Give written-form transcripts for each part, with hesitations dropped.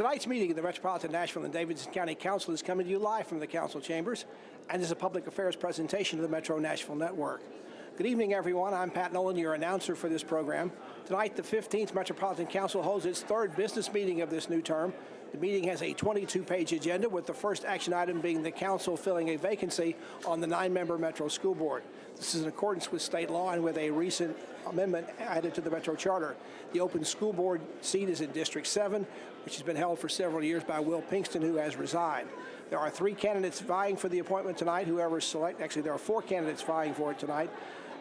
Tonight's meeting of the Metropolitan Nashville and Davidson County Council is coming to you live from the council chambers and is a public affairs presentation of the Metro Nashville Network. Good evening, everyone. I'm Pat Nolan, your announcer for this program. Tonight, the 15th Metropolitan Council holds its third business meeting of this new term. The meeting has a 22-page agenda, with the first action item being the council filling a vacancy on the 9-member Metro School Board. This is in accordance with state law and with a recent amendment added to the Metro Charter. The open school board seat is in District 7, which has been held for several years by Will Pinkston, who has resigned. There are 3 candidates vying for the appointment tonight. There are 4 candidates vying for it tonight.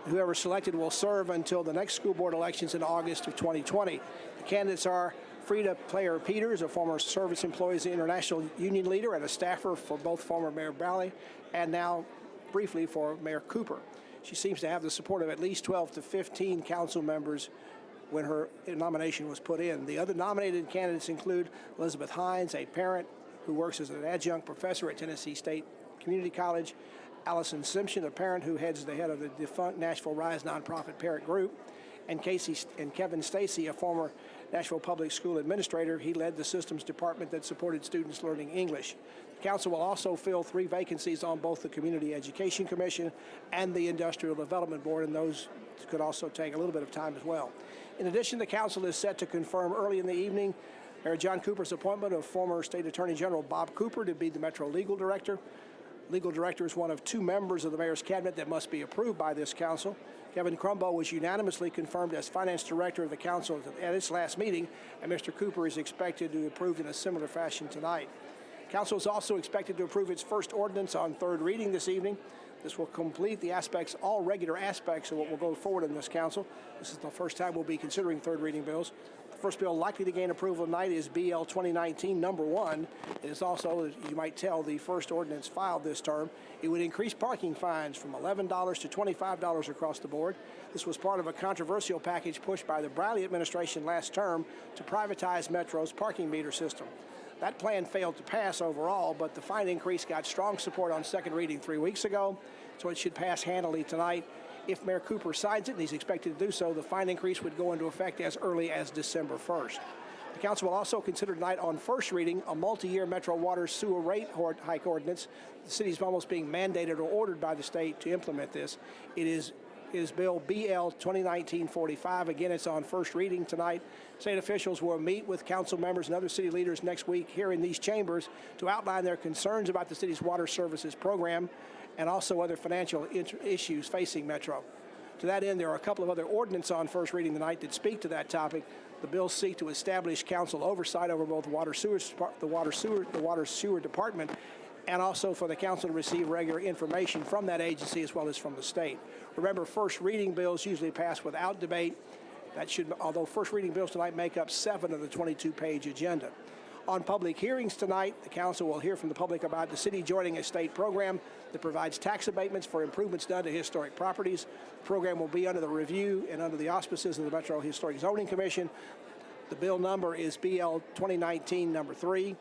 Whoever selected will serve until the next school board elections in August of 2020. The candidates are Frida Player Peters, a former Service Employees International Union leader and a staffer for both former Mayor Browley and now briefly for Mayor Cooper. She seems to have the support of at least 12 to 15 council members when her nomination was put in. The other nominated candidates include Elizabeth Hines, a parent who works as an adjunct professor at Tennessee State Community College; Allison Simpson, a parent who heads the head of the defunct Nashville Rise nonprofit parent group; and Kevin Stacy, a former Nashville Public School administrator. He led the systems department that supported students learning English. The council will also fill 3 vacancies on both the Community Education Commission and the Industrial Development Board, and those could also take a little bit of time as well. In addition, the council is set to confirm early in the evening Mayor John Cooper's appointment of former State Attorney General Bob Cooper to be the Metro Legal Director. Legal Director is one of 2 members of the Mayor's cabinet that must be approved by this council. Kevin Crumbo was unanimously confirmed as Finance Director of the council at its last meeting, and Mr. Cooper is expected to be approved in a similar fashion tonight. Council is also expected to approve its first ordinance on third reading this evening. This will complete all regular aspects of what will go forward in this council. This is the first time we'll be considering third reading bills. The first bill likely to gain approval tonight is BL 2019 number 1. It is also, as you might tell, the first ordinance filed this term. It would increase parking fines from $11 to $25 across the board. This was part of a controversial package pushed by the Browley administration last term to privatize Metro's parking meter system. That plan failed to pass overall, but the fine increase got strong support on second reading 3 weeks ago, so it should pass handily tonight. If Mayor Cooper signs it, and he's expected to do so, the fine increase would go into effect as early as December 1st. The council will also consider tonight on first reading a multi-year Metro water sewer rate hike ordinance. The city is almost being mandated or ordered by the state to implement this. It is Bill BL 2019-45. Again, it's on first reading tonight. State officials will meet with council members and other city leaders next week here in these chambers to outline their concerns about the city's water services program and also other financial issues facing Metro. To that end, there are a couple of other ordinances on first reading tonight that speak to that topic. The bills seek to establish council oversight over both the water sewer department, and also for the council to receive regular information from that agency as well as from the state. Remember, first reading bills usually pass without debate. Although first reading bills tonight make up 7 of the 22-page agenda. On public hearings tonight, the council will hear from the public about the city joining a state program that provides tax abatements for improvements done to historic properties. The program will be under the review and under the auspices of the Metro Historic Zoning Commission. The bill number is BL 2019 number 3.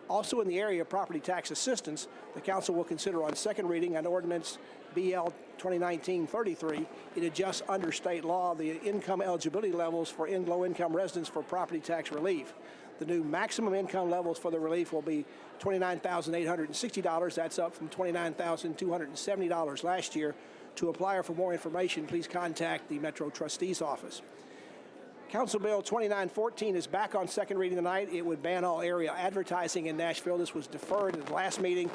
Also in the area of property tax assistance, the council will consider on second reading an ordinance BL 2019-33. It adjusts under state law the income eligibility levels for low-income residents for property tax relief. The new maximum income levels for the relief will be $29,860. That's up from $29,270 last year. To apply or for more information, please contact the Metro Trustee's Office. Council Bill 2914 is back on second reading tonight. It would ban all area advertising in Nashville. This was deferred at the last meeting.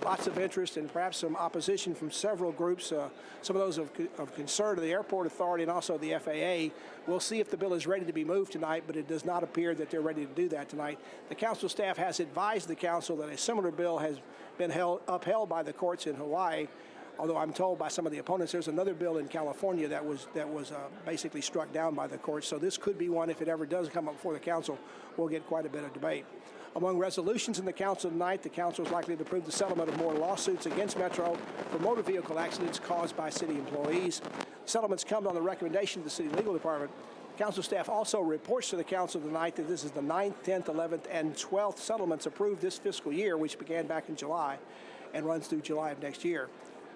Lots of interest and perhaps some opposition from several groups, some of those of concern to the Airport Authority and also the FAA. We'll see if the bill is ready to be moved tonight, but it does not appear that they're ready to do that tonight. The council staff has advised the council that a similar bill has been upheld by the courts in Hawaii. Although I'm told by some of the opponents there's another bill in California that was basically struck down by the courts. So this could be one, if it ever does come up before the council, we'll get quite a bit of debate. Among resolutions in the council tonight, the council is likely to approve the settlement of more lawsuits against Metro for motor vehicle accidents caused by city employees. Settlements come on the recommendation of the city legal department. Council staff also reports to the council tonight that this is the 9th, 10th, 11th, and 12th settlements approved this fiscal year, which began back in July and runs through July of next year,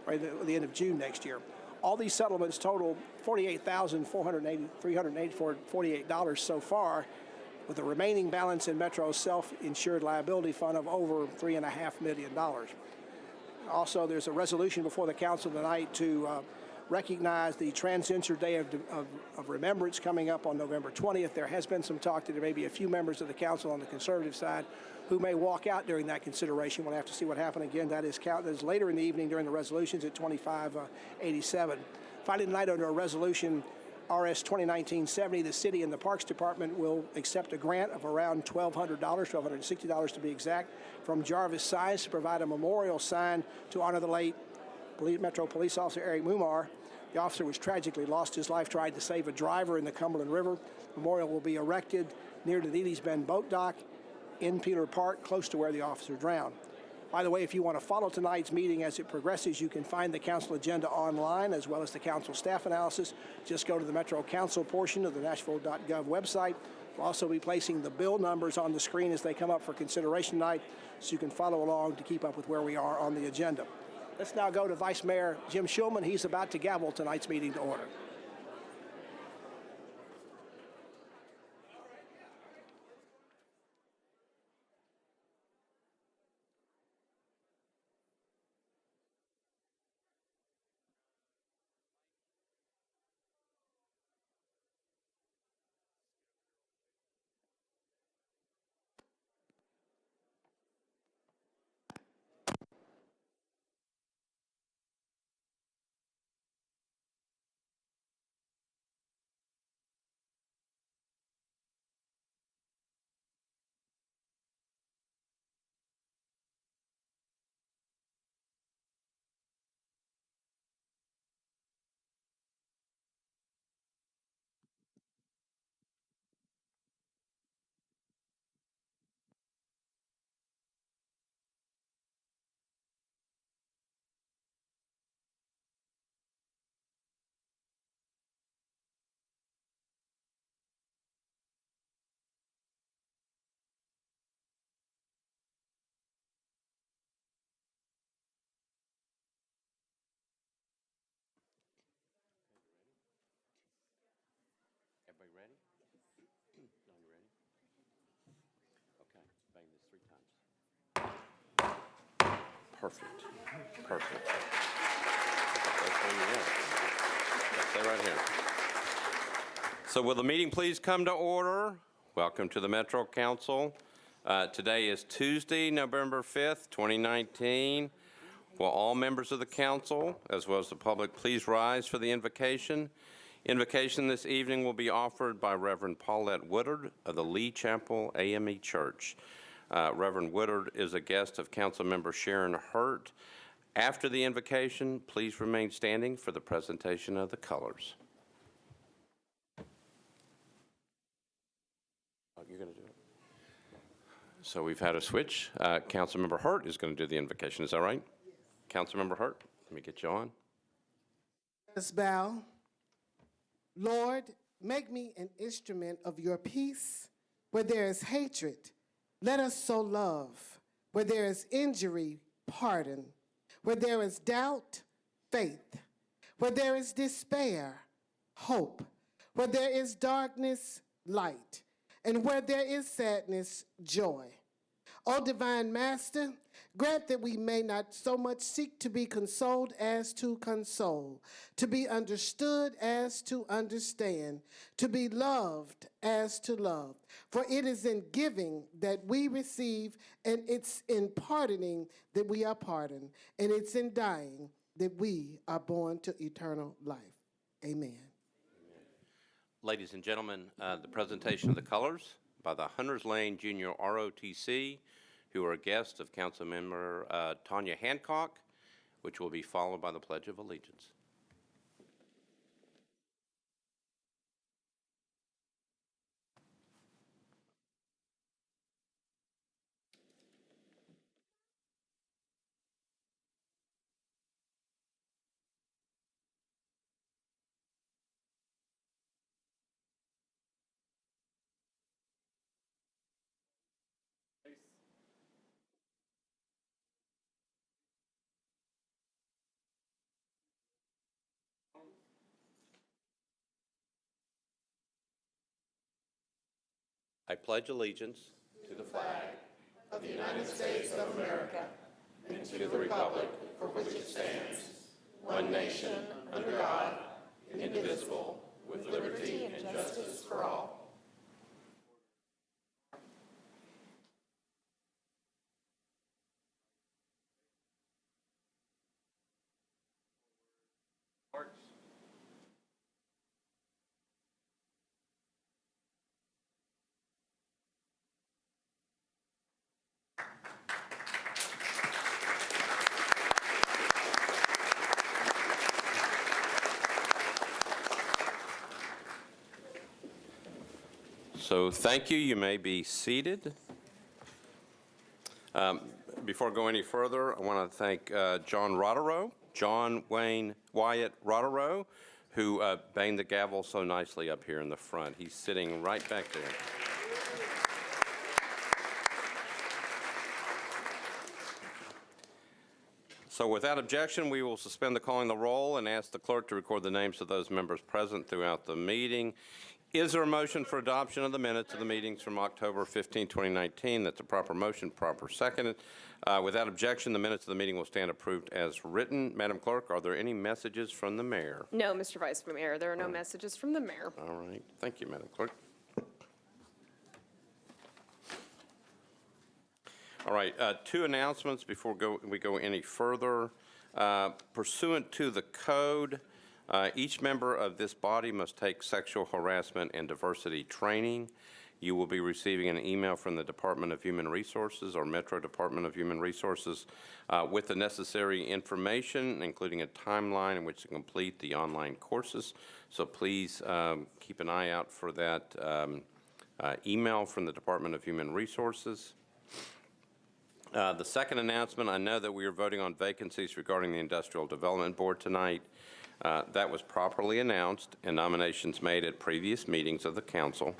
or the end of June next year. All these settlements total $48,384.48 so far. with a remaining balance in Metro's self-insured liability fund of over $3.5 million. Also, there's a resolution before the council tonight to recognize the Transgender Day of Remembrance coming up on November 20th. There has been some talk that there may be a few members of the council on the conservative side who may walk out during that consideration. We'll have to see what happens. Again, that is later in the evening during the resolutions at 2587. Finally, tonight under a resolution RS 2019-70, the City and the Parks Department will accept a grant of around $1,200, $1,260 to be exact, from Jarvis Signs to provide a memorial sign to honor the late Metro Police Officer Eric Mumar. The officer was tragically lost his life trying to save a driver in the Cumberland River. The memorial will be erected near the Neely's Bend Boat Dock in Peeler Park, close to where the officer drowned. By the way, if you want to follow tonight's meeting as it progresses, you can find the council agenda online as well as the council staff analysis. Just go to the Metro Council portion of the Nashville.gov website. We'll also be placing the bill numbers on the screen as they come up for consideration tonight, so you can follow along to keep up with where we are on the agenda. Let's now go to Vice Mayor Jim Shulman. He's about to gavel tonight's meeting to order. Everybody ready? John, you ready? Okay, bang this 3 times. Perfect. Perfect. Stay right here. So will the meeting please come to order? Welcome to the Metro Council. Today is Tuesday, November 5th, 2019. Will all members of the council, as well as the public, please rise for the invocation? Invocation this evening will be offered by Reverend Paulette Woodard of the Lee Chapel AME Church. Reverend Woodard is a guest of Councilmember Sharon Hurt. After the invocation, please remain standing for the presentation of the colors. Oh, you're going to do it? So we've had a switch. Councilmember Hurt is going to do the invocation. Is that right? Yes. Councilmember Hurt, let me get you on. Let's bow. Lord, make me an instrument of your peace. Where there is hatred, let us sow love. Where there is injury, pardon. Where there is doubt, faith. Where there is despair, hope. Where there is darkness, light. And where there is sadness, joy. O divine Master, grant that we may not so much seek to be consoled as to console, to be understood as to understand, to be loved as to love. For it is in giving that we receive, and it's in pardoning that we are pardoned, and it's in dying that we are born to eternal life. Amen. Ladies and gentlemen, the presentation of the colors by the Hunters Lane Junior ROTC, who are guests of Councilmember Tanya Hancock, which will be followed by the Pledge of Allegiance. I pledge allegiance to the flag of the United States of America and to the republic for which it stands, one nation, under God, indivisible, with liberty and justice for all. So thank you. You may be seated. Before I go any further, I want to thank John Wayne Wyatt Roderow, who banged the gavel so nicely up here in the front. He's sitting right back there. So without objection, we will suspend the calling the roll and ask the clerk to record the names of those members present throughout the meeting. Is there a motion for adoption of the minutes of the meetings from October 15, 2019? That's a proper motion, proper second. Without objection, the minutes of the meeting will stand approved as written. Madam Clerk, are there any messages from the mayor? No, Mr. Vice Mayor, there are no messages from the mayor. All right. Thank you, Madam Clerk. All right, two announcements before we go any further. Pursuant to the code, each member of this body must take sexual harassment and diversity training. You will be receiving an email from the Department of Human Resources or Metro Department of Human Resources with the necessary information, including a timeline in which to complete the online courses. So please keep an eye out for that email from the Department of Human Resources. The second announcement, I know that we are voting on vacancies regarding the Industrial Development Board tonight. That was properly announced and nominations made at previous meetings of the council.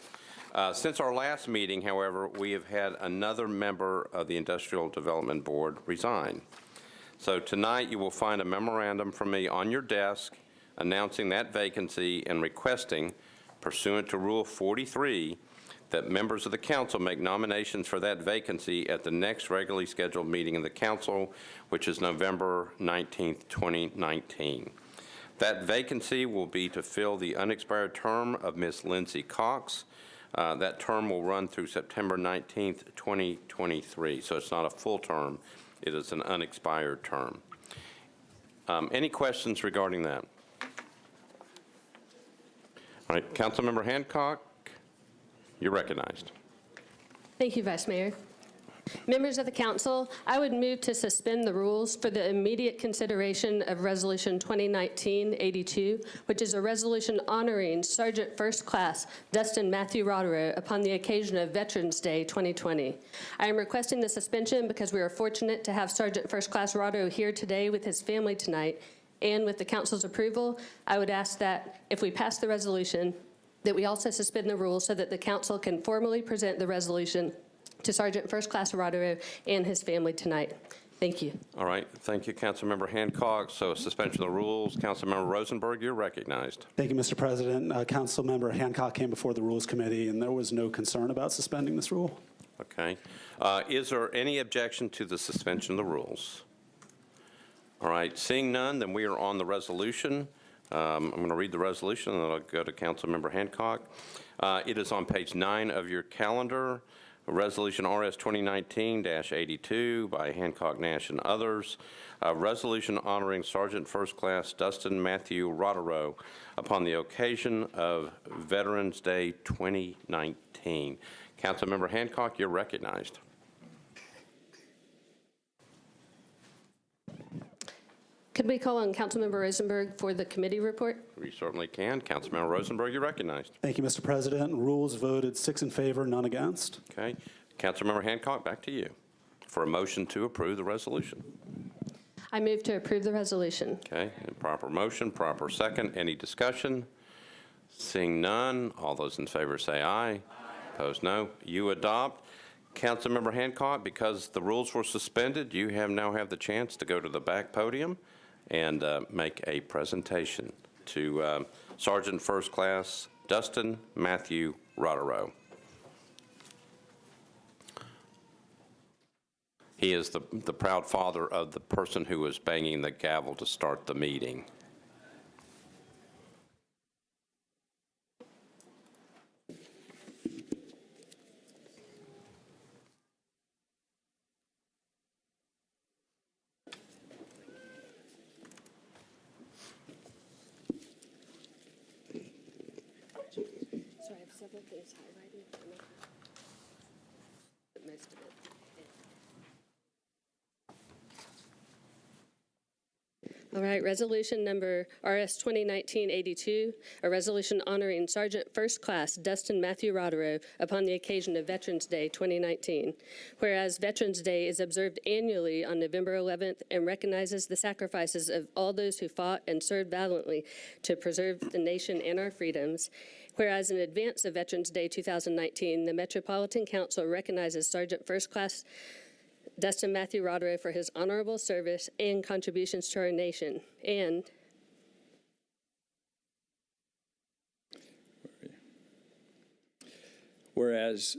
Since our last meeting, however, we have had another member of the Industrial Development Board resign. So tonight you will find a memorandum from me on your desk announcing that vacancy and requesting, pursuant to Rule 43, that members of the council make nominations for that vacancy at the next regularly scheduled meeting of the council, which is November 19th, 2019. That vacancy will be to fill the unexpired term of Ms. Lindsay Cox. That term will run through September 19th, 2023. So it's not a full term. It is an unexpired term. Any questions regarding that? All right, Councilmember Hancock, you're recognized. Thank you, Vice Mayor. Members of the council, I would move to suspend the rules for the immediate consideration of Resolution 2019-82, which is a resolution honoring Sergeant First Class Dustin Matthew Roderow upon the occasion of Veterans Day 2020. I am requesting the suspension because we are fortunate to have Sergeant First Class Roderow here today with his family tonight, and with the council's approval, I would ask that if we pass the resolution, that we also suspend the rules so that the council can formally present the resolution to Sergeant First Class Roderow and his family tonight. Thank you. All right. Thank you, Councilmember Hancock. So suspension of the rules. Councilmember Rosenberg, you're recognized. Thank you, Mr. President. Councilmember Hancock came before the Rules Committee, and there was no concern about suspending this rule. Okay. Is there any objection to the suspension of the rules? All right. Seeing none, then we are on the resolution. I'm going to read the resolution, and then I'll go to Councilmember Hancock. It is on page 9 of your calendar. Resolution RS 2019-82 by Hancock, Nash, and others. A resolution honoring Sergeant First Class Dustin Matthew Roderow upon the occasion of Veterans Day 2019. Councilmember Hancock, you're recognized. Could we call on Councilmember Rosenberg for the committee report? We certainly can. Councilmember Rosenberg, you're recognized. Thank you, Mr. President. Rules voted 6 in favor, none against. Okay. Councilmember Hancock, back to you for a motion to approve the resolution. I move to approve the resolution. Okay. And proper motion, proper second. Any discussion? Seeing none, all those in favor say aye. Aye. Opposed, no. You adopt. Councilmember Hancock, because the rules were suspended, you now have the chance to go to the back podium and make a presentation to Sergeant First Class Dustin Matthew Roderow. He is the proud father of the person who was banging the gavel to start the meeting. So I have several things highlighted. Most of it. All right, resolution number RS 2019-82, a resolution honoring Sergeant First Class Dustin Matthew Rodero upon the occasion of Veterans Day 2019. Whereas Veterans Day is observed annually on November 11th and recognizes the sacrifices of all those who fought and served valiantly to preserve the nation and our freedoms. Whereas in advance of Veterans Day 2019, the Metropolitan Council recognizes Sergeant First Class Dustin Matthew Rodero for his honorable service and contributions to our nation. And whereas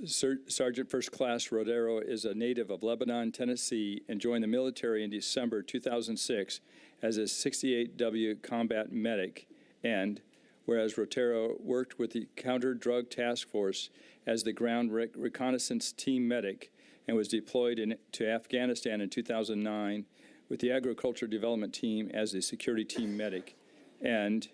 Sergeant First Class Rodero is a native of Lebanon, Tennessee, and joined the military in December 2006 as a 68W combat medic. And whereas Rodero worked with the Counter-Drug Task Force as the ground reconnaissance team medic and was deployed to Afghanistan in 2009 with the Agriculture Development Team as a security team medic. And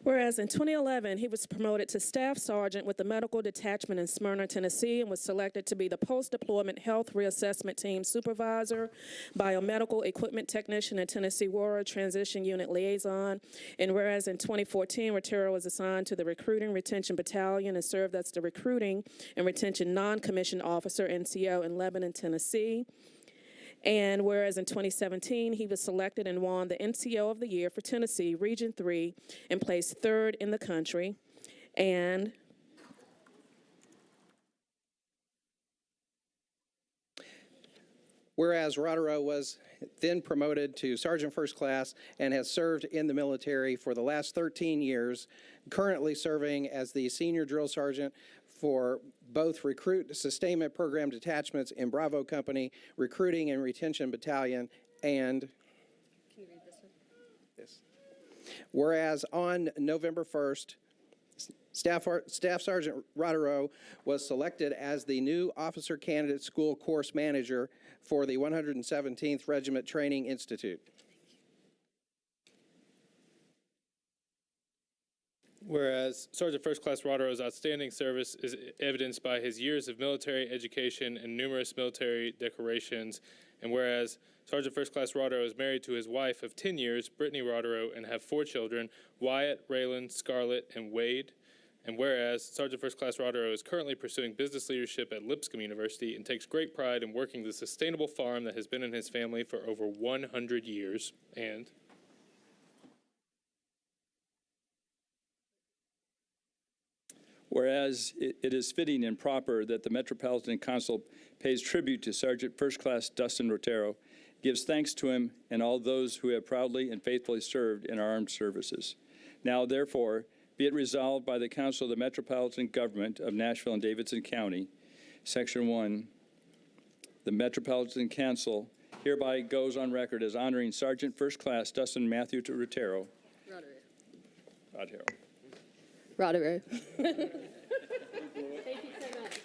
whereas in 2011, he was promoted to Staff Sergeant with the Medical Detachment in Smyrna, Tennessee, and was selected to be the Post-Deployment Health Reassessment Team Supervisor, Biomedical Equipment Technician, and Tennessee War Transition Unit Liaison. And whereas in 2014, Rodero was assigned to the Recruiting Retention Battalion and served as the Recruiting and Retention Non-Commissioned Officer, NCO, in Lebanon, Tennessee. And whereas in 2017, he was selected and won the NCO of the Year for Tennessee, Region 3, and placed 3rd in the country. And whereas Rodero was then promoted to Sergeant First Class and has served in the military for the last 13 years, currently serving as the Senior Drill Sergeant for both Recruit Sustainment Program Detachments in Bravo Company, Recruiting and Retention Battalion, and can you read this one? this. Whereas on November 1st, Staff Sergeant Rodero was selected as the new Officer Candidate School Course Manager for the 117th Regiment Training Institute. Whereas Sergeant First Class Rodero's outstanding service is evidenced by his years of military education and numerous military decorations, and whereas Sergeant First Class Rodero is married to his wife of 10 years, Brittany Rodero, and have 4 children, Wyatt, Raylan, Scarlett, and Wade. And whereas Sergeant First Class Rodero is currently pursuing business leadership at Lipscomb University and takes great pride in working the sustainable farm that has been in his family for over 100 years. And whereas it is fitting and proper that the Metropolitan Council pays tribute to Sergeant First Class Dustin Rodero, gives thanks to him and all those who have proudly and faithfully served in our armed services. Now, therefore, be it resolved by the Council of the Metropolitan Government of Nashville and Davidson County, Section 1, the Metropolitan Council hereby goes on record as honoring Sergeant First Class Dustin Matthew Rodero. Rodero. Thank you so much.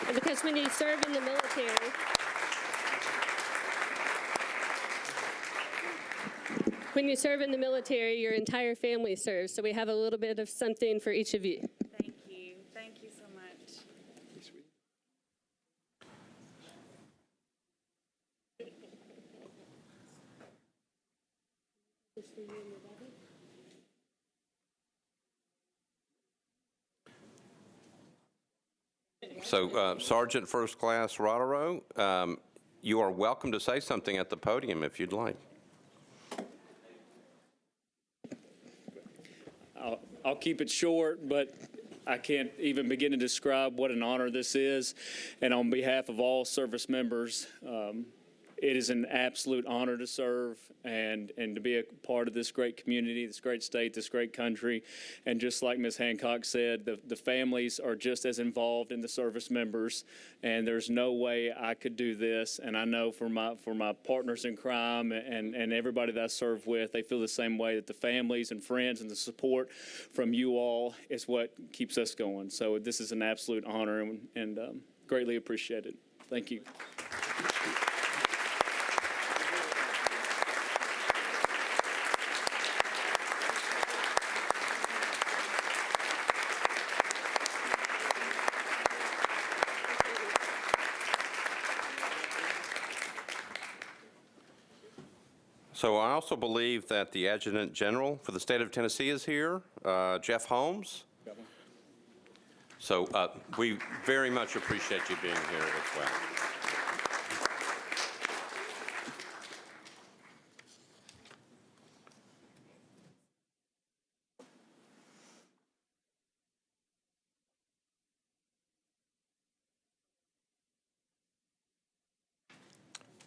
And because when you serve in the military, your entire family serves. So we have a little bit of something for each of you. Thank you. Thank you so much. So, Sergeant First Class Rodero, you are welcome to say something at the podium if you'd like. I'll keep it short, but I can't even begin to describe what an honor this is. And on behalf of all service members, It is an absolute honor to serve and to be a part of this great community, this great state, this great country. And just like Ms. Hancock said, the families are just as involved in the service members, and there's no way I could do this. And I know for my partners in crime and everybody that I serve with, they feel the same way, that the families and friends and the support from you all is what keeps us going. So this is an absolute honor and greatly appreciated. Thank you. So I also believe that the Adjutant General for the state of Tennessee is here, Jeff Holmes. So we very much appreciate you being here as well.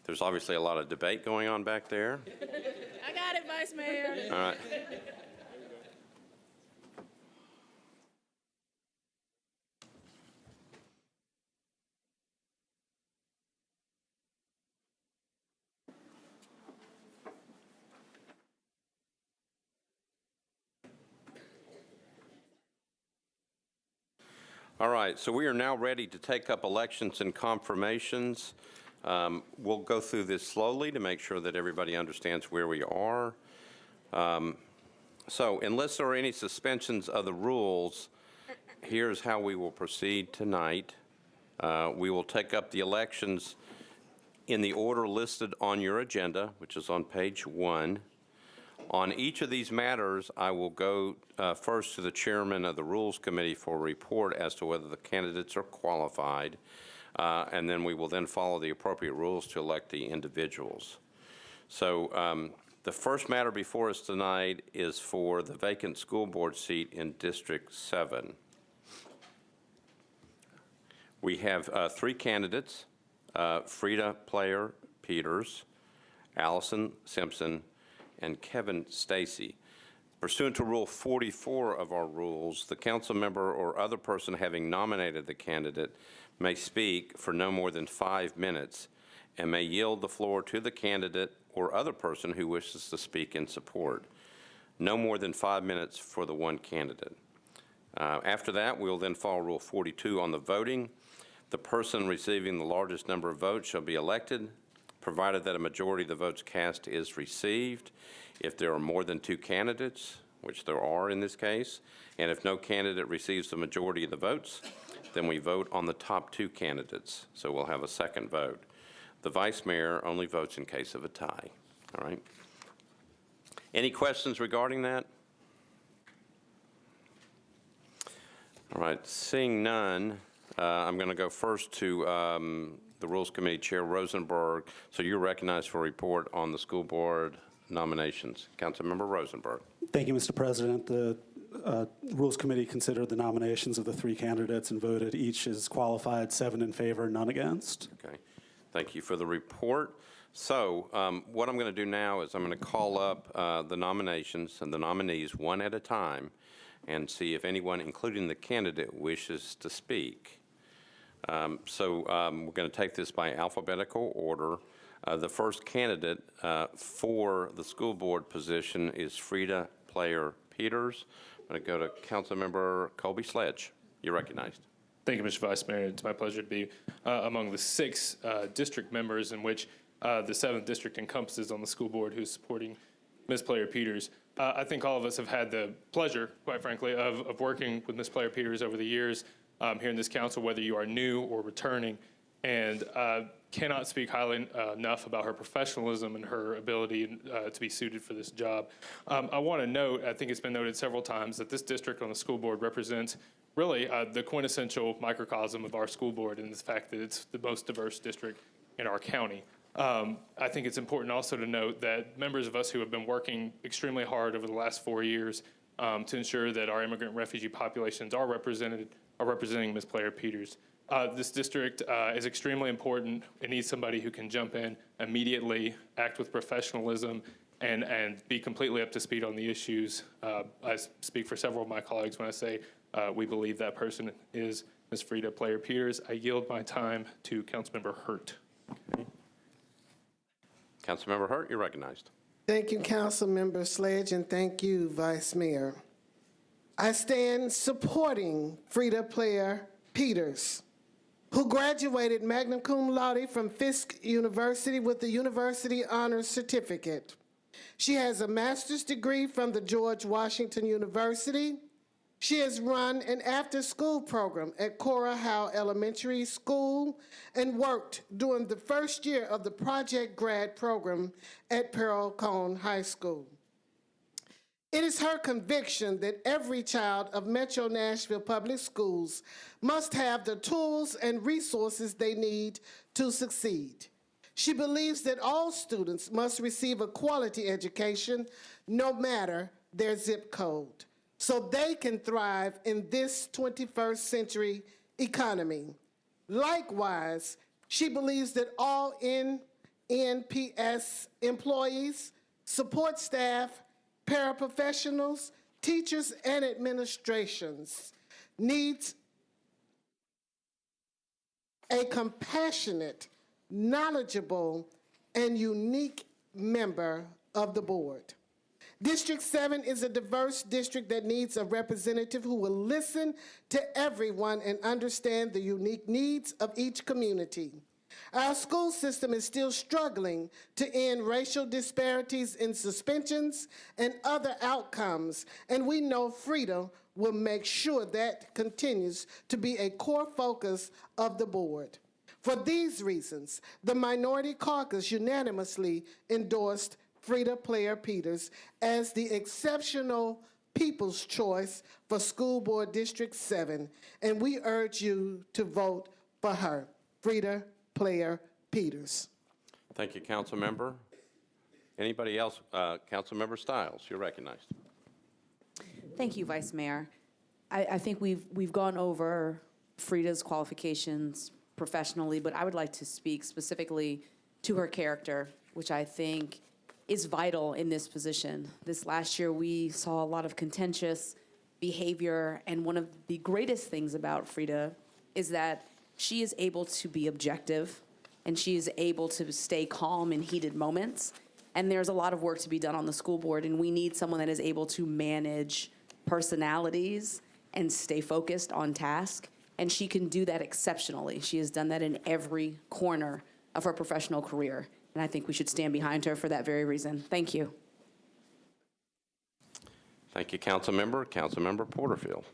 There's obviously a lot of debate going on back there. I got it, Vice Mayor. All right. All right, so we are now ready to take up elections and confirmations. We'll go through this slowly to make sure that everybody understands where we are. So unless there are any suspensions of the rules, here's how we will proceed tonight. We will take up the elections in the order listed on your agenda, which is on page 1. On each of these matters, I will go first to the chairman of the Rules Committee for a report as to whether the candidates are qualified, and then we will then follow the appropriate rules to elect the individuals. So the first matter before us tonight is for the vacant school board seat in District 7. We have 3 candidates, Frida Player Peters, Allison Simpson, and Kevin Stacy. Pursuant to Rule 44 of our rules, the council member or other person having nominated the candidate may speak for no more than 5 minutes and may yield the floor to the candidate or other person who wishes to speak in support. No more than 5 minutes for the one candidate. After that, we will then follow Rule 42 on the voting. The person receiving the largest number of votes shall be elected, provided that a majority of the votes cast is received. If there are more than 2 candidates, which there are in this case, and if no candidate receives the majority of the votes, then we vote on the top 2 candidates. So we'll have a second vote. The vice mayor only votes in case of a tie. All right. Any questions regarding that? All right. Seeing none, I'm going to go first to the Rules Committee Chair Rosenberg. So you're recognized for a report on the school board nominations. Councilmember Rosenberg. Thank you, Mr. President. The Rules Committee considered the nominations of the 3 candidates and voted each is qualified, 7 in favor, none against. Okay. Thank you for the report. So what I'm going to do now is I'm going to call up the nominations and the nominees one at a time and see if anyone, including the candidate, wishes to speak. So we're going to take this by alphabetical order. The first candidate for the school board position is Frida Player Peters. I'm going to go to Councilmember Colby Sledge. You're recognized. Thank you, Mr. Vice Mayor. It's my pleasure to be among the 6 district members in which the 7th district encompasses on the school board who's supporting Ms. Player Peters. I think all of us have had the pleasure, quite frankly, of working with Ms. Player Peters over the years here in this council, whether you are new or returning, and cannot speak highly enough about her professionalism and her ability to be suited for this job. I want to note, I think it's been noted several times, that this district on the school board represents really the quintessential microcosm of our school board in the fact that it's the most diverse district in our county. I think it's important also to note that members of us who have been working extremely hard over the last 4 years to ensure that our immigrant refugee populations are representing Ms. Player Peters. This district is extremely important. It needs somebody who can jump in immediately, act with professionalism, and be completely up to speed on the issues. I speak for several of my colleagues when I say we believe that person is Ms. Frida Player-Peters. I yield my time to Councilmember Hurt. Okay. Councilmember Hurt, you're recognized. Thank you, Councilmember Sledge, and thank you, Vice Mayor. I stand supporting Frida Player-Peters, who graduated magna cum laude from Fisk University with the University Honors Certificate. She has a master's degree from the George Washington University. She has run an after-school program at Cora Howe Elementary School and worked during the first year of the Project Grad program at Pearl Cone High School. It is her conviction that every child of Metro Nashville Public Schools must have the tools and resources they need to succeed. She believes that all students must receive a quality education, no matter their zip code, so they can thrive in this 21st century economy. Likewise, she believes that all NNPS employees, support staff, paraprofessionals, teachers, and administrations needs a compassionate, knowledgeable, and unique member of the board. District 7 is a diverse district that needs a representative who will listen to everyone and understand the unique needs of each community. Our school system is still struggling to end racial disparities in suspensions and other outcomes, and we know Frida will make sure that continues to be a core focus of the board. For these reasons, the Minority Caucus unanimously endorsed Frida Player-Peters as the exceptional people's choice for School Board District 7, and we urge you to vote for her, Frida Player-Peters. Thank you, Council Member. Anybody else? Council Member Stiles, you're recognized. Thank you, Vice Mayor. I think we've gone over Frida's qualifications professionally, but I would like to speak specifically to her character, which I think is vital in this position. This last year, we saw a lot of contentious behavior, and one of the greatest things about Frida is that she is able to be objective, and she is able to stay calm in heated moments. And there's a lot of work to be done on the school board, and we need someone that is able to manage personalities and stay focused on task. And she can do that exceptionally. She has done that in every corner of her professional career. And I think we should stand behind her for that very reason. Thank you. Thank you, Council Member. Council Member Porterfield.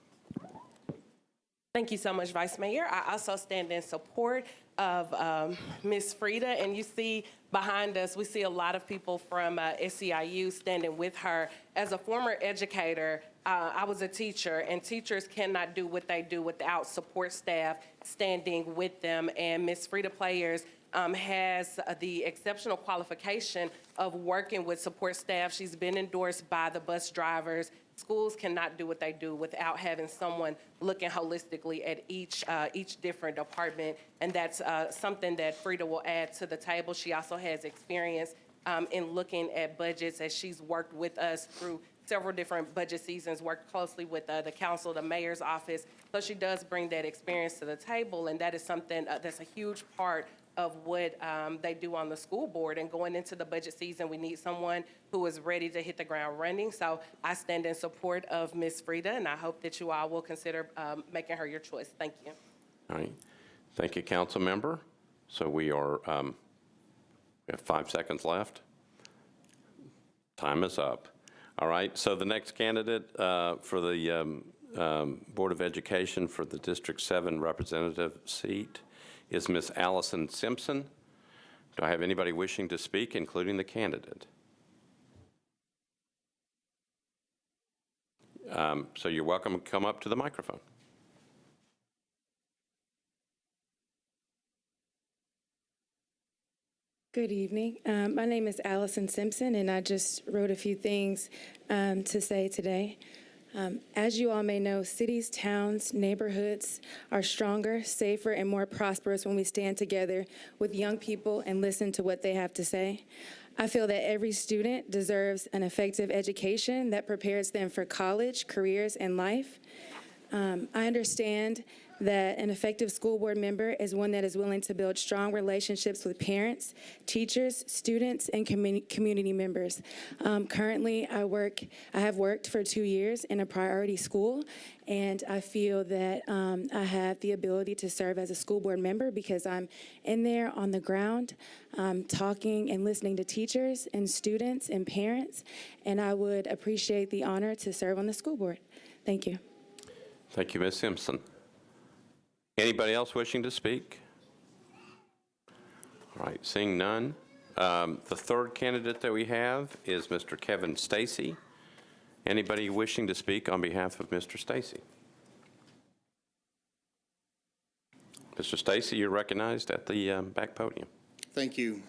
Thank you so much, Vice Mayor. I also stand in support of Ms. Frida, and you see behind us, we see a lot of people from SEIU standing with her. As a former educator, I was a teacher, and teachers cannot do what they do without support staff standing with them, and Ms. Frida Players has the exceptional qualification of working with support staff. She's been endorsed by the bus drivers. Schools cannot do what they do without having someone looking holistically at each different department, and that's something that Frida will add to the table. She also has experience in looking at budgets, as she's worked with us through several different budget seasons, worked closely with the council, the mayor's office. So she does bring that experience to the table, and that is something that's a huge part of what they do on the school board. And going into the budget season, we need someone who is ready to hit the ground running. So I stand in support of Ms. Frida, and I hope that you all will consider making her your choice. Thank you. All right. Thank you, Council Member. So we are, we have 5 seconds left. Time is up. All right. So the next candidate for the Board of Education for the District 7 representative seat is Ms. Allison Simpson. Do I have anybody wishing to speak, including the candidate? So you're welcome to come up to the microphone. Good evening. My name is Allison Simpson, and I just wrote a few things to say today. As you all may know, cities, towns, neighborhoods are stronger, safer, and more prosperous when we stand together with young people and listen to what they have to say. I feel that every student deserves an effective education that prepares them for college, careers, and life. I understand that an effective school board member is one that is willing to build strong relationships with parents, teachers, students, and community members. Currently, I have worked for 2 years in a priority school, and I feel that I have the ability to serve as a school board member because I'm in there on the ground, talking and listening to teachers and students and parents, and I would appreciate the honor to serve on the school board. Thank you. Thank you, Ms. Simpson. Anybody else wishing to speak? All right, seeing none. The third candidate that we have is Mr. Kevin Stacy. Anybody wishing to speak on behalf of Mr. Stacy? Mr. Stacy, you're recognized at the back podium. Thank you.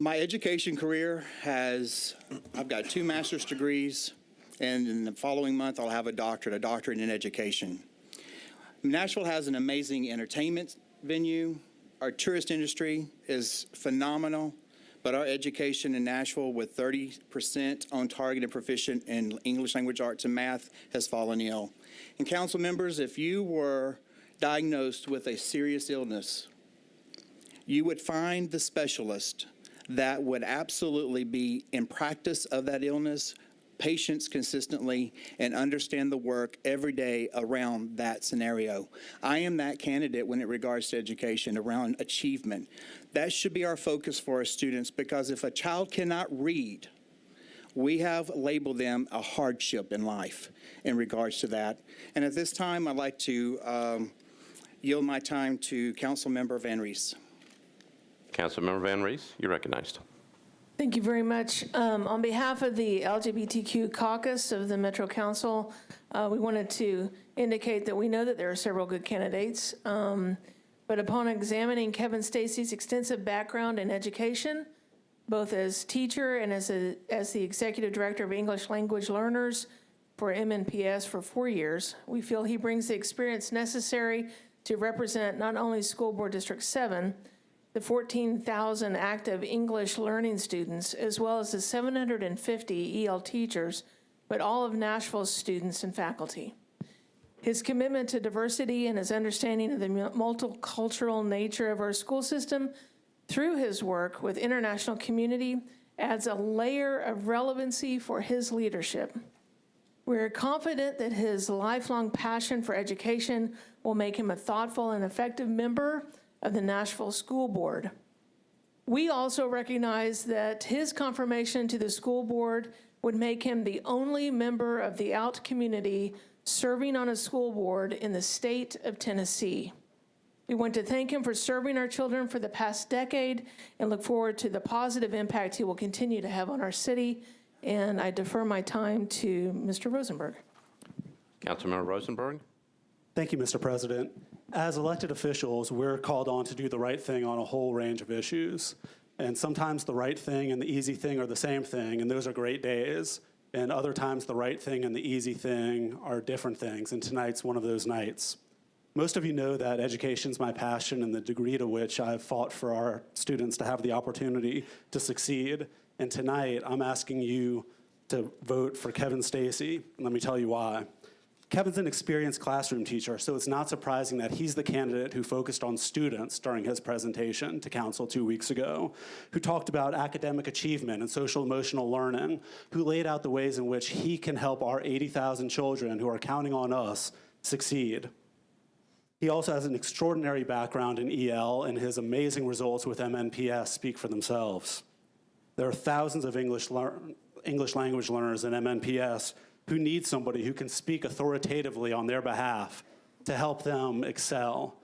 My education career I've got 2 master's degrees, and in the following month I'll have a doctorate in education. Nashville has an amazing entertainment venue. Our tourist industry is phenomenal, but our education in Nashville, with 30% on target and proficient in English language arts and math, has fallen ill. And council members, if you were diagnosed with a serious illness, you would find the specialist that would absolutely be in practice of that illness, patients consistently, and understand the work every day around that scenario. I am that candidate when it regards to education, around achievement. That should be our focus for our students, because if a child cannot read, we have labeled them a hardship in life in regards to that. And at this time, I'd like to yield my time to Councilmember Van Rees. Councilmember Van Rees, you're recognized. Thank you very much. On behalf of the LGBTQ caucus of the Metro Council, we wanted to indicate that we know that there are several good candidates, but upon examining Kevin Stacy's extensive background in education, both as teacher and as the Executive Director of English Language Learners for MNPS for 4 years, we feel he brings the experience necessary to represent not only School Board District 7, the 14,000 active English learning students, as well as the 750 EL teachers, but all of Nashville's students and faculty. His commitment to diversity and his understanding of the multicultural nature of our school system through his work with international community adds a layer of relevancy for his leadership. We're confident that his lifelong passion for education will make him a thoughtful and effective member of the Nashville School Board. We also recognize that his confirmation to the school board would make him the only member of the ALT community serving on a school board in the state of Tennessee. We want to thank him for serving our children for the past decade and look forward to the positive impact he will continue to have on our city. And I defer my time to Mr. Rosenberg. Councilmember Rosenberg. Thank you, Mr. President. As elected officials, we're called on to do the right thing on a whole range of issues. And sometimes the right thing and the easy thing are the same thing, and those are great days. And other times the right thing and the easy thing are different things, and tonight's one of those nights. Most of you know that education's my passion and the degree to which I've fought for our students to have the opportunity to succeed. And tonight, I'm asking you to vote for Kevin Stacy, and let me tell you why. Kevin's an experienced classroom teacher, so it's not surprising that he's the candidate who focused on students during his presentation to council 2 weeks ago, who talked about academic achievement and social emotional learning, who laid out the ways in which he can help our 80,000 children who are counting on us succeed. He also has an extraordinary background in EL, and his amazing results with MNPS speak for themselves. There are thousands of English language learners in MNPS who need somebody who can speak authoritatively on their behalf to help them excel.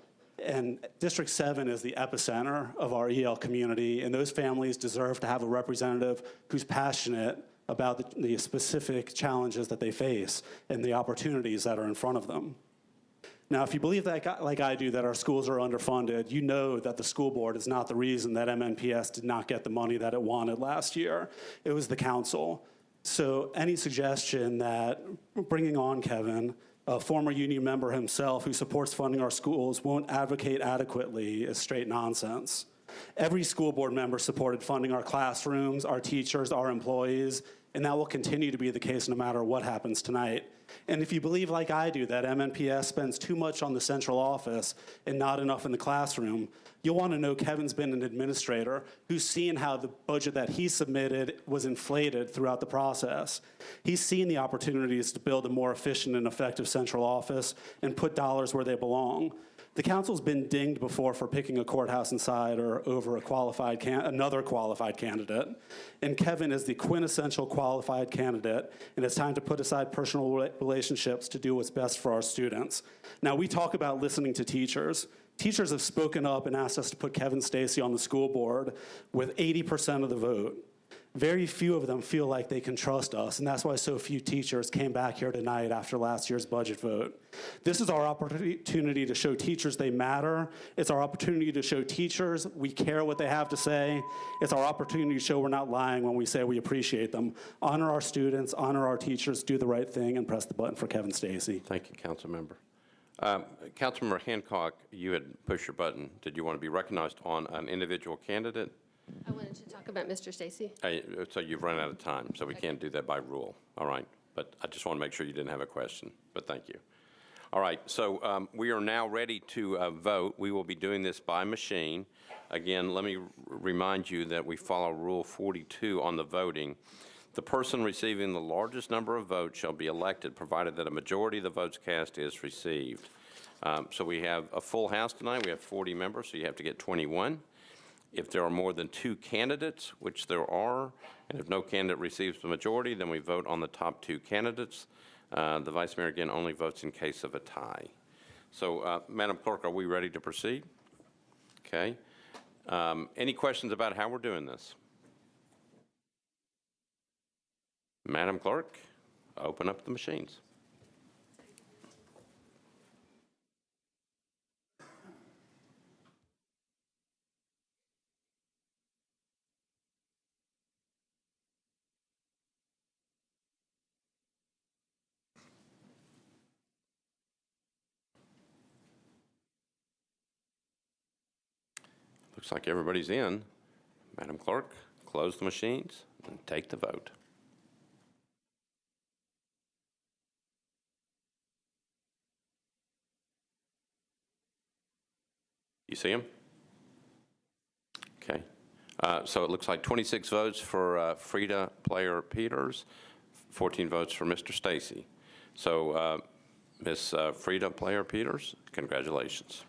And District 7 is the epicenter of our EL community, and those families deserve to have a representative who's passionate about the specific challenges that they face and the opportunities that are in front of them. Now, if you believe that, like I do, that our schools are underfunded, you know that the school board is not the reason that MNPS did not get the money that it wanted last year. It was the council. So any suggestion that bringing on Kevin, a former union member himself who supports funding our schools, won't advocate adequately is straight nonsense. Every school board member supported funding our classrooms, our teachers, our employees, and that will continue to be the case no matter what happens tonight. And if you believe, like I do, that MNPS spends too much on the central office and not enough in the classroom, you'll want to know Kevin's been an administrator who's seen how the budget that he submitted was inflated throughout the process. He's seen the opportunities to build a more efficient and effective central office and put dollars where they belong. The council's been dinged before for picking a courthouse inside or over another qualified candidate. And Kevin is the quintessential qualified candidate, and it's time to put aside personal relationships to do what's best for our students. Now, we talk about listening to teachers. Teachers have spoken up and asked us to put Kevin Stacy on the school board with 80% of the vote. Very few of them feel like they can trust us, and that's why so few teachers came back here tonight after last year's budget vote. This is our opportunity to show teachers they matter. It's our opportunity to show teachers we care what they have to say. It's our opportunity to show we're not lying when we say we appreciate them. Honor our students, honor our teachers, do the right thing, and press the button for Kevin Stacy. Thank you, council member. Councilmember Hancock, you had pushed your button. Did you want to be recognized on an individual candidate? I wanted to talk about Mr. Stacy. So you've run out of time, so we can't do that by rule. All right. But I just want to make sure you didn't have a question, but thank you. All right, so we are now ready to vote. We will be doing this by machine. Again, let me remind you that we follow Rule 42 on the voting. The person receiving the largest number of votes shall be elected, provided that a majority of the votes cast is received. So we have a full house tonight. We have 40 members, so you have to get 21. If there are more than 2 candidates, which there are, and if no candidate receives the majority, then we vote on the top 2 candidates. The vice mayor, again, only votes in case of a tie. So, Madam Clerk, are we ready to proceed? Okay. Any questions about how we're doing this? Madam Clerk, open up the machines. Looks like everybody's in. Madam Clerk, close the machines and take the vote. You see him? Okay. So it looks like 26 votes for Frida Player Peters, 14 votes for Mr. Stacy. So Ms. Frida Player Peters, congratulations.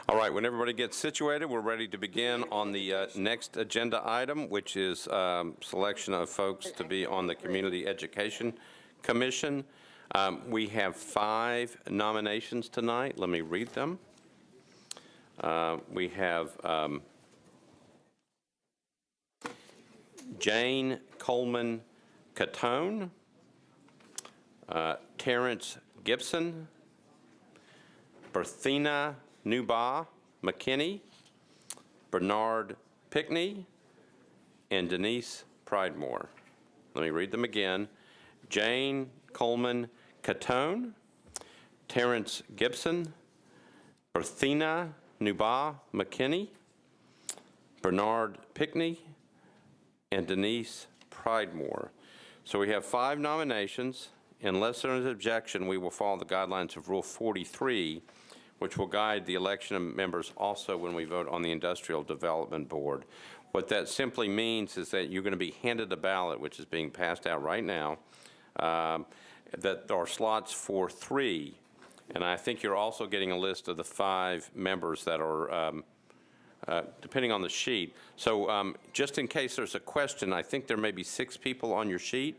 All right, when everybody gets situated, we're ready to begin on the next agenda item, which is selection of folks to be on the Community Education Commission. We have 5 nominations tonight. Let me read them. We have Jane Coleman Catone, Terrence Gibson, Berthina Nuba McKinney, Bernard Pickney, and Denise Pridemore. Let me read them again. Jane Coleman Catone, Terrence Gibson, Berthina Nuba McKinney, Bernard Pickney, and Denise Pridemore. So we have 5 nominations. Unless there is objection, we will follow the guidelines of Rule 43, which will guide the election of members also when we vote on the Industrial Development Board. What that simply means is that you're going to be handed a ballot, which is being passed out right now. that are slots for 3. And I think you're also getting a list of the 5 members that are, depending on the sheet. So just in case there's a question, I think there may be 6 people on your sheet.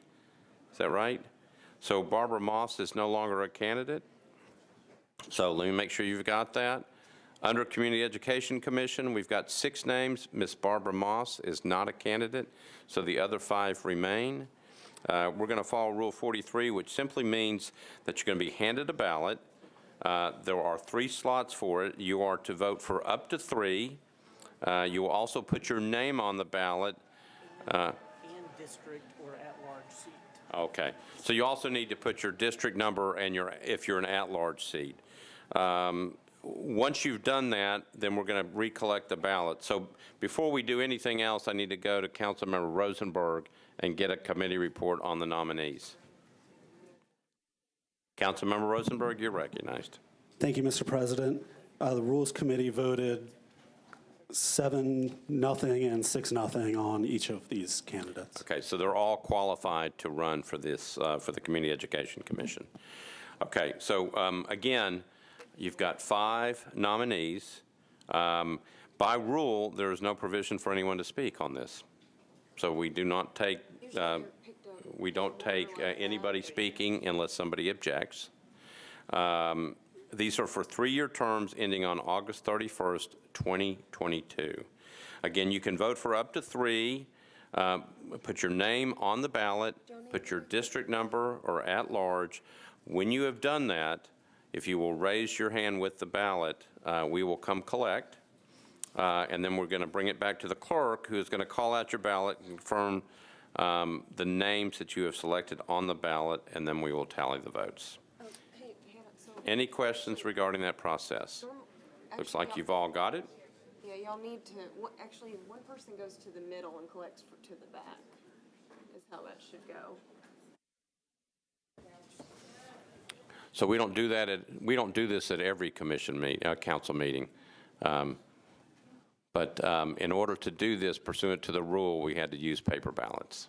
Is that right? So Barbara Moss is no longer a candidate. So let me make sure you've got that. Under Community Education Commission, we've got 6 names. Ms. Barbara Moss is not a candidate, so the other 5 remain. We're going to follow Rule 43, which simply means that you're going to be handed a ballot. There are 3 slots for it. You are to vote for up to 3. You will also put your name on the ballot. And district or at-large seat. Okay. So you also need to put your district number and if you're an at-large seat. Once you've done that, then we're going to recollect the ballot. So before we do anything else, I need to go to Councilmember Rosenberg and get a committee report on the nominees. Councilmember Rosenberg, you're recognized. Thank you, Mr. President. The Rules Committee voted 7-0 and 6-0 on each of these candidates. Okay, so they're all qualified to run for this, for the Community Education Commission. Okay, so again, you've got 5 nominees. By rule, there is no provision for anyone to speak on this. So we do not take, anybody speaking unless somebody objects. These are for 3-year terms ending on August 31st, 2022. Again, you can vote for up to 3. Put your name on the ballot, put your district number or at large. When you have done that, if you will raise your hand with the ballot, we will come collect, and then we're going to bring it back to the clerk, who is going to call out your ballot and confirm the names that you have selected on the ballot, and then we will tally the votes. Any questions regarding that process? Looks like you've all got it. Yeah, y'all need to, actually, one person goes to the middle and collects to the back, is how that should go. So we don't do that we don't do this at every council meeting. But in order to do this pursuant to the rule, we had to use paper ballots.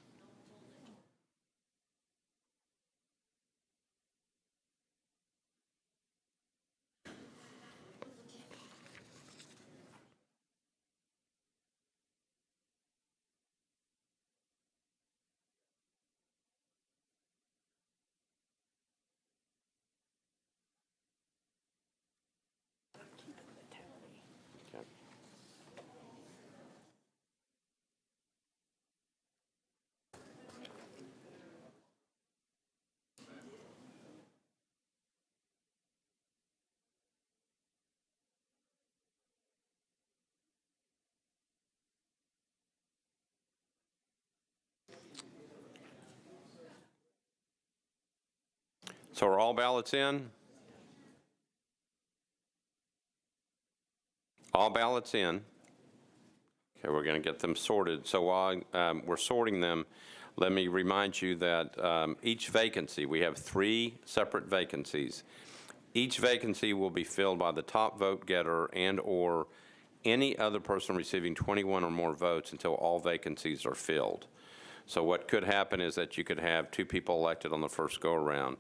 So are all ballots in? All ballots in. Okay, we're going to get them sorted. So while we're sorting them, let me remind you that each vacancy, we have 3 separate vacancies. Each vacancy will be filled by the top vote getter and or any other person receiving 21 or more votes until all vacancies are filled. So what could happen is that you could have 2 people elected on the first go-around.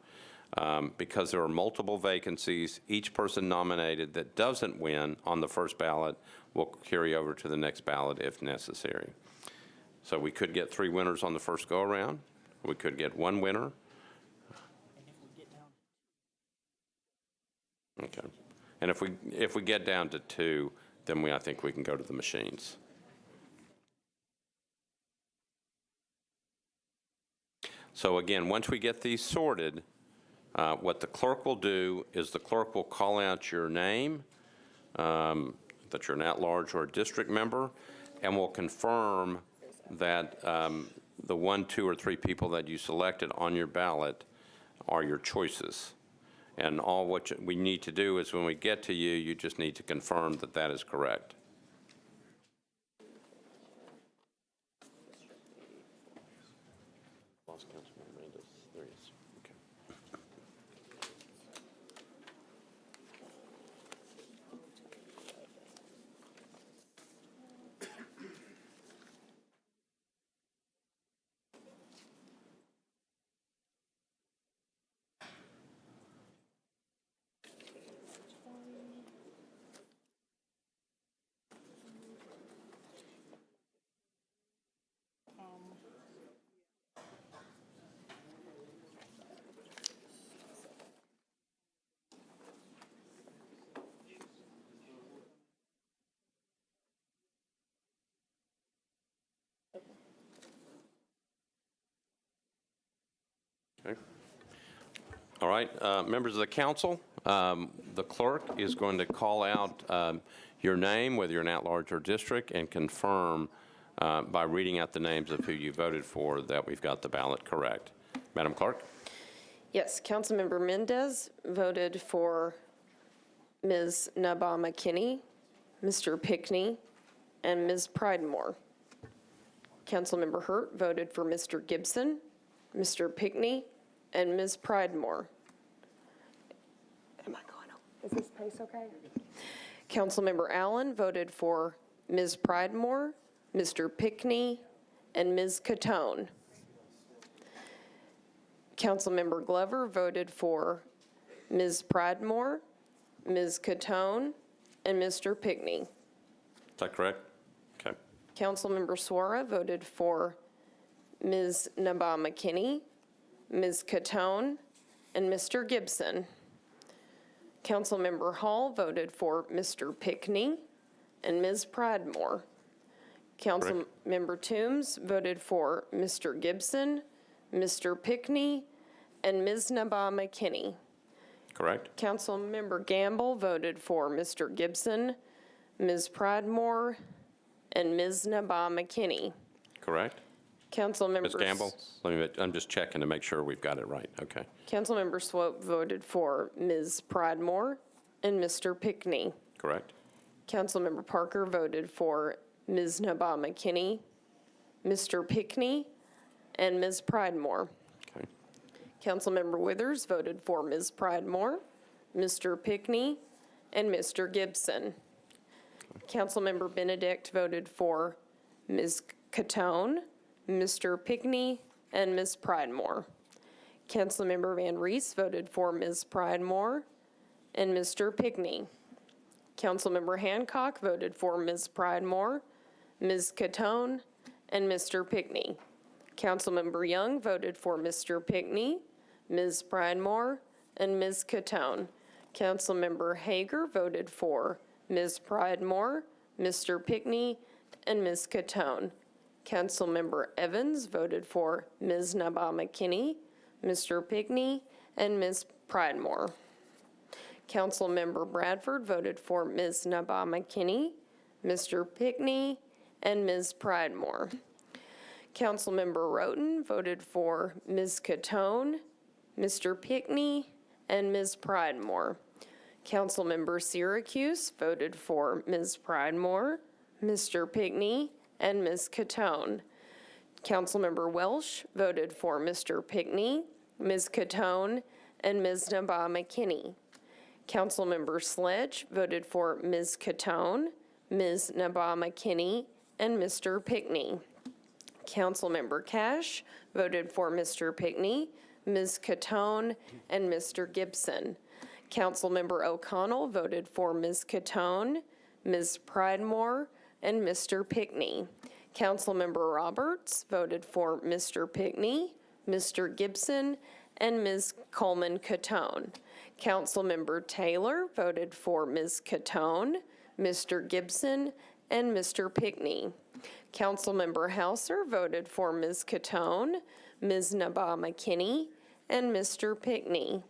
Because there are multiple vacancies, each person nominated that doesn't win on the first ballot will carry over to the next ballot if necessary. So we could get 3 winners on the first go-around. We could get 1 winner. Okay. And if we get down to 2, then I think we can go to the machines. So again, once we get these sorted, what the clerk will do is the clerk will call out your name, that you're an at-large or a district member, and will confirm that the 1, 2, or 3 people that you selected on your ballot are your choices. And all what we need to do is when we get to you, you just need to confirm that that is correct. Okay. All right, members of the council, the clerk is going to call out your name, whether you're an at-large or district, and confirm by reading out the names of who you voted for that we've got the ballot correct. Madam Clerk? Yes, Councilmember Mendez voted for Ms. Nabama Kinney, Mr. Pickney, and Ms. Pridemore. Councilmember Hurt voted for Mr. Gibson, Mr. Pickney, and Ms. Pridemore. Am I going up? Is this pace okay? Councilmember Allen voted for Ms. Pridemore, Mr. Pickney, and Ms. Catone. Councilmember Glover voted for Ms. Pridemore, Ms. Catone, and Mr. Pickney. Is that correct? Okay. Councilmember Suara voted for Ms. Nabama Kinney, Ms. Catone, and Mr. Gibson. Councilmember Hall voted for Mr. Pickney and Ms. Pridemore. Councilmember Toombs voted for Mr. Gibson, Mr. Pickney, and Ms. Nabama Kinney. Correct. Councilmember Gamble voted for Mr. Gibson, Ms. Pridemore, and Ms. Nabama Kinney. Correct. Councilmember Ms. Gamble, I'm just checking to make sure we've got it right. Okay. Councilmember Swope voted for Ms. Pridemore and Mr. Pickney. Correct. Councilmember Parker voted for Ms. Nabama Kinney, Mr. Pickney, and Ms. Pridemore. Okay. Councilmember Withers voted for Ms. Pridemore, Mr. Pickney, and Mr. Gibson. Councilmember Benedict voted for Ms. Catone, Mr. Pickney, and Ms. Pridemore. Councilmember Van Reese voted for Ms. Pridemore and Mr. Pickney. Councilmember Hancock voted for Ms. Pridemore, Ms. Catone, and Mr. Pickney. Councilmember Young voted for Mr. Pickney, Ms. Pridemore, and Ms. Catone. Councilmember Hager voted for Ms. Pridemore, Mr. Pickney, and Ms. Catone. Councilmember Evans voted for Ms. Nabama Kinney, Mr. Pickney, and Ms. Pridemore. Councilmember Bradford voted for Ms. Nabama Kinney, Mr. Pickney, and Ms. Pridemore. Councilmember Roten voted for Ms. Catone, Mr. Pickney, and Ms. Pridemore. Councilmember Syracuse voted for Ms. Pridemore, Mr. Pickney, and Ms. Catone. Councilmember Welsh voted for Mr. Pickney, Ms. Catone, and Ms. Nabama Kinney. Councilmember Sledge voted for Ms. Catone, Ms. Nabama Kinney, and Mr. Pickney. Councilmember Cash voted for Mr. Pickney, Ms. Catone, and Mr. Gibson. Councilmember O'Connell voted for Ms. Catone, Ms. Pridemore, and Mr. Pickney. Councilmember Roberts voted for Mr. Pickney, Mr. Gibson, and Ms. Coleman Catone. Councilmember Taylor voted for Ms. Catone, Mr. Gibson, and Mr. Pickney. Councilmember Hauser voted for Ms. Catone, Ms. Nabama Kinney, and Mr. Pickney.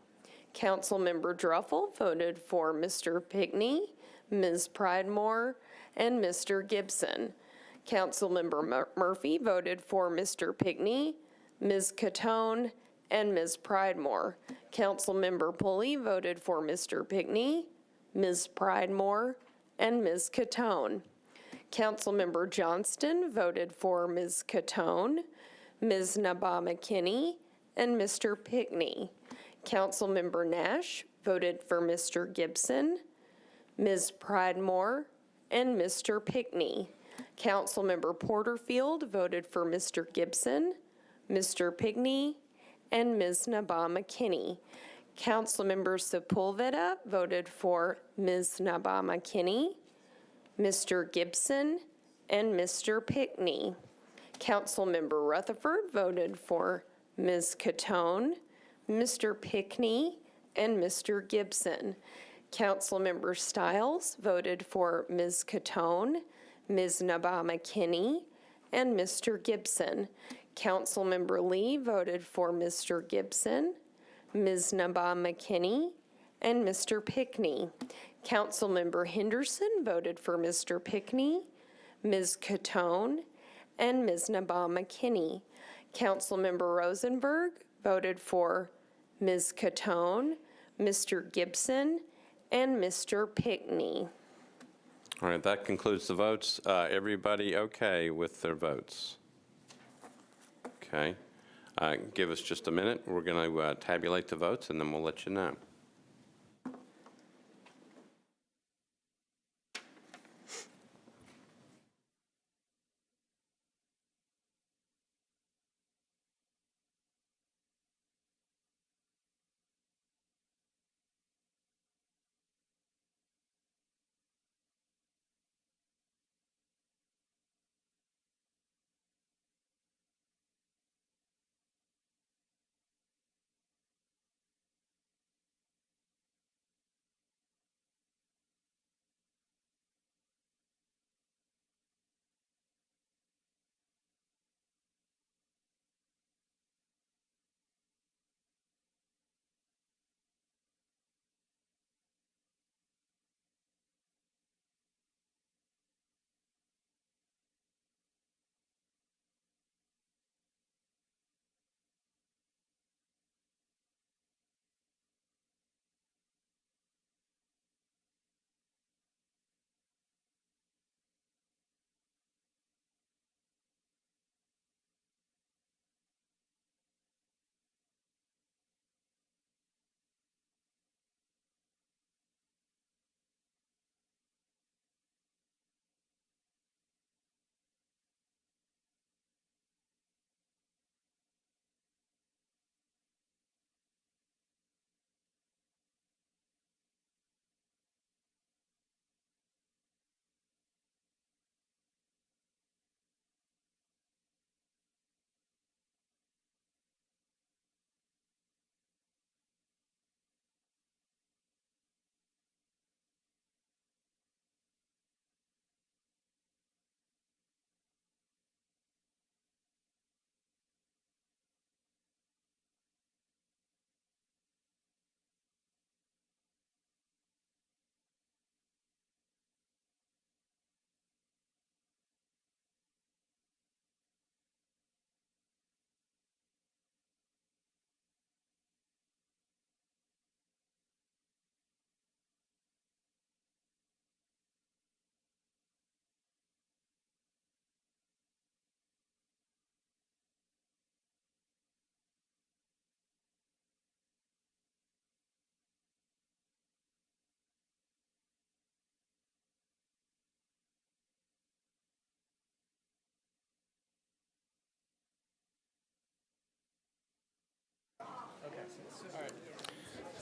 Councilmember Druffel voted for Mr. Pickney, Ms. Pridemore, and Mr. Gibson. Councilmember Murphy voted for Mr. Pickney, Ms. Catone, and Ms. Pridemore. Councilmember Pulley voted for Mr. Pickney, Ms. Pridemore, and Ms. Catone. Councilmember Johnston voted for Ms. Catone, Ms. Nabama Kinney, and Mr. Pickney. Councilmember Nash voted for Mr. Gibson, Ms. Pridemore, and Mr. Pickney. Councilmember Porterfield voted for Mr. Gibson, Mr. Pickney, and Ms. Nabama Kinney. Councilmember Sepulveda voted for Ms. Nabama Kinney, Mr. Gibson, and Mr. Pickney. Councilmember Rutherford voted for Ms. Catone, Mr. Pickney, and Mr. Gibson. Councilmember Stiles voted for Ms. Catone, Ms. Nabama Kinney, and Mr. Gibson. Councilmember Lee voted for Mr. Gibson, Ms. Nabaa McKinney, and Mr. Pickney. Councilmember Henderson voted for Mr. Pickney, Ms. Catone, and Ms. Nabaa McKinney. Councilmember Rosenberg voted for Ms. Catone, Mr. Gibson, and Mr. Pickney. All right, that concludes the votes. Everybody okay with their votes? Okay. Give us just a minute. We're going to tabulate the votes, and then we'll let you know.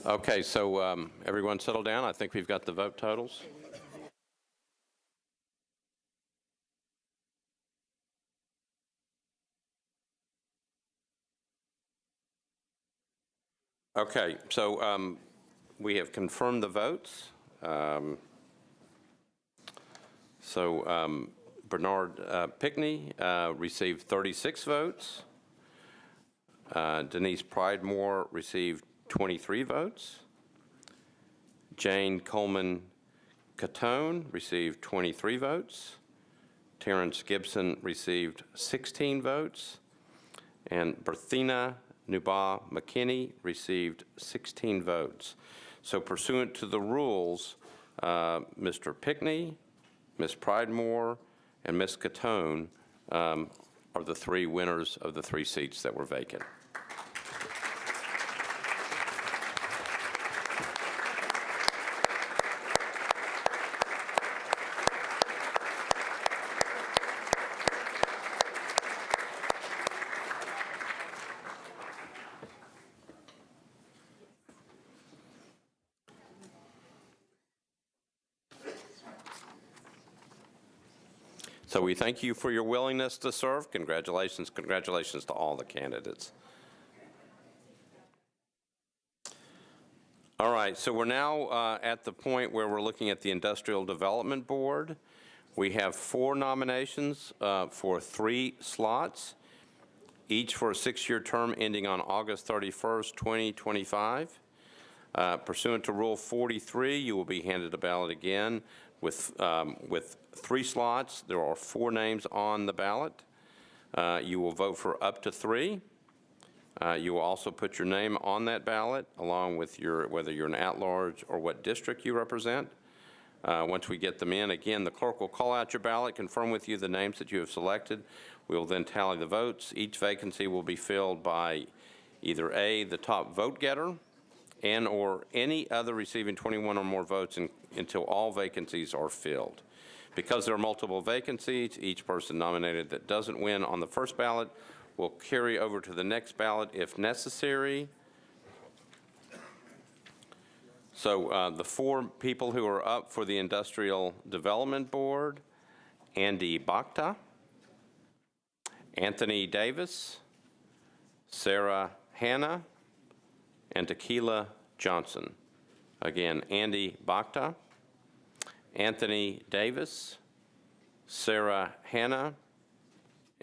Okay, so everyone settle down. I think we've got the vote totals. Okay, so we have confirmed the votes. Bernard Pickney received 36 votes. Denise Pridemore received 23 votes. Jane Coleman Catone received 23 votes. Terrence Gibson received 16 votes. And Berthina Nabaa McKinney received 16 votes. So pursuant to the rules, Mr. Pickney, Ms. Pridemore, and Ms. Catone are the three winners of the 3 seats that were vacant. So we thank you for your willingness to serve. Congratulations, congratulations to all the candidates. All right, so we're now at the point where we're looking at the Industrial Development Board. We have 4 nominations for 3 slots. each for a 6-year term ending on August 31st, 2025. Pursuant to Rule 43, you will be handed a ballot again with 3 slots. There are 4 names on the ballot. You will vote for up to 3. You will also put your name on that ballot along with whether you're an at-large or what district you represent. Once we get them in, again, the clerk will call out your ballot, confirm with you the names that you have selected. We will then tally the votes. Each vacancy will be filled by either A, the top vote getter, and or any other receiving 21 or more votes until all vacancies are filled. Because there are multiple vacancies, each person nominated that doesn't win on the first ballot will carry over to the next ballot if necessary. So the 4 people who are up for the Industrial Development Board: Andy Bhakta, Anthony Davis, Sarah Hanna, and Tequila Johnson. Again, Andy Bhakta, Anthony Davis, Sarah Hanna,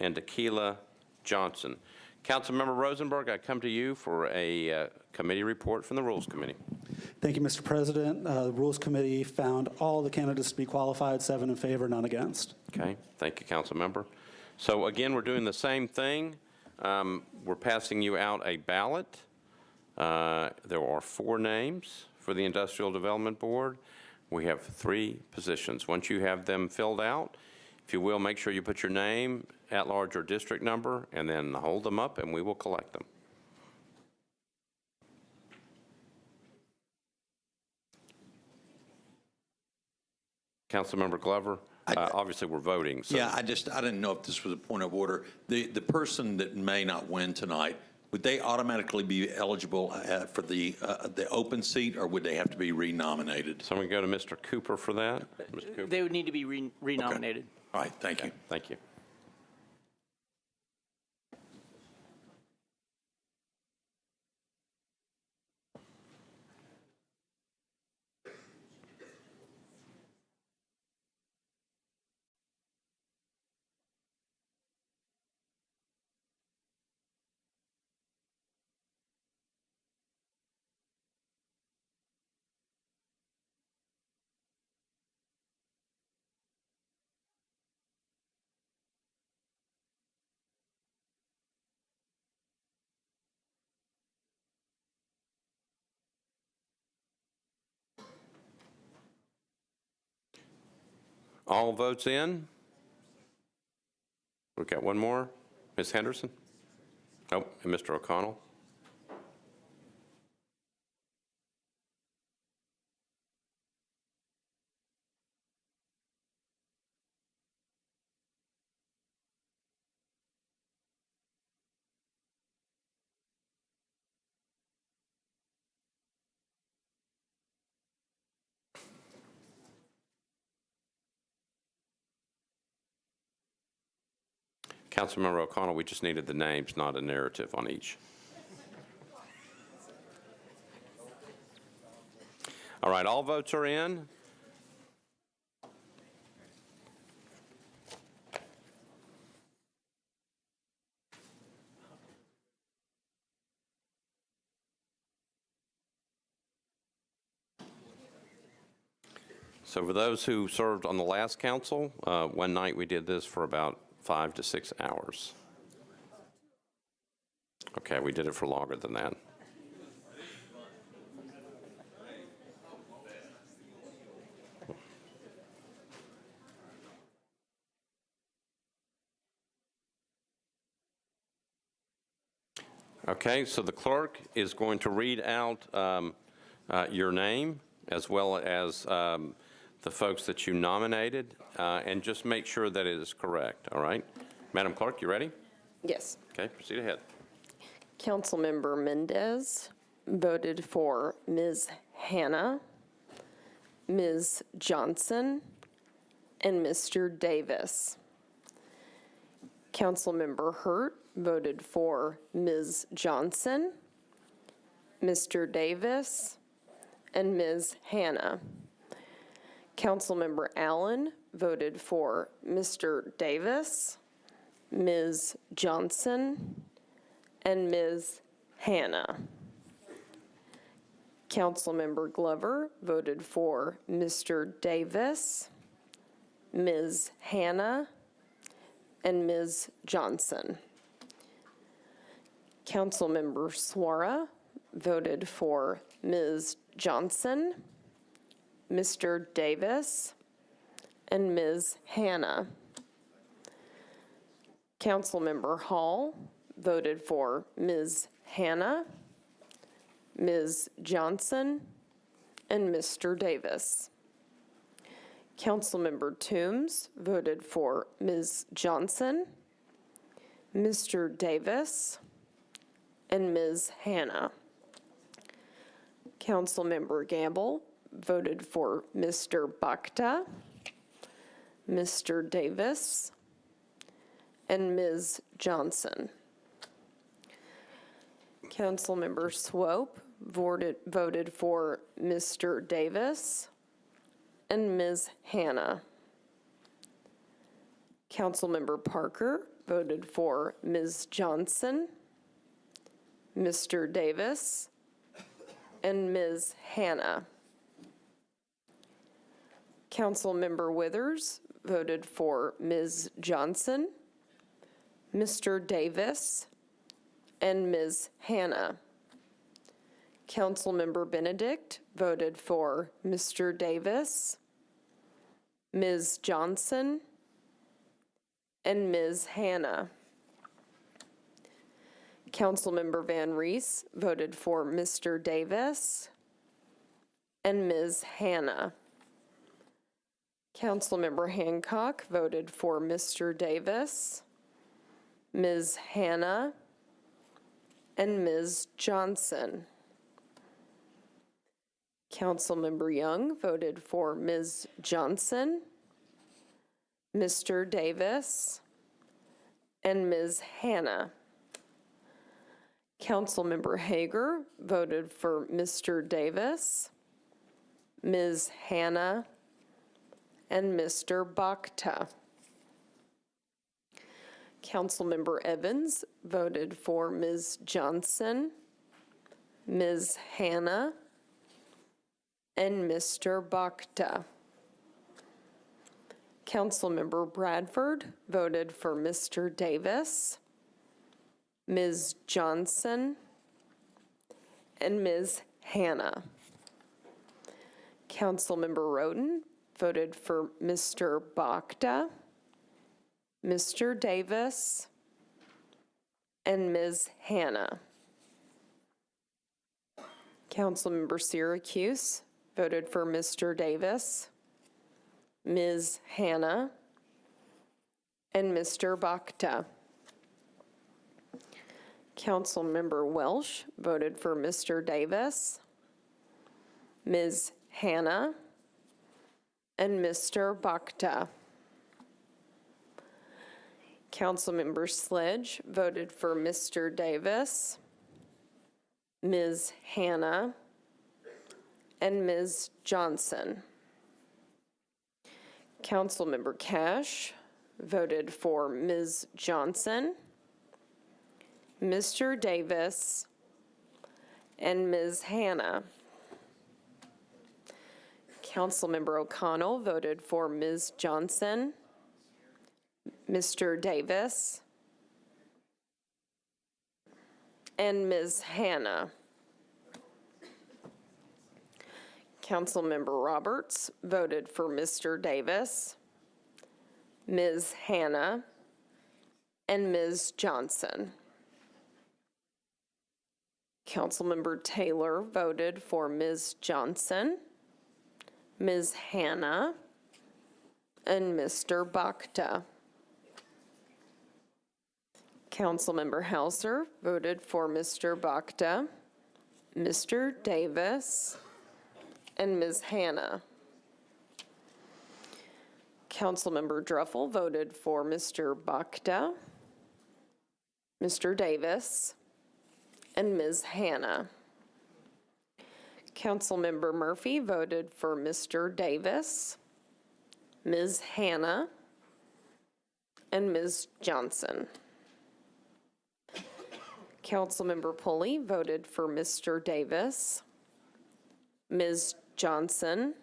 and Tequila Johnson. Councilmember Rosenberg, I come to you for a committee report from the Rules Committee. Thank you, Mr. President. The Rules Committee found all the candidates to be qualified, 7 in favor, none against. Okay, thank you, Councilmember. So again, we're doing the same thing. We're passing you out a ballot. There are 4 names for the Industrial Development Board. We have 3 positions. Once you have them filled out, if you will, make sure you put your name, at-large or district number, and then hold them up and we will collect them. Councilmember Glover, obviously we're voting. So. Yeah, I didn't know if this was a point of order. The person that may not win tonight, would they automatically be eligible for the open seat, or would they have to be renominated? So we go to Mr. Cooper for that. Mr. Cooper. They would need to be renominated. Okay. All right, thank you. Thank you. All votes in? We've got one more. Ms. Henderson? Oh, and Mr. O'Connell? Councilmember O'Connell, we just needed the names, not a narrative on each. All right, all votes are in. So for those who served on the last council, one night we did this for about 5 to 6 hours. Okay, we did it for longer than that. Okay, so the clerk is going to read out your name as well as the folks that you nominated, and just make sure that it is correct, all right? Madam Clerk, you ready? Yes. Okay, proceed ahead. Councilmember Mendez voted for Ms. Hanna, Ms. Johnson, and Mr. Davis. Councilmember Hurt voted for Ms. Johnson, Mr. Davis, and Ms. Hanna. Councilmember Allen voted for Mr. Davis, Ms. Johnson, and Ms. Hannah. Councilmember Glover voted for Mr. Davis, Ms. Hannah, and Ms. Johnson. Councilmember Suara voted for Ms. Johnson, Mr. Davis, and Ms. Hannah. Councilmember Hall voted for Ms. Hannah, Ms. Johnson, and Mr. Davis. Councilmember Toombs voted for Ms. Johnson, Mr. Davis, and Ms. Hannah. Councilmember Gamble voted for Mr. Bakta, Mr. Davis, and Ms. Johnson. Councilmember Swope voted for Mr. Davis and Ms. Hannah. Councilmember Parker voted for Ms. Johnson, Mr. Davis, and Ms. Hannah. Councilmember Withers voted for Ms. Johnson, Mr. Davis, and Ms. Hannah. Councilmember Benedict voted for Mr. Davis, Ms. Johnson, and Ms. Hannah. Councilmember Van Rees voted for Mr. Davis and Ms. Hannah. Councilmember Hancock voted for Mr. Davis, Ms. Hannah, and Ms. Johnson. Councilmember Young voted for Ms. Johnson, Mr. Davis, and Ms. Hannah. Councilmember Hager voted for Mr. Davis, Ms. Hannah, and Mr. Bakta. Councilmember Evans voted for Ms. Johnson, Ms. Hannah, and Mr. Bakta. Councilmember Bradford voted for Mr. Davis, Ms. Johnson, and Ms. Hannah. Councilmember Roden voted for Mr. Bakta, Mr. Davis, and Ms. Hannah. Councilmember Syracuse voted for Mr. Davis, Ms. Hannah, and Mr. Bakta. Councilmember Welsh voted for Mr. Davis, Ms. Hannah, and Mr. Bakta. Councilmember Sledge voted for Mr. Davis, Ms. Hannah, and Ms. Johnson. Councilmember Cash voted for Ms. Johnson, Mr. Davis, and Ms. Hannah. Councilmember O'Connell voted for Ms. Johnson, Mr. Davis, and Ms. Hannah. Councilmember Roberts voted for Mr. Davis, Ms. Hannah, and Ms. Johnson. Councilmember Taylor voted for Ms. Johnson, Ms. Hannah, and Mr. Bakta. Councilmember Hauser voted for Mr. Bakta, Mr. Davis, and Ms. Hannah. Councilmember Druffel voted for Mr. Bakta, Mr. Davis, and Ms. Hannah. Councilmember Murphy voted for Mr. Davis, Ms. Hannah, and Ms. Johnson. Councilmember Pulley voted for Mr. Davis, Ms. Johnson,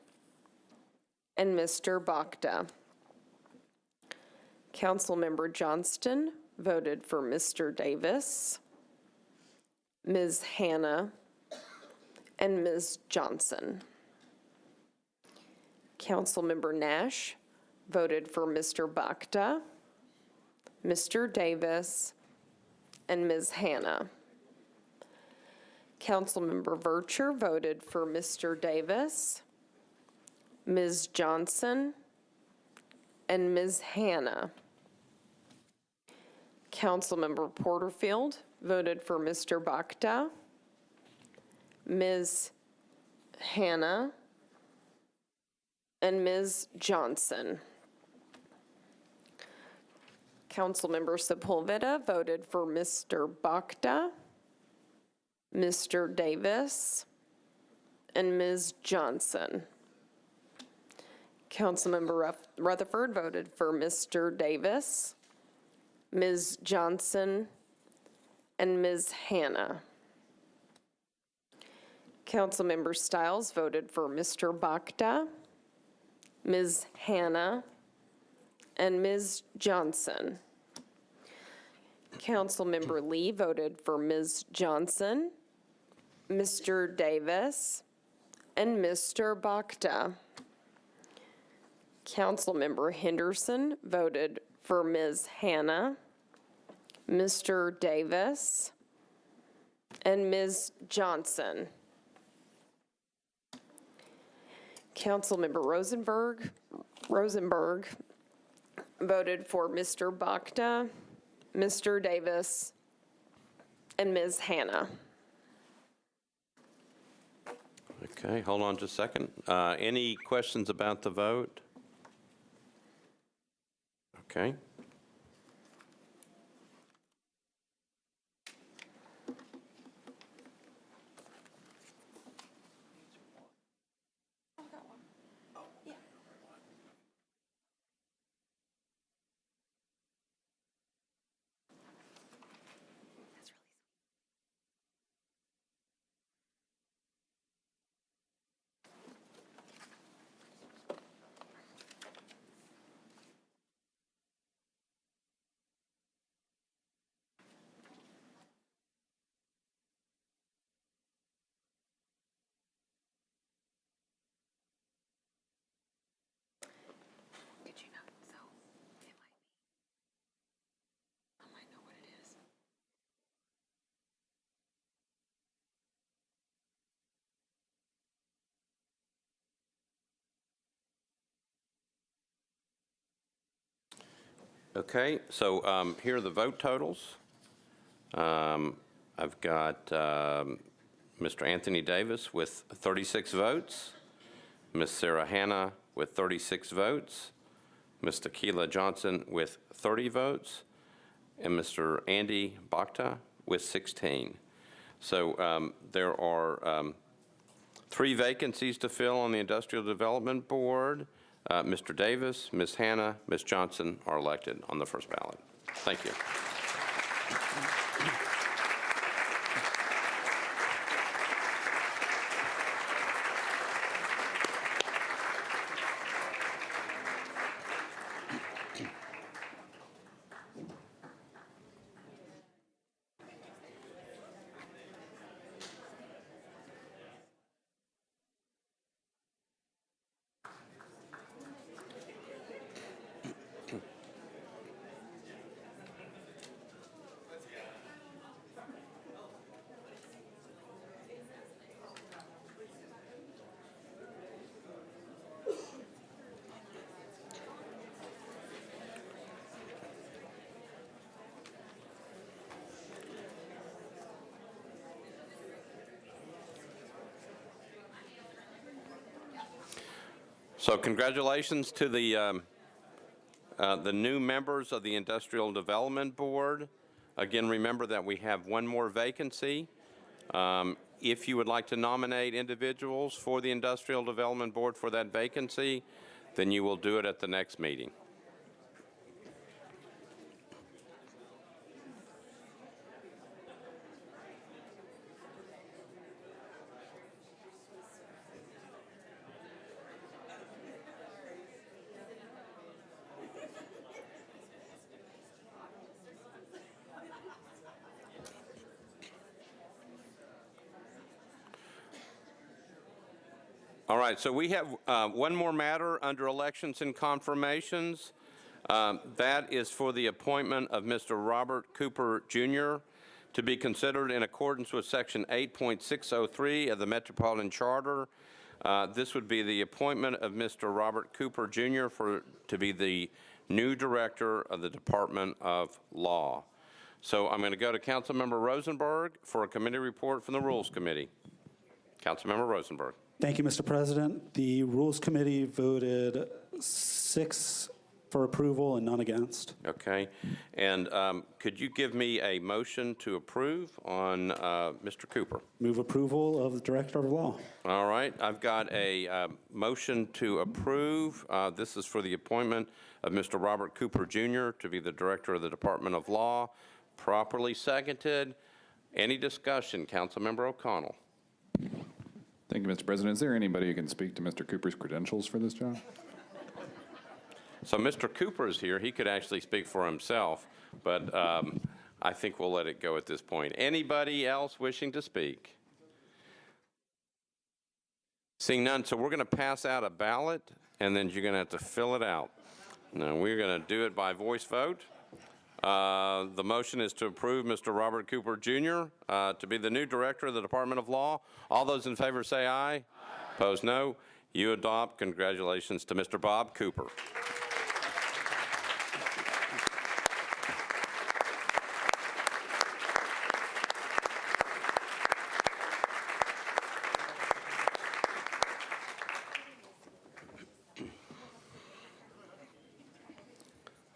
and Mr. Bakta. Councilmember Johnston voted for Mr. Davis, Ms. Hannah, and Ms. Johnson. Councilmember Nash voted for Mr. Bakta, Mr. Davis, and Ms. Hannah. Councilmember Vercher voted for Mr. Davis, Ms. Johnson, and Ms. Hannah. Councilmember Porterfield voted for Mr. Bakta, Ms. Hannah, and Ms. Johnson. Councilmember Sepulveda voted for Mr. Bakta, Mr. Davis, and Ms. Johnson. Councilmember Rutherford voted for Mr. Davis, Ms. Johnson, and Ms. Hannah. Councilmember Stiles voted for Mr. Bakta, Ms. Hannah, and Ms. Johnson. Councilmember Lee voted for Ms. Johnson, Mr. Davis, and Mr. Bakta. Councilmember Henderson voted for Ms. Hannah, Mr. Davis, and Ms. Johnson. Councilmember Rosenberg voted for Mr. Bakta, Mr. Davis, and Ms. Hannah. Okay, hold on just a second. Any questions about the vote? Okay. Okay, so here are the vote totals. I've got Mr. Anthony Davis with 36 votes, Ms. Sarah Hannah with 36 votes, Ms. Tequila Johnson with 30 votes, and Mr. Andy Bakta with 16. So there are 3 vacancies to fill on the Industrial Development Board. Mr. Davis, Ms. Hannah, Ms. Johnson are elected on the first ballot. Thank you. So congratulations to the new members of the Industrial Development Board. Again, remember that we have one more vacancy. If you would like to nominate individuals for the Industrial Development Board for that vacancy, then you will do it at the next meeting. All right, so we have one more matter under elections and confirmations. That is for the appointment of Mr. Robert Cooper, Jr. to be considered in accordance with Section 8.603 of the Metropolitan Charter. This would be the appointment of Mr. Robert Cooper, Jr. to be the new director of the Department of Law. So I'm going to go to Councilmember Rosenberg for a committee report from the Rules Committee. Councilmember Rosenberg. Thank you, Mr. President. The Rules Committee voted 6 for approval and none against. Okay. And could you give me a motion to approve on Mr. Cooper? Move approval of the Director of Law. All right. I've got a motion to approve. This is for the appointment of Mr. Robert Cooper, Jr. to be the Director of the Department of Law. Properly seconded. Any discussion? Councilmember O'Connell. Thank you, Mr. President. Is there anybody who can speak to Mr. Cooper's credentials for this job? So Mr. Cooper is here. He could actually speak for himself, but I think we'll let it go at this point. Anybody else wishing to speak? Seeing none, so we're going to pass out a ballot, and then you're going to have to fill it out. Now, we're going to do it by voice vote. The motion is to approve Mr. Robert Cooper, Jr. To be the new director of the Department of Law. All those in favor say aye. Aye. Opposed, no. You adopt. Congratulations to Mr. Bob Cooper.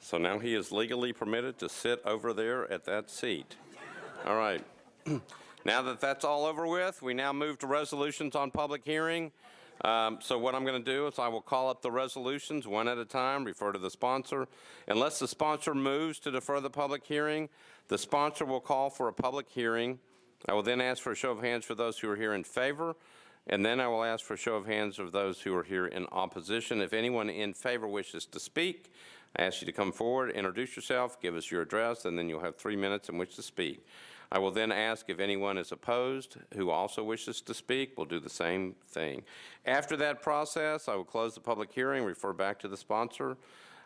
So now he is legally permitted to sit over there at that seat. All right. Now that that's all over with, we now move to resolutions on public hearing. So what I'm going to do is I will call up the resolutions one at a time, refer to the sponsor. Unless the sponsor moves to defer the public hearing, the sponsor will call for a public hearing. I will then ask for a show of hands for those who are here in favor, and then I will ask for a show of hands of those who are here in opposition. If anyone in favor wishes to speak, I ask you to come forward, introduce yourself, give us your address, and then you'll have 3 minutes in which to speak. I will then ask if anyone is opposed who also wishes to speak. We'll do the same thing. After that process, I will close the public hearing, refer back to the sponsor.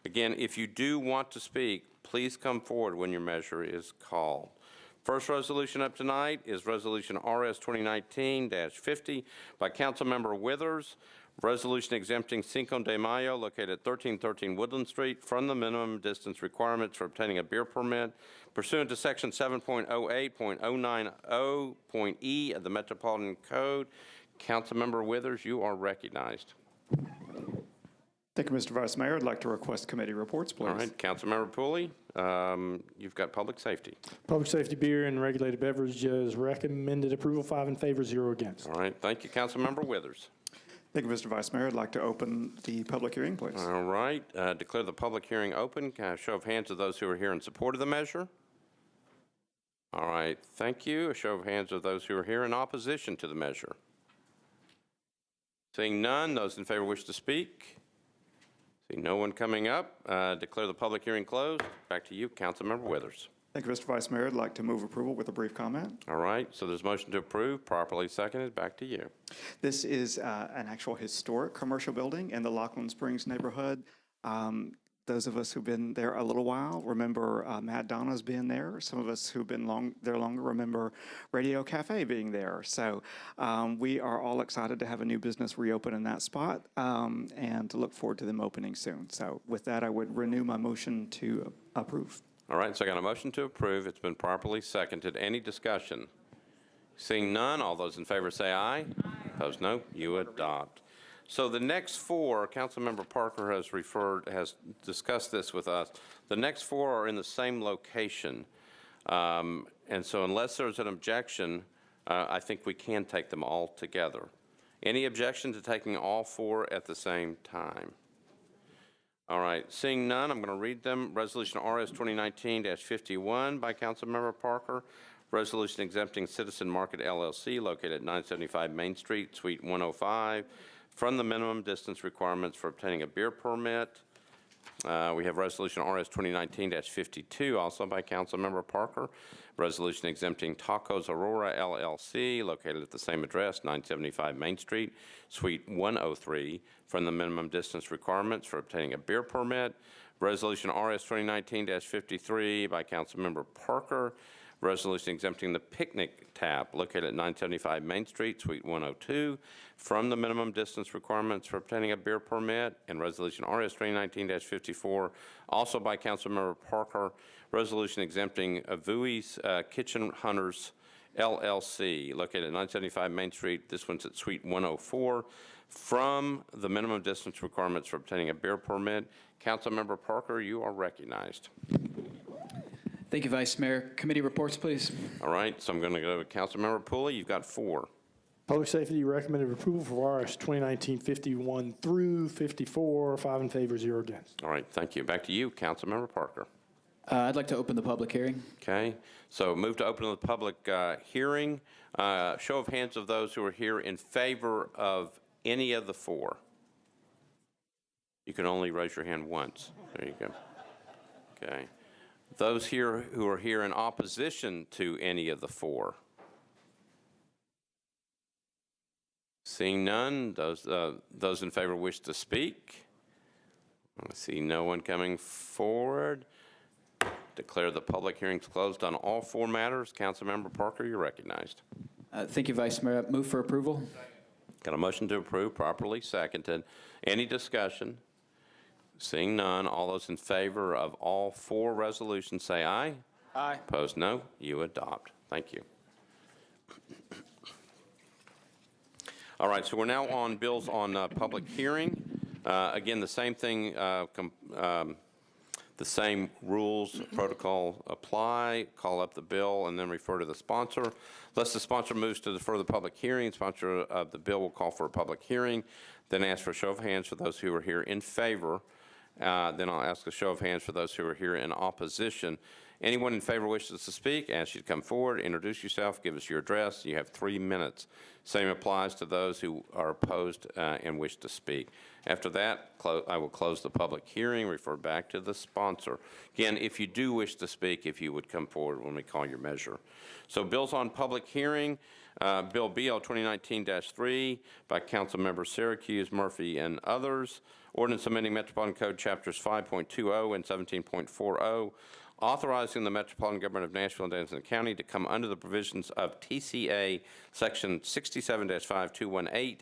Again, if you do want to speak, please come forward when your measure is called. First resolution up tonight is Resolution RS 2019-50 by Councilmember Withers. Resolution exempting Cinco de Mayo, located at 1313 Woodland Street, from the minimum distance requirements for obtaining a beer permit pursuant to Section 7.08.090.E of the Metropolitan Code. Councilmember Withers, you are recognized. Thank you, Mr. Vice Mayor. I'd like to request committee reports, please. All right, Councilmember Pooley, you've got public safety. Public safety, beer, and regulated beverages recommended approval, 5 in favor, 0 against. All right, thank you, Councilmember Withers. Thank you, Mr. Vice Mayor. I'd like to open the public hearing, please. All right, declare the public hearing open. Can I have a show of hands of those who are here in support of the measure? All right, thank you. A show of hands of those who are here in opposition to the measure. Seeing none, those in favor wish to speak. Seeing no one coming up, declare the public hearing closed. Back to you, Councilmember Withers. Thank you, Mr. Vice Mayor. I'd like to move approval with a brief comment. All right, so there's a motion to approve, properly seconded. Back to you. This is an actual historic commercial building in the Laughlin Springs neighborhood. Those of us who've been there a little while remember Matt Donna's being there. Some of us who've been there longer remember Radio Cafe being there. So we are all excited to have a new business reopen in that spot and to look forward to them opening soon. So with that, I would renew my motion to approve. All right, so I got a motion to approve. It's been properly seconded. Any discussion? Seeing none, all those in favor say aye. Aye. Opposed, no. You adopt. So the next 4, Councilmember Parker has discussed this with us. The next 4 are in the same location. And so unless there's an objection, I think we can take them all together. Any objection to taking all 4 at the same time? All right, seeing none, I'm going to read them. Resolution RS 2019-51 by Councilmember Parker. Resolution exempting Citizen Market LLC, located at 975 Main Street, Suite 105, from the minimum distance requirements for obtaining a beer permit We have Resolution RS 2019-52, also by Councilmember Parker. Resolution exempting Tacos Aurora LLC, located at the same address, 975 Main Street, Suite 103, from the minimum distance requirements for obtaining a beer permit. Resolution RS 2019-53 by Councilmember Parker. Resolution exempting the Picnic Tap, located at 975 Main Street, Suite 102, from the minimum distance requirements for obtaining a beer permit. And Resolution RS 2019-54, also by Councilmember Parker. Resolution exempting Avui's Kitchen Hunters LLC, located at 975 Main Street. This one's at Suite 104, from the minimum distance requirements for obtaining a beer permit. Councilmember Parker, you are recognized. Thank you, Vice Mayor. Committee reports, please. All right, so I'm going to go to Councilmember Pooley. You've got 4. Public Safety recommended approval for RS 2019-51 through 54, 5 in favor, 0 against. All right, thank you. Back to you, Councilmember Parker. I'd like to open the public hearing. Okay, so move to open the public hearing. Show of hands of those who are here in favor of any of the 4. You can only raise your hand once. There you go. Okay. Those here who are here in opposition to any of the 4. Seeing none, those in favor wish to speak. I see no one coming forward. Declare the public hearings closed on all 4 matters. Councilmember Parker, you're recognized. Thank you, Vice Mayor. Move for approval. Got a motion to approve, properly seconded. Any discussion? Seeing none, all those in favor of all 4 resolutions say aye. Aye. Opposed, no. You adopt. Thank you. All right, so we're now on bills on public hearing. Again, the same thing, the same rules, protocol apply. Call up the bill and then refer to the sponsor. Unless the sponsor moves to defer the public hearing, sponsor of the bill will call for a public hearing, then ask for a show of hands for those who are here in favor. Then I'll ask a show of hands for those who are here in opposition. Anyone in favor wishes to speak, ask you to come forward, introduce yourself, give us your address. You have 3 minutes. Same applies to those who are opposed and wish to speak. After that, I will close the public hearing, refer back to the sponsor. Again, if you do wish to speak, if you would come forward when we call your measure. So bills on public hearing. Bill BL 2019-3 by Councilmember Syracuse, Murphy, and others. Ordinance amending Metropolitan Code Chapters 5.20 and 17.40, authorizing the Metropolitan Government of Nashville and Dennison County to come under the provisions of TCA Section 67-5218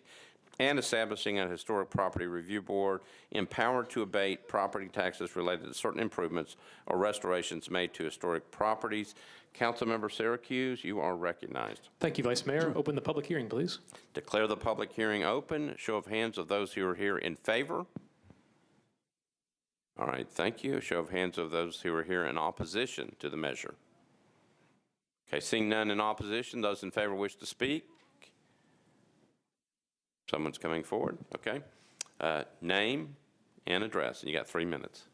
and establishing a Historic Property Review Board empowered to abate property taxes related to certain improvements or restorations made to historic properties. Councilmember Syracuse, you are recognized. Thank you, Vice Mayor. Open the public hearing, please. Declare the public hearing open. Show of hands of those who are here in favor. All right, thank you. A show of hands of those who are here in opposition to the measure. Okay, seeing none in opposition, those in favor wish to speak. Someone's coming forward. Okay. Name and address, and you got 3 minutes.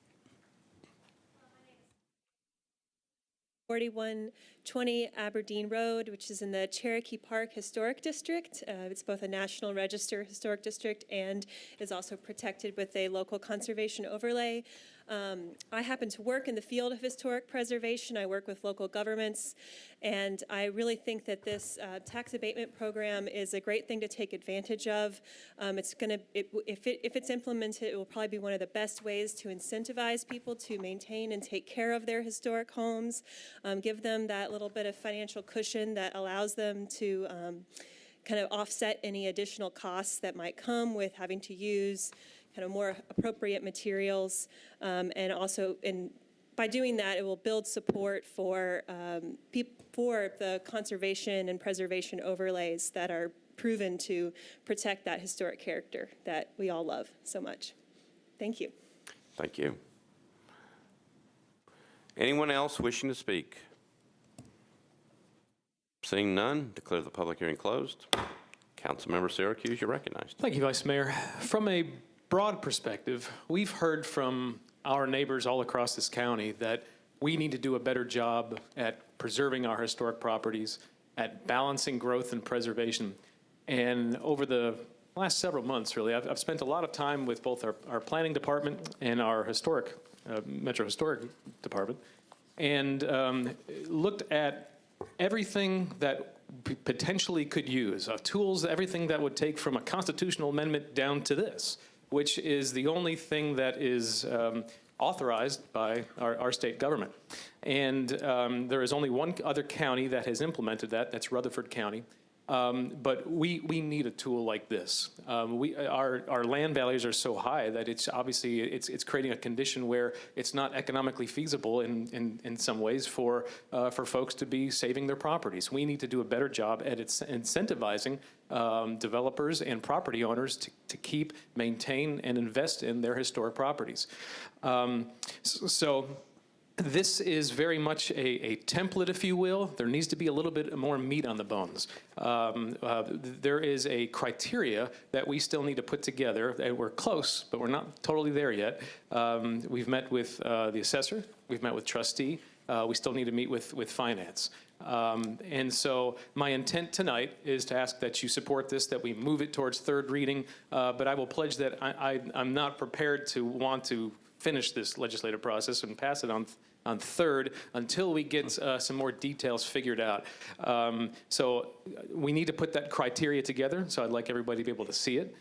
4120 Aberdeen Road, which is in the Cherokee Park Historic District. It's both a National Register Historic District and is also protected with a local conservation overlay. I happen to work in the field of historic preservation. I work with local governments, and I really think that this tax abatement program is a great thing to take advantage of. It's going to, if it's implemented, it will probably be one of the best ways to incentivize people to maintain and take care of their historic homes, give them that little bit of financial cushion that allows them to kind of offset any additional costs that might come with having to use kind of more appropriate materials, and also by doing that, it will build support for the conservation and preservation overlays that are proven to protect that historic character that we all love so much. Thank you. Thank you. Anyone else wishing to speak? Seeing none, declare the public hearing closed. Councilmember Syracuse, you're recognized. Thank you, Vice Mayor. From a broad perspective, we've heard from our neighbors all across this county that we need to do a better job at preserving our historic properties, at balancing growth and preservation. And over the last several months, really, I've spent a lot of time with both our planning department and our Metro Historic Department, and looked at everything that potentially could use, tools, everything that would take from a constitutional amendment down to this, which is the only thing that is authorized by our state government. And there is only one other county that has implemented that, that's Rutherford County. But we need a tool like this. Our land values are so high that it's obviously it's creating a condition where it's not economically feasible in some ways for folks to be saving their properties. We need to do a better job at incentivizing developers and property owners to keep, maintain, and invest in their historic properties. So this is very much a template, if you will. There needs to be a little bit more meat on the bones. There is a criteria that we still need to put together, and we're close, but we're not totally there yet. We've met with the assessor, we've met with trustee, we still need to meet with finance. And so my intent tonight is to ask that you support this, that we move it towards third reading, but I will pledge that I'm not prepared to want to finish this legislative process and pass it on third until we get some more details figured out. So we need to put that criteria together, so I'd like everybody to be able to see it.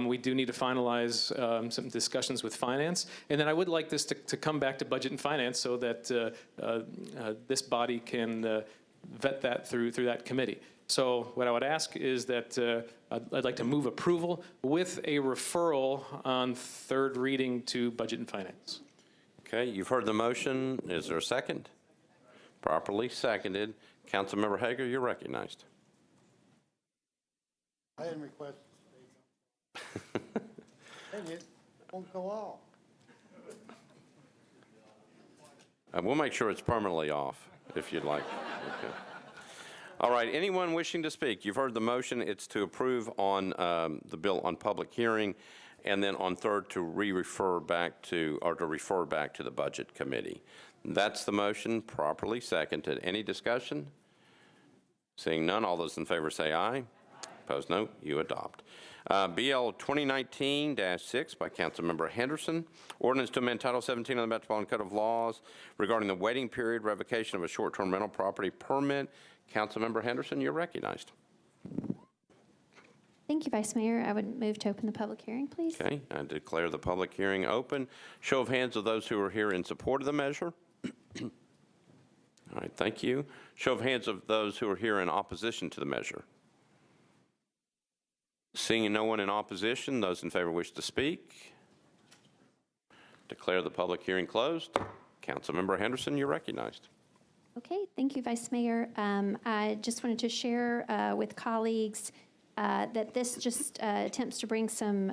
We do need to finalize some discussions with finance, and then I would like this to come back to budget and finance so that this body can vet that through that committee. So what I would ask is that I'd like to move approval with a referral on third reading to Budget and Finance. Okay, you've heard the motion. Is there a second? Properly seconded. Councilmember Hager, you're recognized. I didn't request and it won't go off. We'll make sure it's permanently off, if you'd like. Okay. All right, anyone wishing to speak? You've heard the motion. It's to approve on the bill on public hearing, and then on third to refer back to the Budget Committee. That's the motion, properly seconded. Any discussion? Seeing none, all those in favor say aye. Opposed, no. You adopt. BL 2019-6 by Councilmember Henderson. Ordinance to amend Title 17 of the Metropolitan Code of Laws regarding the waiting period revocation of a short-term rental property permit. Councilmember Henderson, you're recognized. Thank you, Vice Mayor. I would move to open the public hearing, please. Okay, I declare the public hearing open. Show of hands of those who are here in support of the measure. All right, thank you. Show of hands of those who are here in opposition to the measure. Seeing no one in opposition, those in favor wish to speak. Declare the public hearing closed. Councilmember Henderson, you're recognized. Okay, thank you, Vice Mayor. I just wanted to share with colleagues that this just attempts to bring some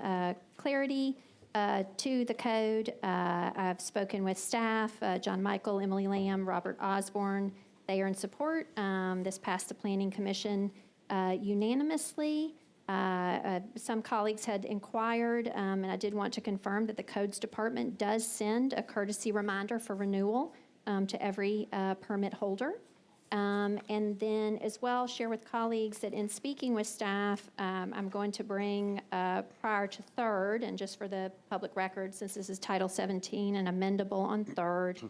clarity to the code. I've spoken with staff, John Michael, Emily Lamb, Robert Osborne. They are in support. This passed the Planning Commission unanimously. Some colleagues had inquired, and I did want to confirm that the Codes Department does send a courtesy reminder for renewal to every permit holder. And then as well, share with colleagues that in speaking with staff, I'm going to bring prior to third, and just for the public record, since this is Title 17 and amendable on third,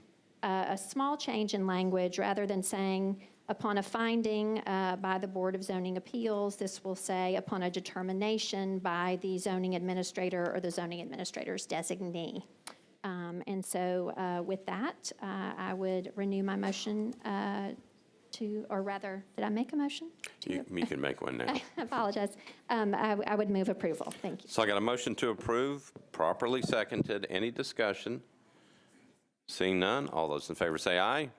a small change in language. Rather than saying upon a finding by the Board of Zoning Appeals, this will say upon a determination by the zoning administrator or the zoning administrator's designee. And so with that, I would renew my motion or rather, did I make a motion? You can make one now. I apologize. I would move approval. Thank you. So I got a motion to approve, properly seconded. Any discussion? Seeing none, all those in favor say aye.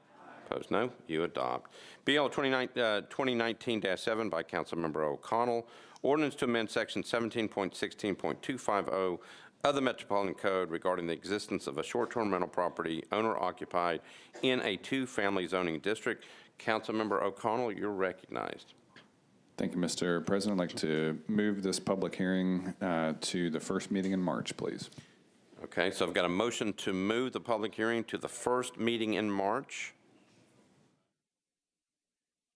Opposed, no. You adopt. BL 2019-7 by Councilmember O'Connell. Ordinance to amend Section 17.16.250 of the Metropolitan Code regarding the existence of a short-term rental property owner-occupied in a two-family zoning district. Councilmember O'Connell, you're recognized. Thank you, Mr. President. I'd like to move this public hearing to the first meeting in March, please. Okay, so I've got a motion to move the public hearing to the first meeting in March.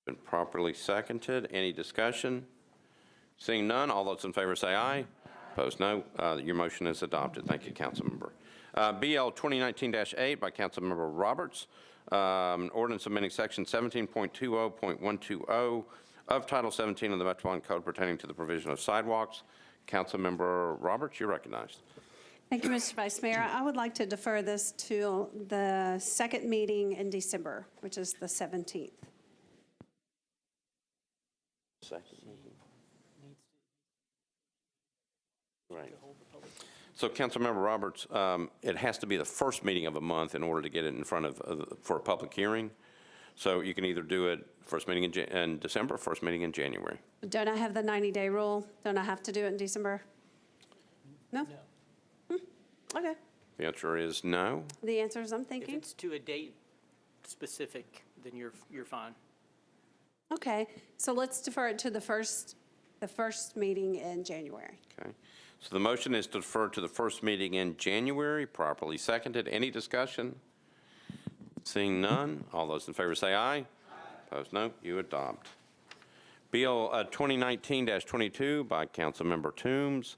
Been properly seconded. Any discussion? Seeing none, all those in favor say aye. Opposed, no. Your motion is adopted. Thank you, Councilmember. BL 2019-8 by Councilmember Roberts. Ordinance amending Section 17.20.120 of Title 17 of the Metropolitan Code pertaining to the provision of sidewalks. Councilmember Roberts, you're recognized. Thank you, Mr. Vice Mayor. I would like to defer this to the second meeting in December, which is the 17th. Right. So, Councilmember Roberts, it has to be the first meeting of a month in order to get it in front of, for a public hearing. So you can either do it first meeting in December, first meeting in January. Don't I have the 90-day rule? Don't I have to do it in December? No? Okay. The answer is no. The answer is I'm thinking. If it's to a date specific, then you're fine. Okay, so let's defer it to the first meeting in January. Okay. So the motion is to defer to the first meeting in January, properly seconded. Any discussion? Seeing none, all those in favor say aye. Opposed, no. You adopt. Bill 2019-22 by Councilmember Toombs.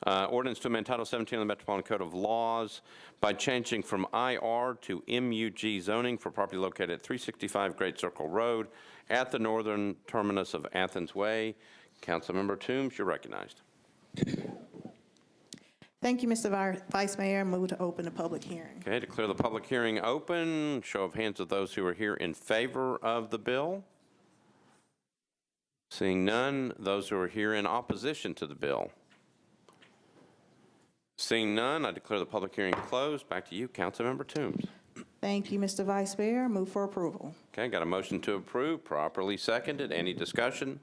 Ordinance to amend Title 17 of the Metropolitan Code of Laws by changing from IR to MUG zoning for property located at 365 Great Circle Road at the northern terminus of Athens Way. Councilmember Toombs, you're recognized. Thank you, Mr. Vice Mayor. Move to open the public hearing. Okay, declare the public hearing open. Show of hands of those who are here in favor of the bill. Seeing none, those who are here in opposition to the bill. Seeing none, I declare the public hearing closed. Back to you, Councilmember Toombs. Thank you, Mr. Vice Mayor. Move for approval. Okay, got a motion to approve, properly seconded. Any discussion?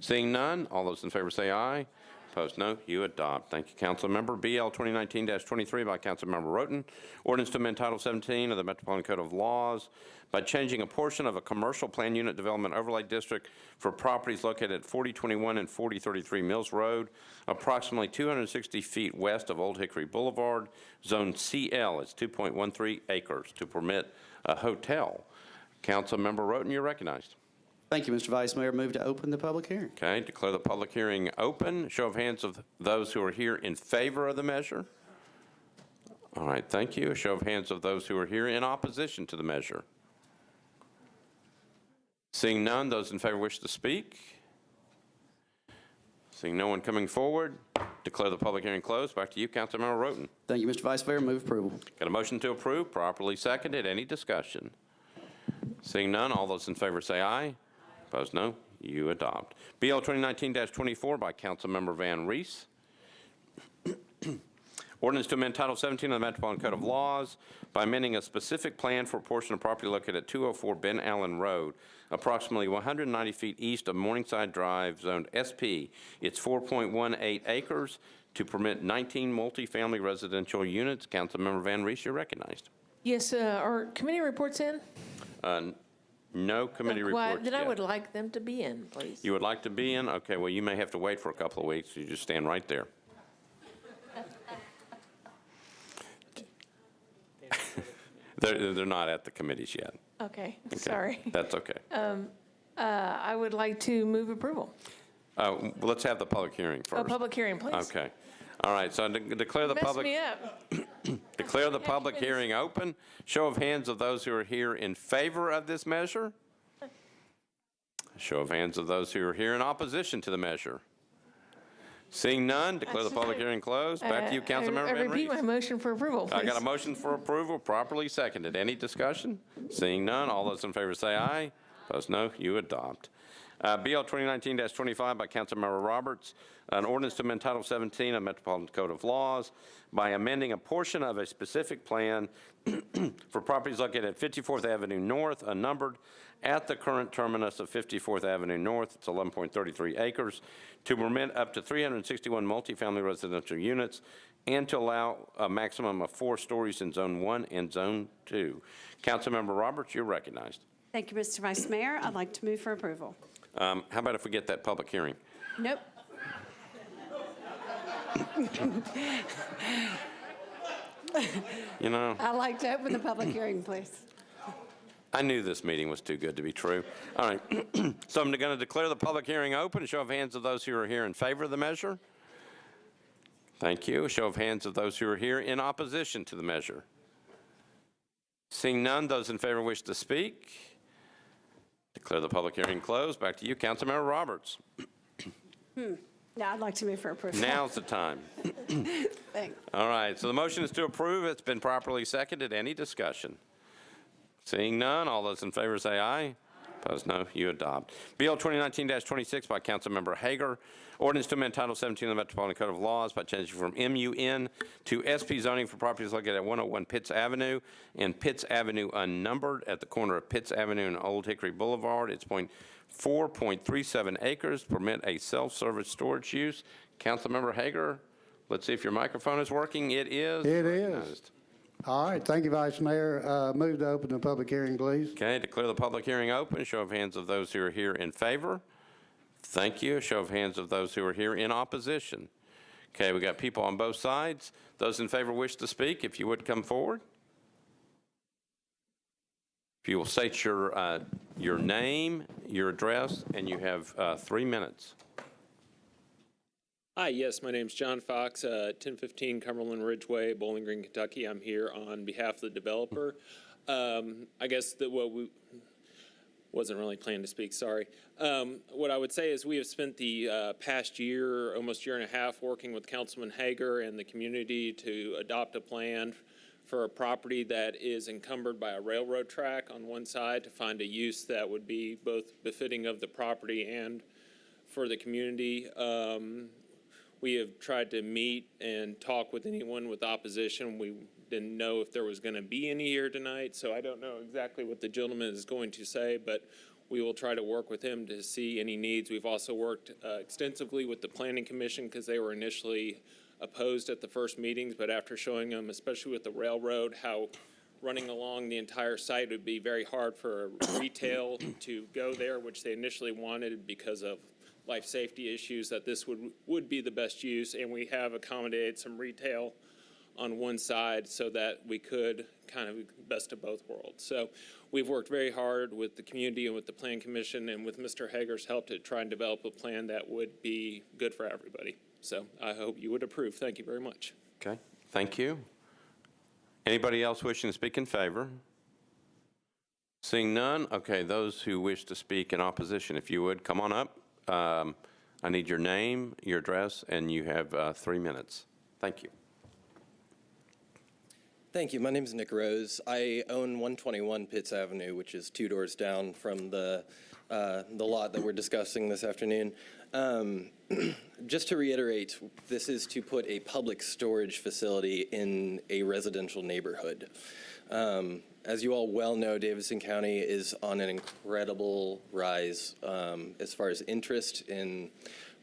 Seeing none, all those in favor say aye. Opposed, no. You adopt. Thank you, Councilmember. BL 2019-23 by Councilmember Roten. Ordinance to amend Title 17 of the Metropolitan Code of Laws by changing a portion of a commercial plan unit development overlay district for properties located at 4021 and 4033 Mills Road, approximately 260 feet west of Old Hickory Boulevard, Zone CL. It's 2.13 acres to permit a hotel. Councilmember Roten, you're recognized. Thank you, Mr. Vice Mayor. Move to open the public hearing. Okay, declare the public hearing open. Show of hands of those who are here in favor of the measure. All right, thank you. A show of hands of those who are here in opposition to the measure. Seeing none, those in favor wish to speak. Seeing no one coming forward, declare the public hearing closed. Back to you, Councilmember Roten. Thank you, Mr. Vice Mayor. Move approval. Got a motion to approve, properly seconded. Any discussion? Seeing none, all those in favor say aye. Opposed, no. You adopt. BL 2019-24 by Councilmember Van Rees. Ordinance to amend Title 17 of the Metropolitan Code of Laws by amending a specific plan for a portion of property located at 204 Ben Allen Road, approximately 190 feet east of Morningside Drive, zoned SP. It's 4.18 acres to permit 19 multifamily residential units. Councilmember Van Rees, you're recognized. Yes, are committee reports in? No committee reports Then yet. I would like them to be in, please. You would like to be in? Okay, well, you may have to wait for a couple of weeks. You just stand right there. They're not at the committees yet. Okay, sorry. That's okay. I would like to move approval. Well, let's have the public hearing first. A public hearing, please. Okay. All right, so declare the Messed public... me up. Declare the public hearing open. Show of hands of those who are here in favor of this measure. Show of hands of those who are here in opposition to the measure. Seeing none, declare the public hearing closed. Back to you, Councilmember Van Rees. I repeat my motion for approval, please. I got a motion for approval, properly seconded. Any discussion? Seeing none, all those in favor say aye. Opposed, no. You adopt. BL 2019-25 by Councilmember Roberts, an ordinance to amend Title 17 of Metropolitan Code of Laws by amending a portion of a specific plan for properties located at 54th Avenue North, unnumbered, at the current terminus of 54th Avenue North. It's 11.33 acres, to permit up to 361 multifamily residential units and to allow a maximum of 4 stories in Zone 1 and Zone 2. Councilmember Roberts, you're recognized. Thank you, Mr. Vice Mayor. I'd like to move for approval. How about if we get that public hearing? Nope. You know, I'd like to open the public hearing, please. I knew this meeting was too good to be true. All right, so I'm going to declare the public hearing open. Show of hands of those who are here in favor of the measure. Thank you. Show of hands of those who are here in opposition to the measure. Seeing none, those in favor wish to speak. Declare the public hearing closed. Back to you, Councilmember Roberts. Yeah, I'd like to move for approval. Now's the time. Thanks. All right, so the motion is to approve. It's been properly seconded. Any discussion? Seeing none, all those in favor say aye. Opposed, no. You adopt. Bill 2019-26 by Councilmember Hager. Ordinance to amend Title 17 of the Metropolitan Code of Laws by changing from MUN to SP zoning for properties located at 101 Pitts Avenue and Pitts Avenue unnumbered at the corner of Pitts Avenue and Old Hickory Boulevard. It's 4.37 acres. Permit a self-service storage use. Councilmember Hager, let's see if your microphone is working. It is. It is. All right, thank you, Vice Mayor. Move to open the public hearing, please. Okay, declare the public hearing open. Show of hands of those who are here in favor. Thank you. Show of hands of those who are here in opposition. Okay, we got people on both sides. Those in favor wish to speak, if you would come forward. If you will state your name, your address, and you have 3 minutes. Hi, yes, my name's John Fox, 1015 Cumberland Ridgeway, Bowling Green, Kentucky. I'm here on behalf of the developer. I guess that wasn't really planning to speak, sorry. What I would say is we have spent the past year, almost year and a half, working with Councilman Hager and the community to adopt a plan for a property that is encumbered by a railroad track on one side to find a use that would be both befitting of the property and for the community. We have tried to meet and talk with anyone with opposition. We didn't know if there was going to be any here tonight, so I don't know exactly what the gentleman is going to say, but we will try to work with him to see any needs. We've also worked extensively with the Planning Commission because they were initially opposed at the first meetings, but after showing them, especially with the railroad, how running along the entire site would be very hard for retail to go there, which they initially wanted because of life safety issues, that this would be the best use, and we have accommodated some retail on one side so that we could kind of best of both worlds. So we've worked very hard with the community and with the Plan Commission and with Mr. Hager's help to try and develop a plan that would be good for everybody. So I hope you would approve. Thank you very much. Okay, thank you. Anybody else wishing to speak in favor? Seeing none, okay, those who wish to speak in opposition, if you would, come on up. I need your name, your address, and you have 3 minutes. Thank you. Thank you. My name is Nick Rose. I own 121 Pitts Avenue, which is 2 doors down from the lot that we're discussing this afternoon. Just to reiterate, this is to put a public storage facility in a residential neighborhood. As you all well know, Davidson County is on an incredible rise as far as interest in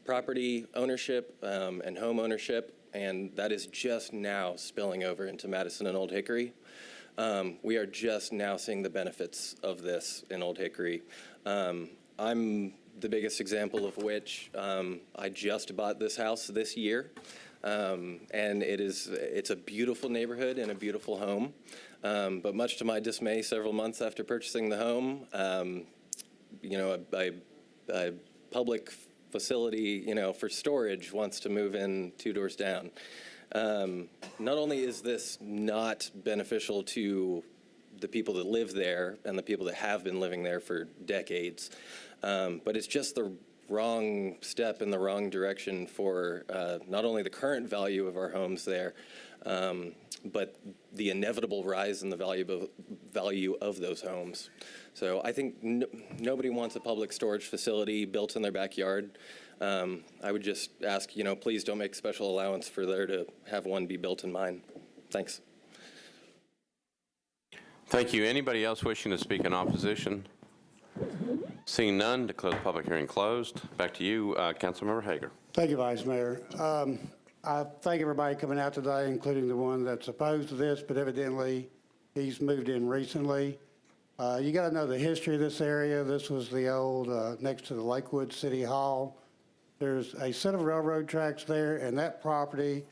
property ownership and home ownership, and that is just now spilling over into Madison and Old Hickory. We are just now seeing the benefits of this in Old Hickory. I'm the biggest example of which I just bought this house this year, and it's a beautiful neighborhood and a beautiful home. But much to my dismay, several months after purchasing the home, a public facility, for storage wants to move in 2 doors down. Not only is this not beneficial to the people that live there and the people that have been living there for decades, but it's just the wrong step in the wrong direction for not only the current value of our homes there, but the inevitable rise in the value of those homes. So I think nobody wants a public storage facility built in their backyard. I would just ask, please don't make special allowance for there to have one be built in mine. Thanks. Thank you. Anybody else wishing to speak in opposition? Seeing none, declare the public hearing closed. Back to you, Councilmember Hager. Thank you, Vice Mayor. I thank everybody coming out today, including the one that's opposed to this, but evidently he's moved in recently. You got to know the history of this area. This was the old, next to the Lakewood City Hall. There's a set of railroad tracks there, and that property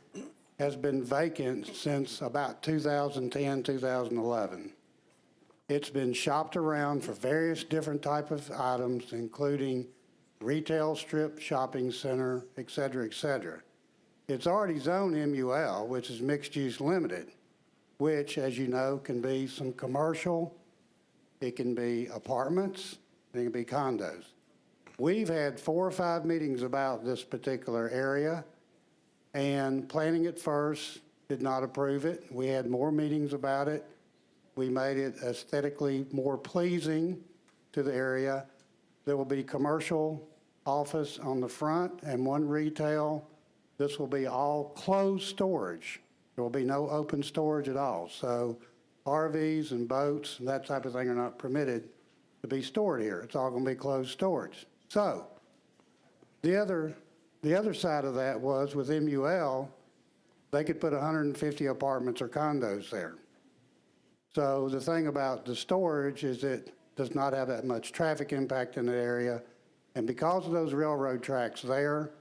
has been vacant since about 2010, 2011. It's been shopped around for various different type of items, including retail strip, shopping center, et cetera, et cetera. It's already zoned MUL, which is mixed use limited, which, as you know, can be some commercial, it can be apartments, it can be condos. We've had 4 or 5 meetings about this particular area, and planning at first did not approve it. We had more meetings about it. We made it aesthetically more pleasing to the area. There will be commercial office on the front and 1 retail. This will be all closed storage. There will be no open storage at all. So RVs and boats and that type of thing are not permitted to be stored here. It's all going to be closed storage. So the other side of that was with MUL, they could put 150 apartments or condos there. So the thing about the storage is it does not have that much traffic impact in the area. And because of those railroad tracks there,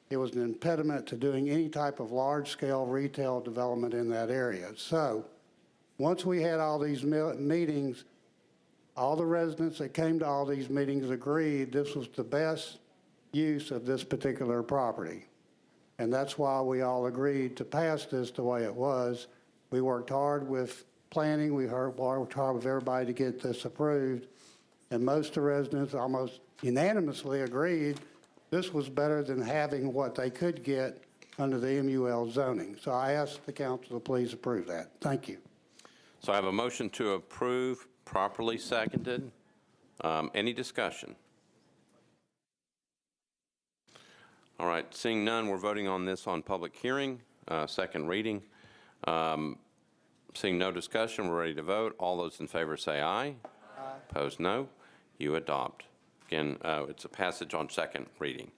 it was an impediment to doing any type of large-scale retail development in that area. So once we had all these meetings, all the residents that came to all these meetings agreed this was the best use of this particular property. And that's why we all agreed to pass this the way it was. We worked hard with planning. We worked hard with everybody to get this approved. And most of the residents almost unanimously agreed this was better than having what they could get under the MUL zoning. So I ask the council to please approve that. Thank you. So I have a motion to approve, properly seconded. Any discussion? All right, seeing none, we're voting on this on public hearing, second reading. Seeing no discussion, we're ready to vote. All those in favor say aye. Aye. Opposed, no. You adopt. Again, it's a passage on second reading.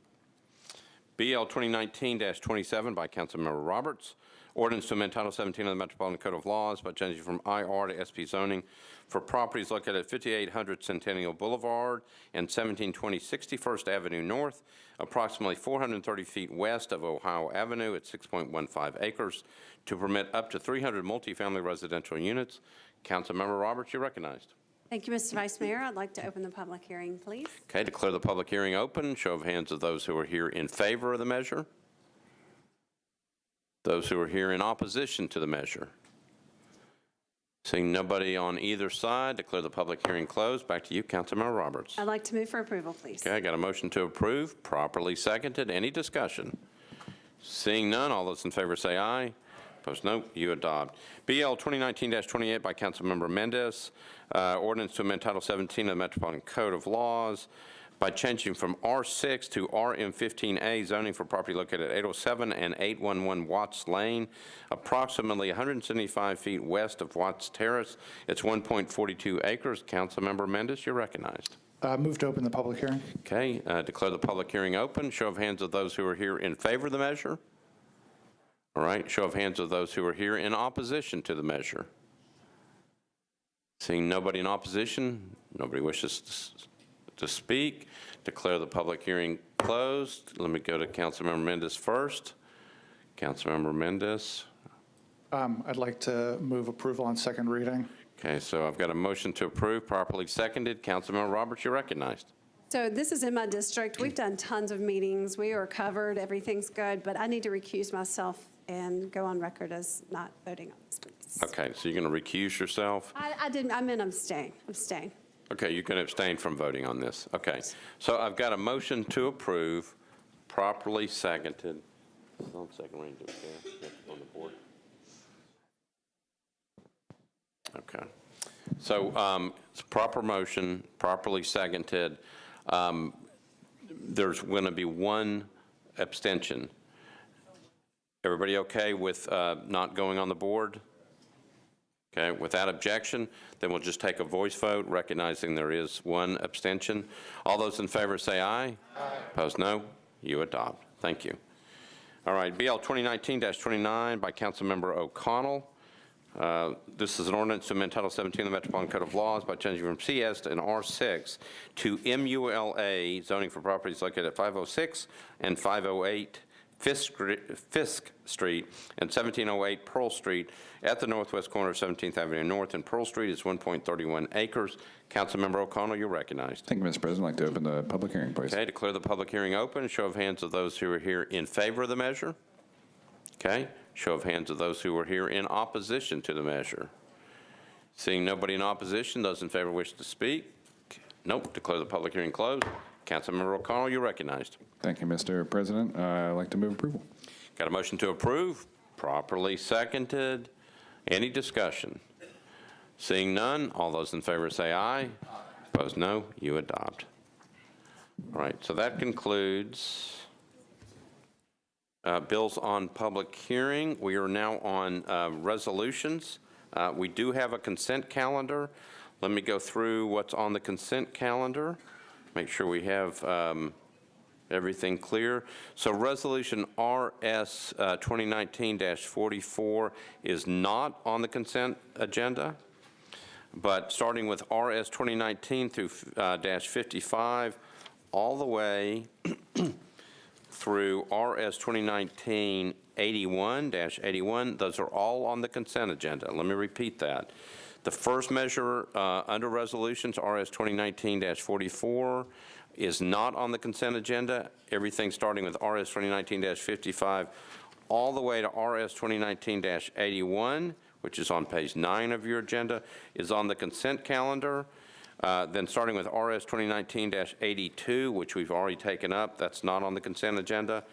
BL 2019-27 by Councilmember Roberts. Ordinance to amend Title 17 of the Metropolitan Code of Laws by changing from IR to SP zoning for properties located at 5800 Centennial Boulevard and 1720 61st Avenue North, approximately 430 feet west of Ohio Avenue at 6.15 acres, to permit up to 300 multifamily residential units. Councilmember Roberts, you're recognized. Thank you, Mr. Vice Mayor. I'd like to open the public hearing, please. Okay, declare the public hearing open. Show of hands of those who are here in favor of the measure. Those who are here in opposition to the measure. Seeing nobody on either side, declare the public hearing closed. Back to you, Councilmember Roberts. I'd like to move for approval, please. Okay, I got a motion to approve, properly seconded. Any discussion? Seeing none, all those in favor say aye. Opposed, no. You adopt. BL 2019-28 by Councilmember Mendez. Ordinance to amend Title 17 of the Metropolitan Code of Laws by changing from R6 to RM15A zoning for property located at 807 and 811 Watts Lane, approximately 175 feet west of Watts Terrace. It's 1.42 acres. Councilmember Mendez, you're recognized. Move to open the public hearing. Okay, declare the public hearing open. Show of hands of those who are here in favor of the measure. All right, show of hands of those who are here in opposition to the measure. Seeing nobody in opposition, nobody wishes to speak, declare the public hearing closed. Let me go to Councilmember Mendez first. Councilmember Mendez. I'd like to move approval on second reading. Okay, so I've got a motion to approve, properly seconded. Councilmember Roberts, you're recognized. So this is in my district. We've done tons of meetings. We are covered. Everything's good, but I need to recuse myself and go on record as not voting on this, please. Okay, so you're going to recuse yourself? I didn't. I meant abstain. Abstain. Okay, you can abstain from voting on this. Okay, so I've got a motion to approve, properly seconded. It's on second reading, okay, on the board. Okay, so it's a proper motion, properly seconded. There's going to be one abstention. Everybody okay with not going on the board? Okay, without objection, then we'll just take a voice vote, recognizing there is one abstention. All those in favor say aye. Aye. Opposed, no. You adopt. Thank you. All right, BL 2019-29 by Councilmember O'Connell. This is an ordinance to amend Title 17 of the Metropolitan Code of Laws by changing from CS to an R6 to MULA zoning for properties located at 506 and 508 Fisk Street and 1708 Pearl Street at the northwest corner of 17th Avenue North and Pearl Street is 1.31 acres. Councilmember O'Connell, you're recognized. Thank you, Mr. President. I'd like to open the public hearing, please. Okay, declare the public hearing open. Show of hands of those who are here in favor of the measure. Okay, show of hands of those who are here in opposition to the measure. Seeing nobody in opposition, those in favor wish to speak. Nope, declare the public hearing closed. Councilmember O'Connell, you're recognized. Thank you, Mr. President. I'd like to move approval. Got a motion to approve, properly seconded. Any discussion? Seeing none, all those in favor say aye. Opposed, no. You adopt. All right, so that concludes bills on public hearing. We are now on resolutions. We do have a consent calendar. Let me go through what's on the consent calendar. Make sure we have everything clear. So resolution RS 2019-44 is not on the consent agenda, but starting with RS 2019 through -55 all the way through RS 2019-81-81, those are all on the consent agenda. Let me repeat that. The first measure under resolutions, RS 2019-44, is not on the consent agenda. Everything starting with RS 2019-55 all the way to RS 2019-81, which is on page 9 of your agenda, is on the consent calendar. Then starting with RS 2019-82, which we've already taken up, that's not on the consent agenda.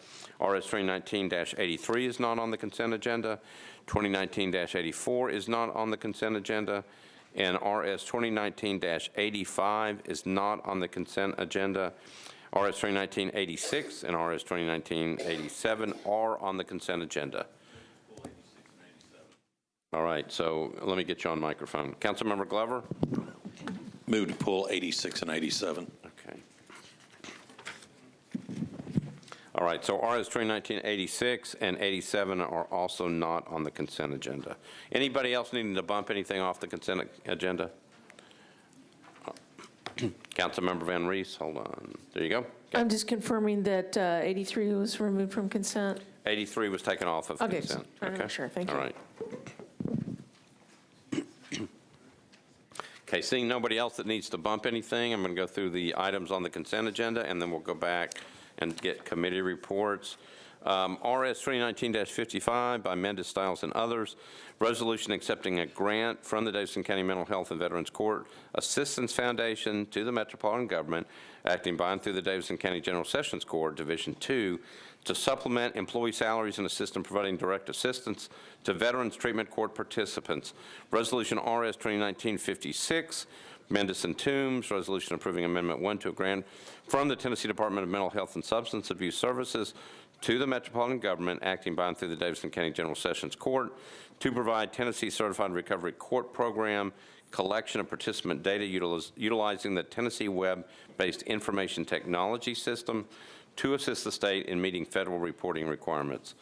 RS 2019-83 is not on the consent agenda. 2019-84 is not on the consent agenda. And RS 2019-85 is not on the consent agenda. RS 2019-86 and RS 2019-87 are on the consent agenda. All right, so let me get you on microphone. Councilmember Glover? Move to pull 86 and 87. Okay. All right, so RS 2019-86 and 87 are also not on the consent agenda. Anybody else needing to bump anything off the consent agenda? Councilmember Van Rees, hold on. There you go. I'm just confirming that 83 was removed from consent. 83 was taken off of consent. Okay, make sure. Thank you. All right. Okay, seeing nobody else that needs to bump anything, I'm going to go through the items on the consent agenda, and then we'll go back and get committee reports. RS 2019-55 by Mendes, Stiles, and others. Resolution accepting a grant from the Davidson County Mental Health and Veterans Court Assistance Foundation to the Metropolitan Government, acting by and through the Davidson County General Sessions Court, Division 2, to supplement employee salaries and assist in providing direct assistance to Veterans Treatment Court participants. Resolution RS 2019-56, Mendes and Toombs, resolution approving Amendment 1 to a grant from the Tennessee Department of Mental Health and Substance Abuse Services to the Metropolitan Government, acting by and through the Davidson County General Sessions Court, to provide Tennessee Certified Recovery Court Program collection of participant data utilizing the Tennessee Web-based Information Technology System to assist the state in meeting federal reporting requirements.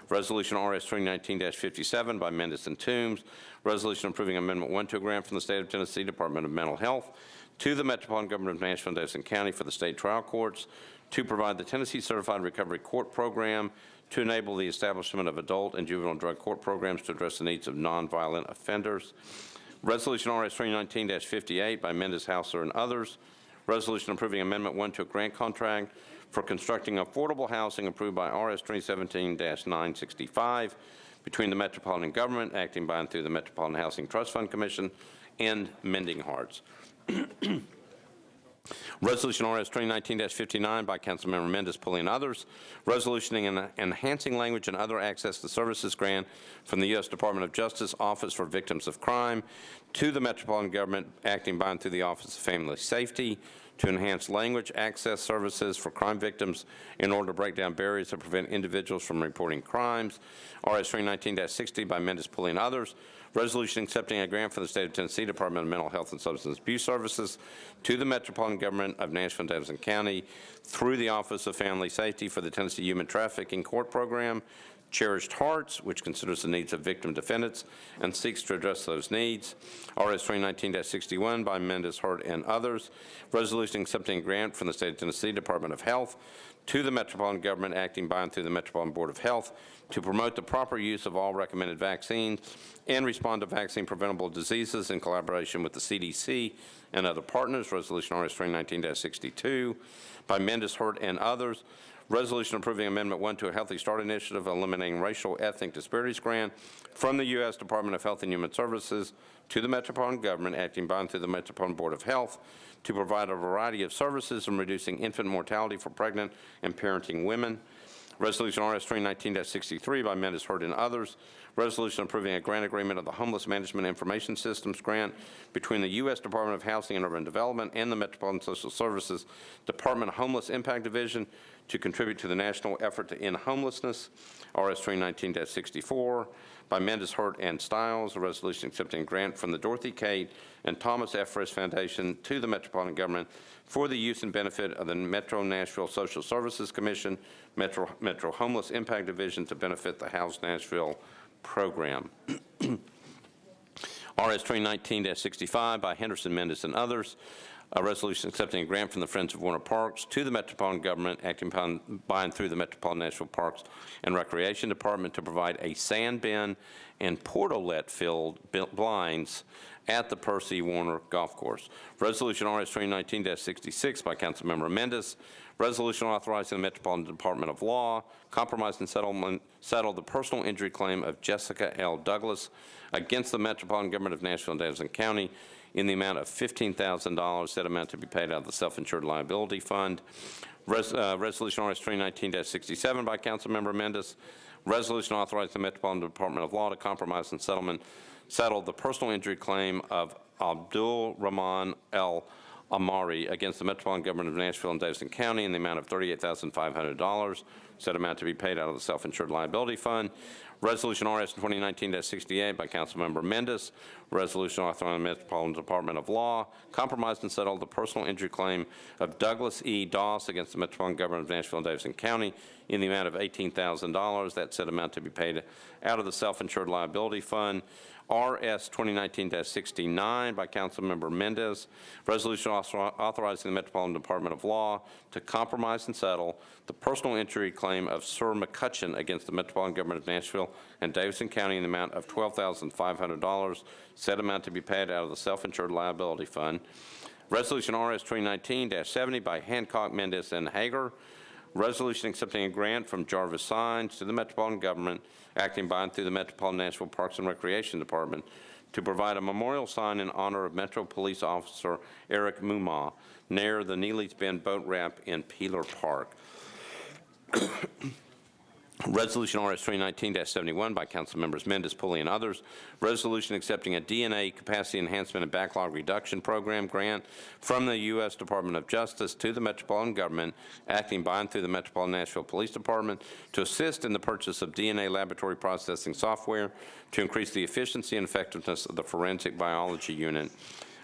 Resolution RS 2019-57 by Mendes and Toombs, resolution approving Amendment 1 to a grant from the State of Tennessee Department of Mental Health to the Metropolitan Government of Nashville and Davidson County for the state trial courts to provide the Tennessee Certified Recovery Court Program to enable the establishment of adult and juvenile drug court programs to address the needs of nonviolent offenders. Resolution RS 2019-58 by Mendes, Hausler, and others, resolution approving Amendment 1 to a grant contract for constructing affordable housing approved by RS 2017-965 between the Metropolitan Government, acting by and through the Metropolitan Housing Trust Fund Commission, and Mending Hearts. Resolution RS 2019-59 by Councilmember Mendes, Pulley, and others, resolutioning an enhancing language and other access to services grant from the U.S. Department of Justice Office for Victims of Crime to the Metropolitan Government, acting by and through the Office of Family Safety, to enhance language access services for crime victims in order to break down barriers that prevent individuals from reporting crimes. RS 2019-60 by Mendes, Pulley, and others. Resolution accepting a grant from the State of Tennessee Department of Mental Health and Substance Abuse Services to the Metropolitan Government of Nashville and Davidson County through the Office of Family Safety for the Tennessee Human Trafficking Court Program Cherished Hearts, which considers the needs of victim defendants and seeks to address those needs. RS 2019-61 by Mendes, Hart, and others. Resolution accepting a grant from the State of Tennessee Department of Health to the Metropolitan Government acting by and through the Metropolitan Board of Health to promote the proper use of all recommended vaccines and respond to vaccine-preventable diseases in collaboration with the CDC and other partners. Resolution RS 2019-62 by Mendes, Hurt, and others. Resolution approving Amendment 1 to a Healthy Start Initiative eliminating racial ethnic disparities grant from the U.S. Department of Health and Human Services to the Metropolitan Government acting by and through the Metropolitan Board of Health to provide a variety of services in reducing infant mortality for pregnant and parenting women. Resolution RS 2019-63 by Mendes, Hurt, and others. Resolution approving a grant agreement of the Homeless Management Information Systems grant between the U.S. Department of Housing and Urban Development and the Metropolitan Social Services Department Homeless Impact Division to contribute to the national effort to end homelessness. RS 2019-64 by Mendes, Hurt, and Stiles. A resolution accepting a grant from the Dorothy Kate and Thomas F. Friss Foundation to the Metropolitan Government for the use and benefit of the Metro Nashville Social Services Commission, Metro Homeless Impact Division to benefit the House Nashville program. RS 2019-65 by Henderson, Mendes, and others. A resolution accepting a grant from the Friends of Warner Parks to the Metropolitan Government acting by and through the Metropolitan Nashville Parks and Recreation Department to provide a sand bin and portalet filled blinds at the Percy Warner Golf Course. Resolution RS 2019-66 by Councilmember Mendes. Resolution authorizing the Metropolitan Department of Law compromise and settle the personal injury claim of Jessica L. Douglas against the Metropolitan Government of Nashville and Davidson County in the amount of $15,000, said amount to be paid out of the Self-Insured Liability Fund. Resolution RS 2019-67 by Councilmember Mendes. Resolution authorizing the Metropolitan Department of Law to compromise and settle the personal injury claim of Abdul Rahman L. Amari against the Metropolitan Government of Nashville and Davidson County in the amount of $38,500, said amount to be paid out of the Self-Insured Liability Fund. Resolution RS 2019-68 by Councilmember Mendes. Resolution authorizing the Metropolitan Department of Law compromised and settled the personal injury claim of Douglas E. Doss against the Metropolitan Government of Nashville and Davidson County in the amount of $18,000. That said amount to be paid out of the Self-Insured Liability Fund. RS 2019-69 by Councilmember Mendes. Resolution authorizing the Metropolitan Department of Law to compromise and settle the personal injury claim of Sir McCutcheon against the Metropolitan Government of Nashville and Davidson County in the amount of $12,500. Said amount to be paid out of the Self-Insured Liability Fund. Resolution RS 2019-70 by Hancock, Mendes, and Hager. Resolution accepting a grant from Jarvis Signs to the Metropolitan Government acting by and through the Metropolitan Nashville Parks and Recreation Department to provide a memorial sign in honor of Metro Police Officer Eric Mumma near the Neely's Bend Boat Ramp in Peeler Park. Resolution RS 2019-71 by Councilmembers Mendes, Pulley, and others. Resolution accepting a DNA capacity enhancement and backlog reduction program grant from the U.S. Department of Justice to the Metropolitan Government, acting by and through the Metropolitan Nashville Police Department, to assist in the purchase of DNA laboratory processing software to increase the efficiency and effectiveness of the Forensic Biology Unit.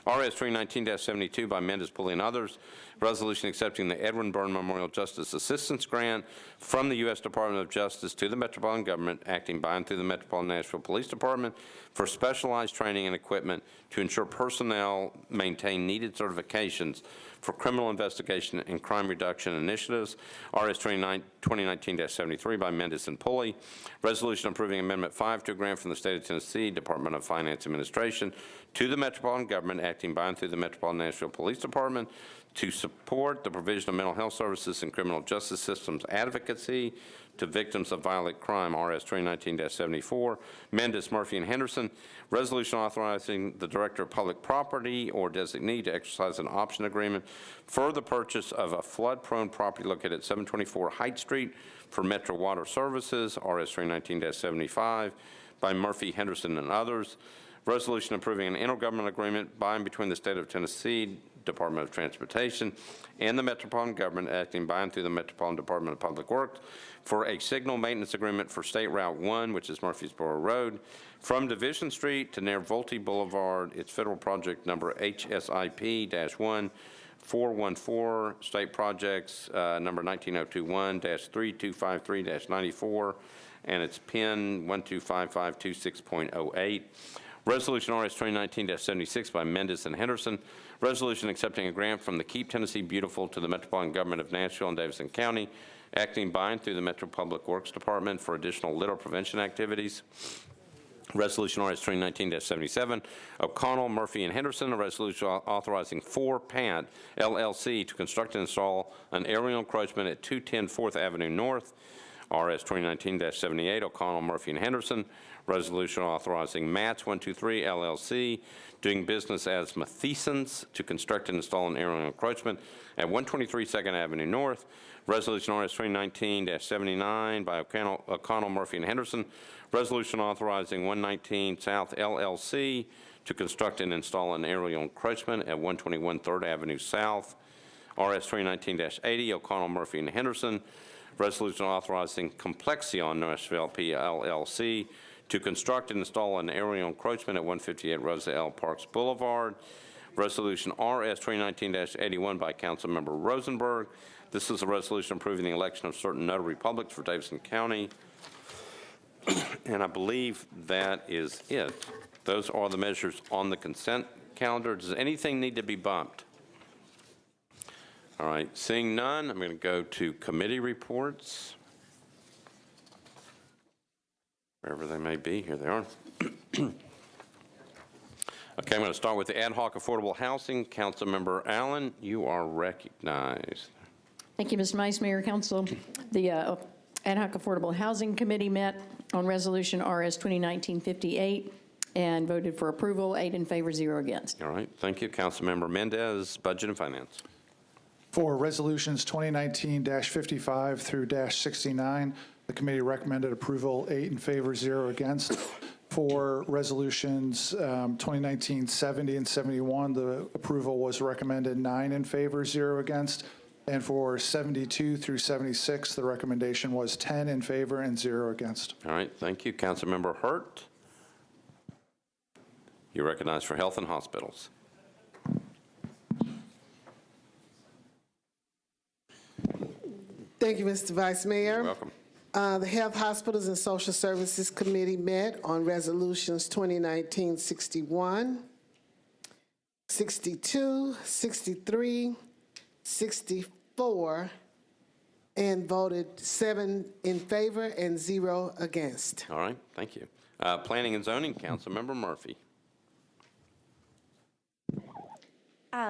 RS 2019-72 by Mendes, Pulley, and others. Resolution accepting the Edwin Byrne Memorial Justice Assistance Grant from the U.S. Department of Justice to the Metropolitan Government, acting by and through the Metropolitan Nashville Police Department for specialized training and equipment to ensure personnel maintain needed certifications for criminal investigation and crime reduction initiatives. RS 2019-73 by Mendes and Pulley. Resolution approving Amendment 5 to a grant from the State of Tennessee Department of Finance Administration to the Metropolitan Government, acting by and through the Metropolitan Nashville Police Department to support the provision of mental health services and criminal justice systems advocacy to victims of violent crime, RS 2019-74, Mendes, Murphy, and Henderson. Resolution authorizing the Director of Public Property or designee to exercise an option agreement for the purchase of a flood-prone property located at 724 Height Street for Metro Water Services, RS 2019-75, by Murphy, Henderson, and others. Resolution approving an intergovernmental agreement by and between the State of Tennessee Department of Transportation and the Metropolitan Government, acting by and through the Metropolitan Department of Public Works, for a signal maintenance agreement for State Route 1, which is Murfreesboro Road, from Division Street to near Volte Boulevard. It's federal project number HSIP-1 414, state projects number 19021-3253-94 and it's PIN 125526.08. Resolution RS 2019-76 by Mendez and Henderson. Resolution accepting a grant from the Keep Tennessee Beautiful to the Metropolitan Government of Nashville and Davidson County, acting by and through the Metro Public Works Department for additional litter prevention activities. Resolution RS 2019-77, O'Connell, Murphy, and Henderson, a resolution authorizing 4PANT LLC to construct and install an aerial encroachment at 210 4th Avenue North. RS 2019-78, O'Connell, Murphy, and Henderson, resolution authorizing MATS 123 LLC, doing business as Matheson's, to construct and install an aerial encroachment at 123 2nd Avenue North. Resolution RS 2019-79 by O'Connell, Murphy, and Henderson, resolution authorizing 119 South LLC to construct and install an aerial encroachment at 121 3rd Avenue South. RS 2019-80, O'Connell, Murphy, and Henderson, resolution authorizing Complexion Nashville LLC to construct and install an aerial encroachment at 158 Rosa L. Parks Boulevard. Resolution RS 2019-81 by Councilmember Rosenberg. This is a resolution approving the election of certain notary publics for Davidson County. And I believe that is it. Those are the measures on the consent calendar. Does anything need to be bumped? All right, seeing none, I'm going to go to committee reports. Wherever they may be, here they are. Okay, I'm going to start with the ad hoc affordable housing. Councilmember Allen, you are recognized. Thank you, Mr. Vice Mayor, Council. The Ad hoc Affordable Housing Committee met on Resolution RS 2019-58 and voted for approval, 8 in favor, 0 against. All right, thank you. Councilmember Mendez, Budget and Finance. For resolutions 2019-55 through -69, the committee recommended approval, 8 in favor, 0 against. For resolutions 2019-70 and 71, the approval was recommended, 9 in favor, 0 against. And for 72 through 76, the recommendation was 10 in favor and 0 against. All right, thank you. Councilmember Hurt, you're recognized for Health and Hospitals. Thank you, Mr. Vice Mayor. You're welcome. The Health, Hospitals, and Social Services Committee met on resolutions 2019-61, 62, 63, 64, and voted 7 in favor and 0 against. All right, thank you. Planning and Zoning, Councilmember Murphy.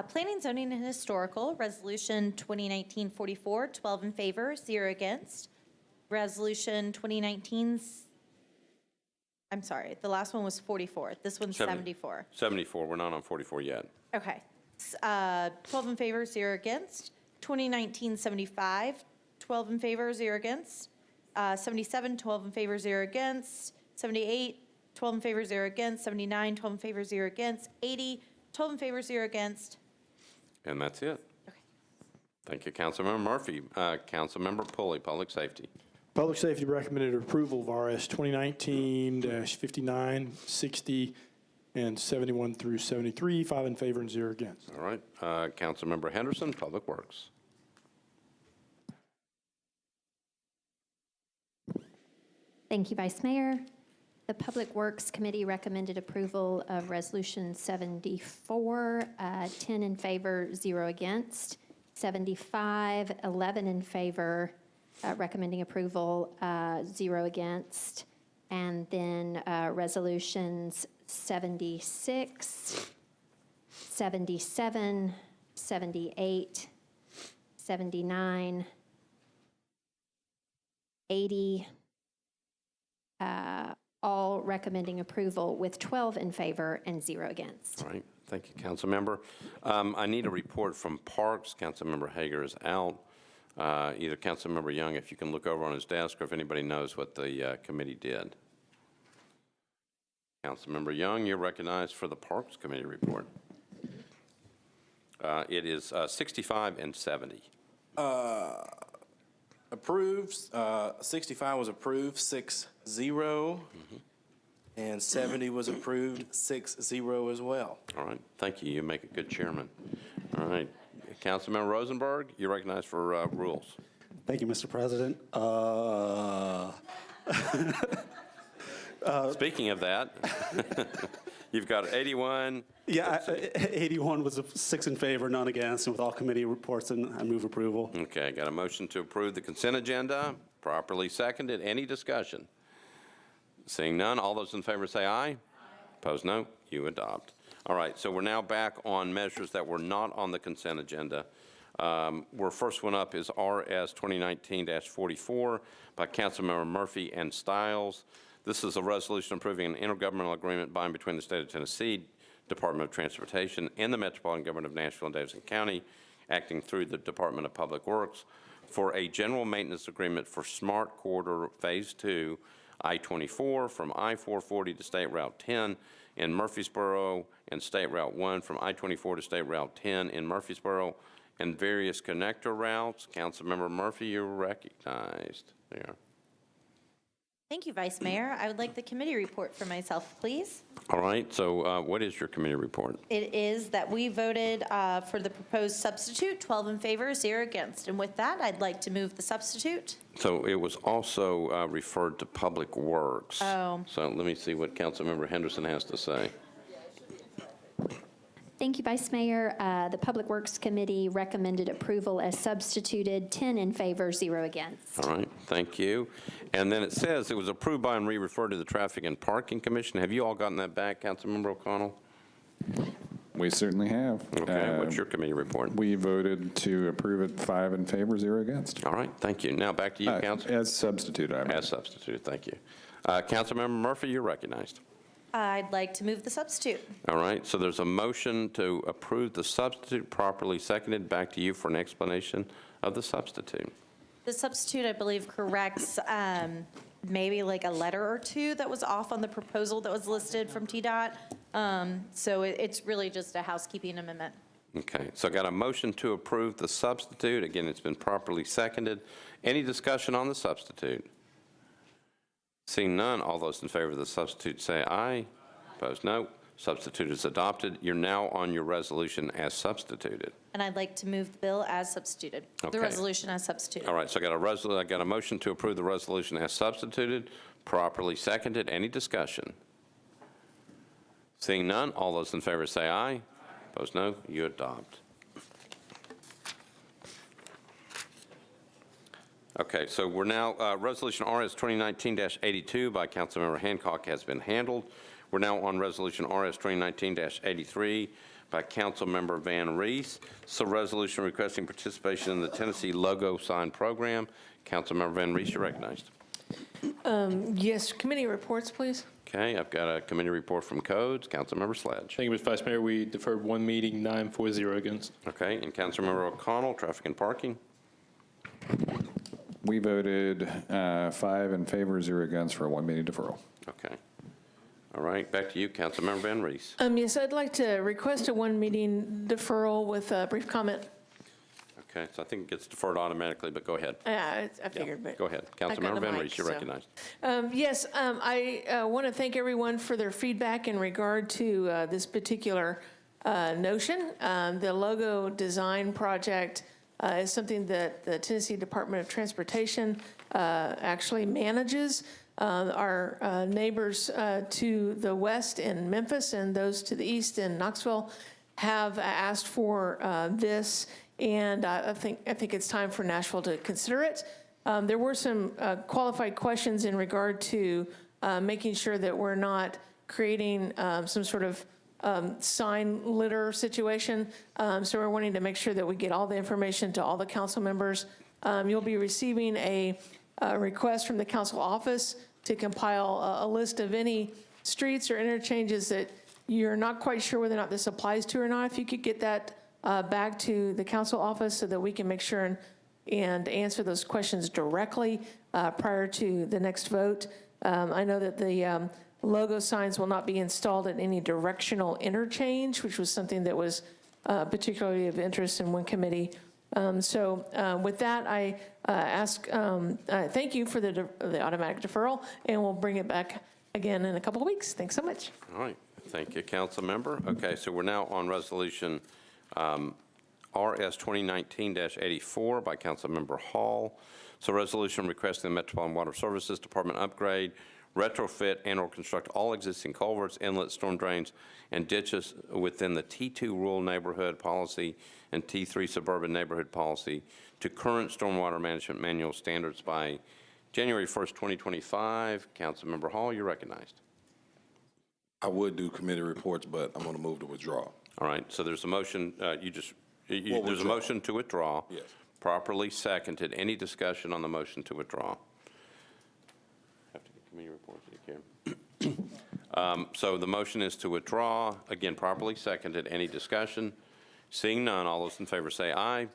Planning, Zoning, and Historical, Resolution 2019-44, 12 in favor, 0 against. Resolution 2019, I'm sorry, the last one was 44. This one's 74. 74, we're not on 44 yet. Okay. 12 in favor, 0 against. 2019-75, 12 in favor, 0 against. 77, 12 in favor, 0 against. 78, 12 in favor, 0 against. 79, 12 in favor, 0 against. 80, 12 in favor, 0 against. And that's it. Okay. Thank you, Councilmember Murphy. Councilmember Pulley, Public Safety. Public Safety recommended approval of RS 2019-59, 60, and 71 through 73, 5 in favor and 0 against. All right. Councilmember Henderson, Public Works. Thank you, Vice Mayor. The Public Works Committee recommended approval of Resolution 74, 10 in favor, 0 against. 75, 11 in favor, recommending approval, 0 against. And then resolutions 76, 77, 78, 79, 80, all recommending approval with 12 in favor and 0 against. All right. Thank you, Councilmember. I need a report from Parks. Councilmember Hager is out. Either Councilmember Young, if you can look over on his desk, or if anybody knows what the committee did. Councilmember Young, you're recognized for the Parks Committee report. It is 65 and 70. Approved, 65 was approved, 6-0, and 70 was approved, 6-0 as well. All right, thank you. You make a good chairman. All right, Councilmember Rosenberg, you're recognized for rules. Thank you, Mr. President. Speaking of that, you've got 81. Yeah, 81 was 6 in favor, none against, and with all committee reports, and I move approval. Okay, got a motion to approve the consent agenda, properly seconded. Any discussion? Seeing none, all those in favor say aye. Opposed, no. You adopt. All right, so we're now back on measures that were not on the consent agenda. First one up is RS 2019-44 by Councilmember Murphy and Stiles. This is a resolution approving an intergovernmental agreement by and between the State of Tennessee Department of Transportation and the Metropolitan Government of Nashville and Davidson County, acting through the Department of Public Works, for a general maintenance agreement for Smart Corridor Phase 2, I-24 from I-440 to State Route 10 in Murfreesboro and State Route 1 from I-24 to State Route 10 in Murfreesboro and various connector routes. Councilmember Murphy, you're recognized. There. Thank you, Vice Mayor. I would like the committee report for myself, please. All right, so what is your committee report? It is that we voted for the proposed substitute, 12 in favor, 0 against. And with that, I'd like to move the substitute. So it was also referred to Public Works. Oh. So let me see what Councilmember Henderson has to say. Thank you, Vice Mayor. The Public Works Committee recommended approval as substituted, 10 in favor, 0 against. All right, thank you. And then it says it was approved by and re-referred to the Traffic and Parking Commission. Have you all gotten that back, Councilmember O'Connell? We certainly have. Okay, what's your committee report? We voted to approve it 5 in favor, 0 against. All right, thank you. Now back to you, Council. As substituted, I mean. As substituted, thank you. Councilmember Murphy, you're recognized. I'd like to move the substitute. All right, so there's a motion to approve the substitute, properly seconded. Back to you for an explanation of the substitute. The substitute, I believe, corrects maybe like a letter or two that was off on the proposal that was listed from TDOT. So it's really just a housekeeping amendment. Okay, so I got a motion to approve the substitute. Again, it's been properly seconded. Any discussion on the substitute? Seeing none, all those in favor of the substitute say aye. Opposed, no. Substitute is adopted. You're now on your resolution as substituted. And I'd like to move the bill as substituted. Okay. The resolution as substituted. All right, so I got a motion to approve the resolution as substituted, properly seconded. Any discussion? Seeing none, all those in favor say aye. Opposed, no. You adopt. Okay, so we're now, Resolution RS 2019-82 by Councilmember Hancock has been handled. We're now on Resolution RS 2019-83 by Councilmember Van Reese. So resolution requesting participation in the Tennessee Logo Sign Program. Councilmember Van Reese, you're recognized. Yes, committee reports, please. Okay, I've got a committee report from Codes. Councilmember Sledge. Thank you, Mr. Vice Mayor. We deferred one meeting, 9-4-0 against. Okay, and Councilmember O'Connell, Traffic and Parking. We voted 5 in favor, 0 against for a 1 meeting deferral. Okay. All right, back to you, Councilmember Van Reese. Yes, I'd like to request a 1 meeting deferral with a brief comment. Okay, so I think it gets deferred automatically, but go ahead. I figured, but. Go ahead. I've got Councilmember the Van mic, Reese, you're so. recognized. Yes, I want to thank everyone for their feedback in regard to this particular notion. The logo design project is something that the Tennessee Department of Transportation actually manages. Our neighbors to the west in Memphis and those to the east in Knoxville have asked for this, and I think it's time for Nashville to consider it. There were some qualified questions in regard to making sure that we're not creating some sort of sign litter situation. So we're wanting to make sure that we get all the information to all the council members. You'll be receiving a request from the council office to compile a list of any streets or interchanges that you're not quite sure whether or not this applies to or not. If you could get that back to the council office so that we can make sure and answer those questions directly prior to the next vote. I know that the logo signs will not be installed at any directional interchange, which was something that was particularly of interest in one committee. So with that, I thank you for the automatic deferral, and we'll bring it back again in a couple of weeks. Thanks so much. All right. Thank you, Council Member. Okay, so we're now on Resolution RS 2019-84 by Councilmember Hall. So resolution requesting the Metropolitan Water Services Department upgrade, retrofit, and/or construct all existing culverts, inlets, storm drains, and ditches within the T2 Rural Neighborhood Policy and T3 Suburban Neighborhood Policy to current stormwater management manual standards by January 1st, 2025. Councilmember Hall, you're recognized. I would do committee reports, but I'm going to move to withdraw. All right, so there's a motion, there's a withdraw. motion to withdraw. Yes. Properly seconded. Any discussion on the motion to withdraw? Have to get committee reports, do you care? So the motion is to withdraw. Again, properly seconded. Any discussion? Seeing none, all those in favor say aye.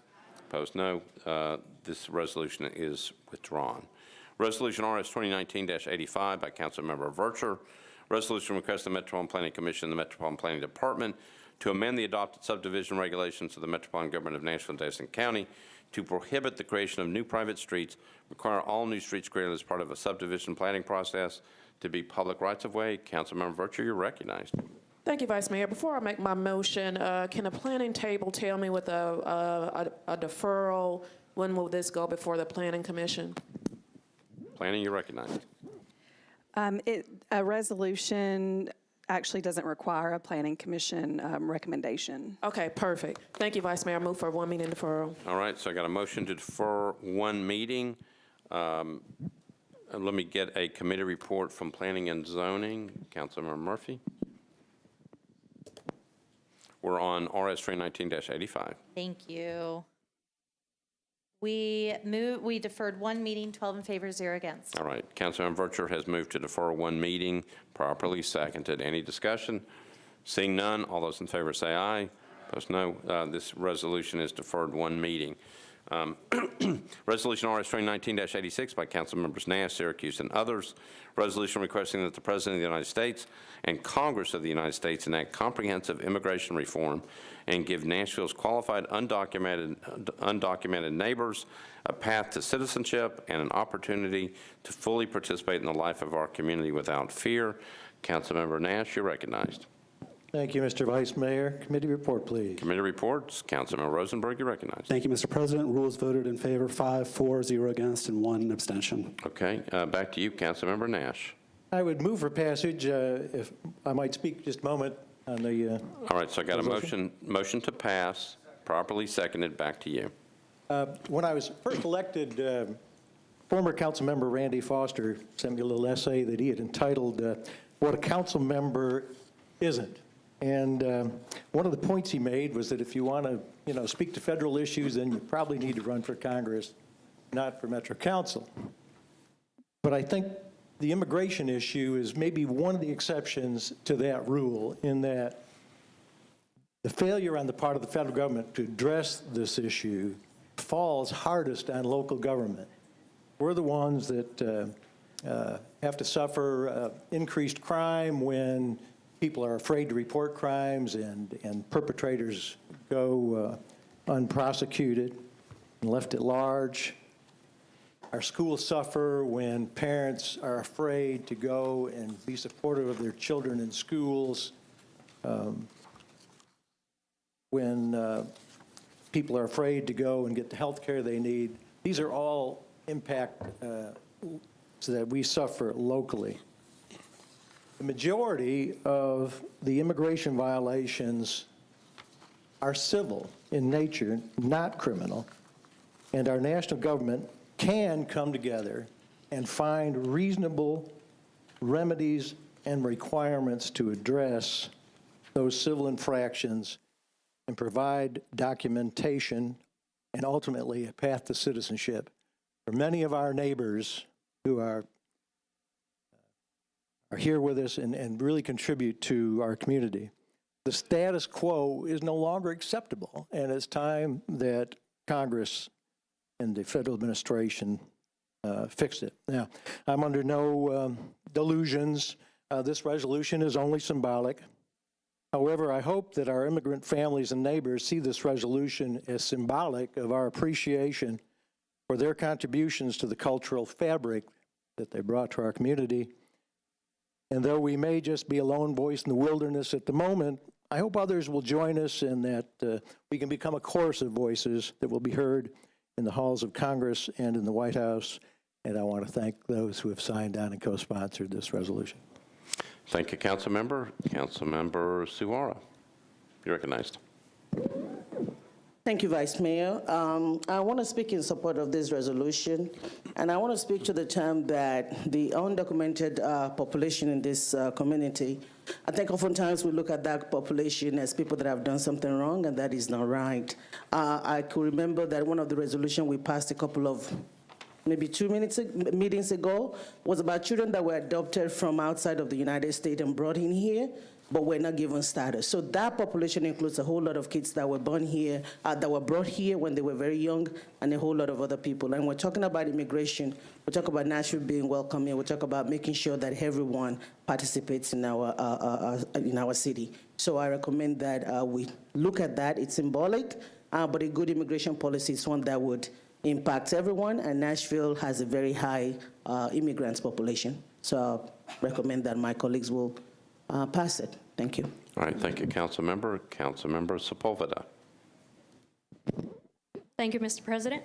Opposed, no. This resolution is withdrawn. Resolution RS 2019-85 by Councilmember Vercher. Resolution requesting the Metropolitan Planning Commission and the Metropolitan Planning Department to amend the adopted subdivision regulations of the Metropolitan Government of Nashville and Davidson County to prohibit the creation of new private streets, require all new streets created as part of a subdivision planning process to be public rights-of-way. Councilmember Vercher, you're recognized. Thank you, Vice Mayor. Before I make my motion, can the planning table tell me with a deferral, when will this go before the Planning Commission? Planning, you're recognized. A resolution actually doesn't require a planning commission recommendation. Okay, perfect. Thank you, Vice Mayor. I move for 1 meeting deferral. All right, so I got a motion to defer 1 meeting. And let me get a committee report from Planning and Zoning. Councilmember Murphy. We're on RS 2019-85. Thank you. We deferred 1 meeting, 12 in favor, 0 against. All right, Councilmember Vercher has moved to defer 1 meeting, properly seconded. Any discussion? Seeing none, all those in favor say aye. Opposed, no. This resolution is deferred 1 meeting. Resolution RS 2019-86 by Councilmembers Nash, Syracuse, and others. Resolution requesting that the President of the United States and Congress of the United States enact comprehensive immigration reform and give Nashville's qualified undocumented neighbors a path to citizenship and an opportunity to fully participate in the life of our community without fear. Councilmember Nash, you're recognized. Thank you, Mr. Vice Mayor. Committee report, please. Committee reports. Councilmember Rosenberg, you're recognized. Thank you, Mr. President. Rules voted in favor, 5 for, 0 against, and 1 abstention. Okay, back to you, Councilmember Nash. I would move for passage, if I might speak just a moment on the... All right, so I got a motion to pass, properly seconded. Back to you. When I was first elected, former council member Randy Foster sent me a little essay that he had entitled, What a Council Member Isn't. And one of the points he made was that if you want to, speak to federal issues, then you probably need to run for Congress, not for Metro Council. But I think the immigration issue is maybe one of the exceptions to that rule, in that the failure on the part of the federal government to address this issue falls hardest on local government. We're the ones that have to suffer increased crime when people are afraid to report crimes and perpetrators go unprosecuted and left at large. Our schools suffer when parents are afraid to go and be supportive of their children in schools. When people are afraid to go and get the health care they need. These are all impact so that we suffer locally. The majority of the immigration violations are civil in nature, not criminal, and our national government can come together and find reasonable remedies and requirements to address those civil infractions and provide documentation and ultimately a path to citizenship for many of our neighbors who are here with us and really contribute to our community. The status quo is no longer acceptable, and it's time that Congress and the federal administration fix it. Now, I'm under no delusions. This resolution is only symbolic. However, I hope that our immigrant families and neighbors see this resolution as symbolic of our appreciation for their contributions to the cultural fabric that they brought to our community. And though we may just be a lone voice in the wilderness at the moment, I hope others will join us and that we can become a chorus of voices that will be heard in the halls of Congress and in the White House. And I want to thank those who have signed on and co-sponsored this resolution. Thank you, Councilmember. Councilmember Suara, you're recognized. Thank you, Vice Mayor. I want to speak in support of this resolution, and I want to speak to the term that the undocumented population in this community, I think oftentimes we look at that population as people that have done something wrong, and that is not right. I could remember that one of the resolutions we passed a couple of maybe 2 meetings ago was about children that were adopted from outside of the United States and brought in here, but were not given status. So that population includes a whole lot of kids that were born here, that were brought here when they were very young, and a whole lot of other people. And we're talking about immigration. We talk about Nashville being welcoming. We talk about making sure that everyone participates in our city. So I recommend that we look at that. It's symbolic, but a good immigration policy is one that would impact everyone, and Nashville has a very high immigrants population. So I recommend that my colleagues will pass it. Thank you. All right, thank you, Councilmember. Councilmember Sepulveda. Thank you, Mr. President.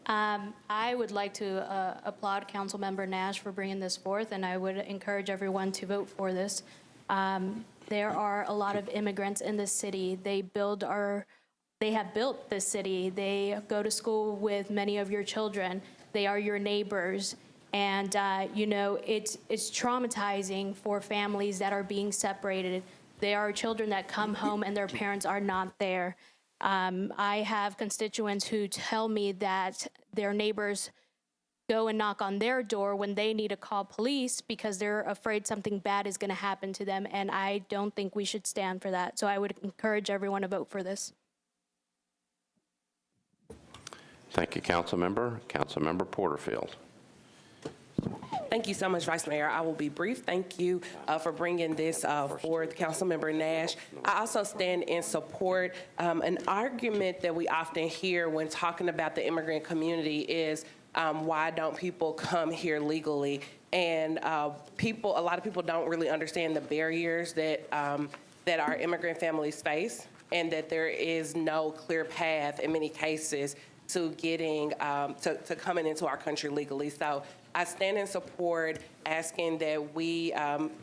I would like to applaud Councilmember Nash for bringing this forth, and I would encourage everyone to vote for this. There are a lot of immigrants in this city. They have built this city. They go to school with many of your children. They are your neighbors. And, you know, it's traumatizing for families that are being separated. There are children that come home and their parents are not there. I have constituents who tell me that their neighbors go and knock on their door when they need to call police because they're afraid something bad is going to happen to them. And I don't think we should stand for that. So I would encourage everyone to vote for this. Thank you, Councilmember. Councilmember Porterfield. Thank you so much, Vice Mayor. I will be brief. Thank you for bringing this forward, Councilmember Nash. I also stand in support. An argument that we often hear when talking about the immigrant community is why don't people come here legally? And a lot of people don't really understand the barriers that that our immigrant families face, and that there is no clear path in many cases to getting to coming into our country legally. So I stand in support, asking that we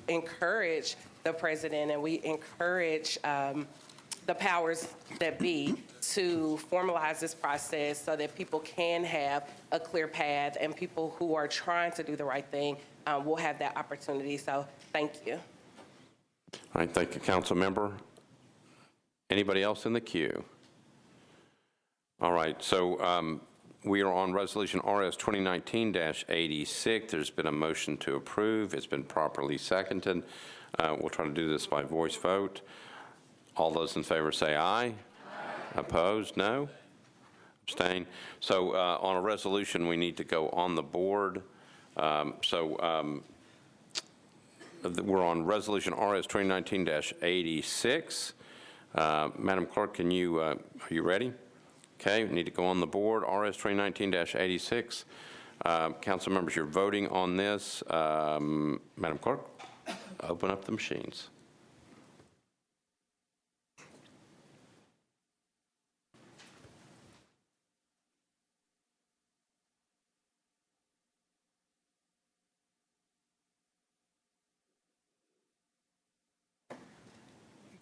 encourage the president and we encourage the powers that be to formalize this process so that people can have a clear path, and people who are trying to do the right thing will have that opportunity. So thank you. All right, thank you, Councilmember. Anybody else in the queue? All right, so we are on Resolution RS 2019-86. There's been a motion to approve. It's been properly seconded. We'll try to do this by voice vote. All those in favor say aye. Aye. Opposed? No? Abstain? So on a resolution, we need to go on the board. We're on Resolution RS 2019-86. Madam Clerk, are you ready? Okay, we need to go on the board. RS 2019-86. Council members, you're voting on this. Madam Clerk, open up the machines.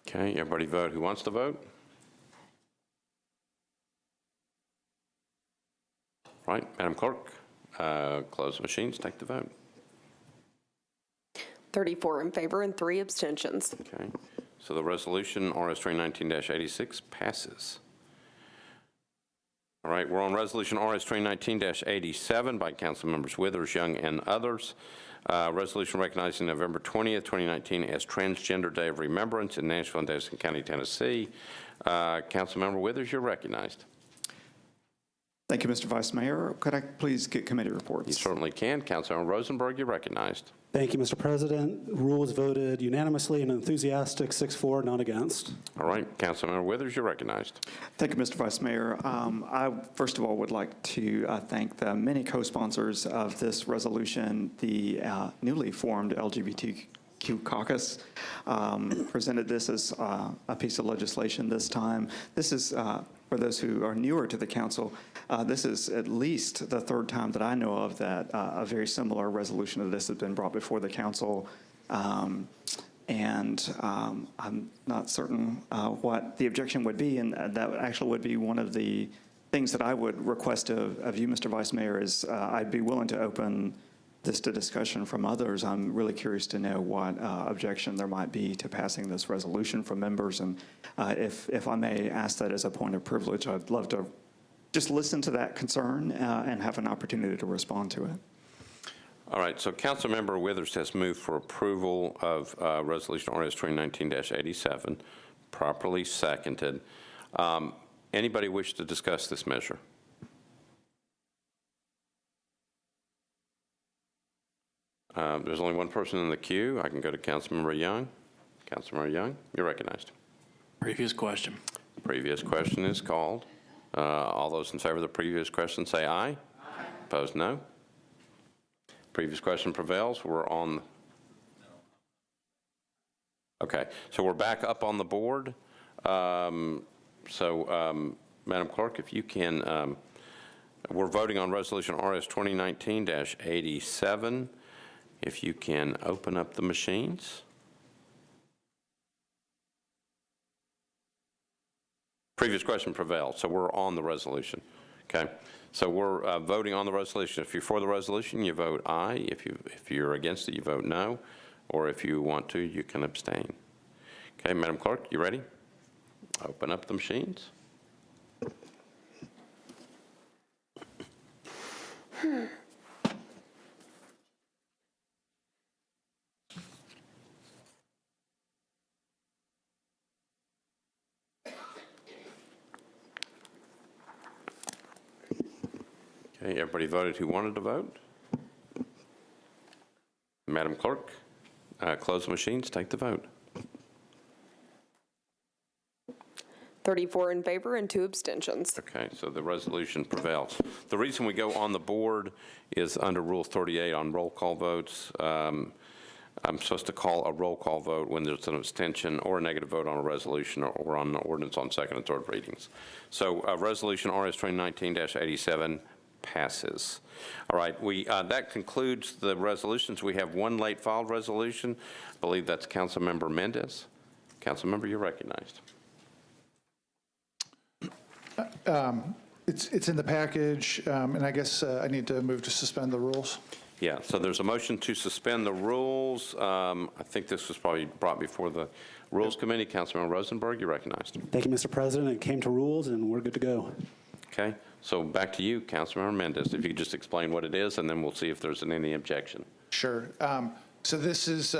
Okay, everybody vote. Who wants to vote? Right, Madam Clerk, close the machines, take the vote. 34 in favor and 3 abstentions. Okay, so the resolution RS 2019-86 passes. All right, we're on Resolution RS 2019-87 by Council Members Withers, Young, and others. Resolution recognizing November 20th, 2019 as Transgender Day of Remembrance in Nashville and Davidson County, Tennessee. Councilmember Withers, you're recognized. Thank you, Mr. Vice Mayor. Could I please get committee reports? You certainly can. Councilmember Rosenberg, you're recognized. Thank you, Mr. President. Rules voted unanimously and enthusiastic, 6-4, none against. All right, Councilmember Withers, you're recognized. Thank you, Mr. Vice Mayor. I, first of all, would like to thank the many co-sponsors of this resolution, the newly formed LGBTQ caucus. Presented this as a piece of legislation this time. This is for for those who are newer to the council, this is at least the third time that I know of that a very similar resolution of this has been brought before the council. I'm not certain what the objection would be, and that actually would be one of the things that I would request of you, Mr. Vice Mayor, is I'd be willing to open this to discussion from others. I'm really curious to know what objection there might be to passing this resolution from members, and if I may ask that as a point of privilege, I'd love to just listen to that concern and have an opportunity to respond to it. All right, so Councilmember Withers has moved for approval of Resolution RS 2019-87, properly seconded. Anybody wish to discuss this measure? There's only one person in the queue. I can go to Councilmember Young. Councilmember Young, you're recognized. Previous question. Previous question is called. All those in favor of the previous question say aye. Aye. Opposed, no. Previous question prevails. We're on. Okay, so we're back up on the board. Madam Clerk, if you can, we're voting on Resolution RS 2019-87. If you can open up the machines. Previous question prevailed, so we're on the resolution. Okay, so we're voting on the resolution. If you're for the resolution, you vote aye. If you're against it, you vote no. Or if you want to, you can abstain. Okay, Madam Clerk, you ready? Open up the machines. Okay, everybody voted who wanted to vote? Madam Clerk, close the machines, take the vote. 34 in favor and 2 abstentions. Okay, so the resolution prevails. The reason we go on the board is under Rule 38 on roll call votes. I'm supposed to call a roll call vote when there's an abstention or a negative vote on a resolution or on an ordinance on second and third readings. So Resolution RS 2019-87 passes. All right, that concludes the resolutions. We have one late filed resolution. I believe that's Councilmember Mendez. Councilmember, you're recognized. It's in the package, and I guess I need to move to suspend the rules. Yeah, so there's a motion to suspend the rules. I think this was probably brought before the Rules Committee. Councilmember Rosenberg, you're recognized. Thank you, Mr. President. It came to rules, and we're good to go. Okay, so back to you, Councilmember Mendez. If you could just explain what it is, and then we'll see if there's any objection. Sure. So this is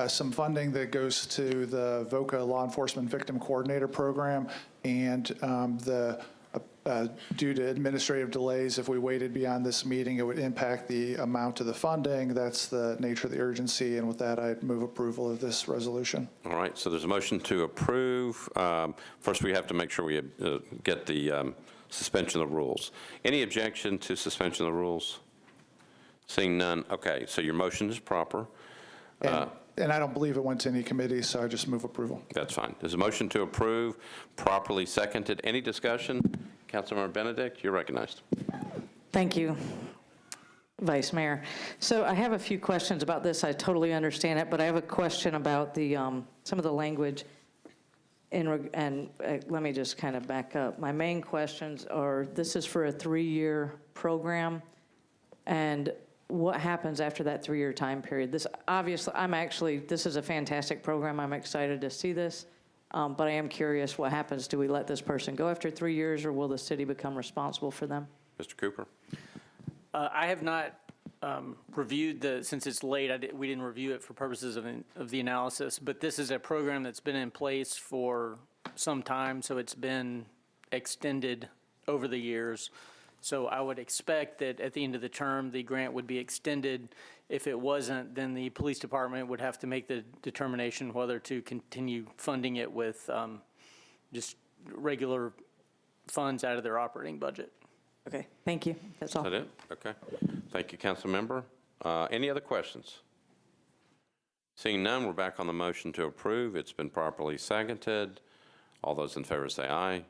some funding that goes to the VOCA Law Enforcement Victim Coordinator Program, and due to administrative delays, if we waited beyond this meeting, it would impact the amount of the funding. That's the nature of the urgency, and with that, I'd move approval of this resolution. All right, so there's a motion to approve. First, we have to make sure we get the suspension of the rules. Any objection to suspension of the rules? Seeing none, okay, so your motion is proper. And I don't believe it went to any committee, so I just move approval. That's fine. There's a motion to approve, properly seconded. Any discussion? Councilmember Benedict, you're recognized. Thank you, Vice Mayor. So I have a few questions about this. I totally understand it, but I have a question about the some of the language. Let me just kind of back up. My main questions are, this is for a 3-year program, and what happens after that 3-year time period? This obviously, this is a fantastic program. I'm excited to see this, but I am curious what happens. Do we let this person go after 3 years, or will the city become responsible for them? Mr. Cooper? I have not reviewed since it's late, we didn't review it for purposes of the analysis, but this is a program that's been in place for some time, so it's been extended over the years. So I would expect that at the end of the term, the grant would be extended. If it wasn't, then the police department would have to make the determination whether to continue funding it with just regular funds out of their operating budget. Okay, thank you. That's all. Is that it? Okay. Thank you, Council Member. Any other questions? Seeing none, we're back on the motion to approve. It's been properly seconded. All those in favor say aye.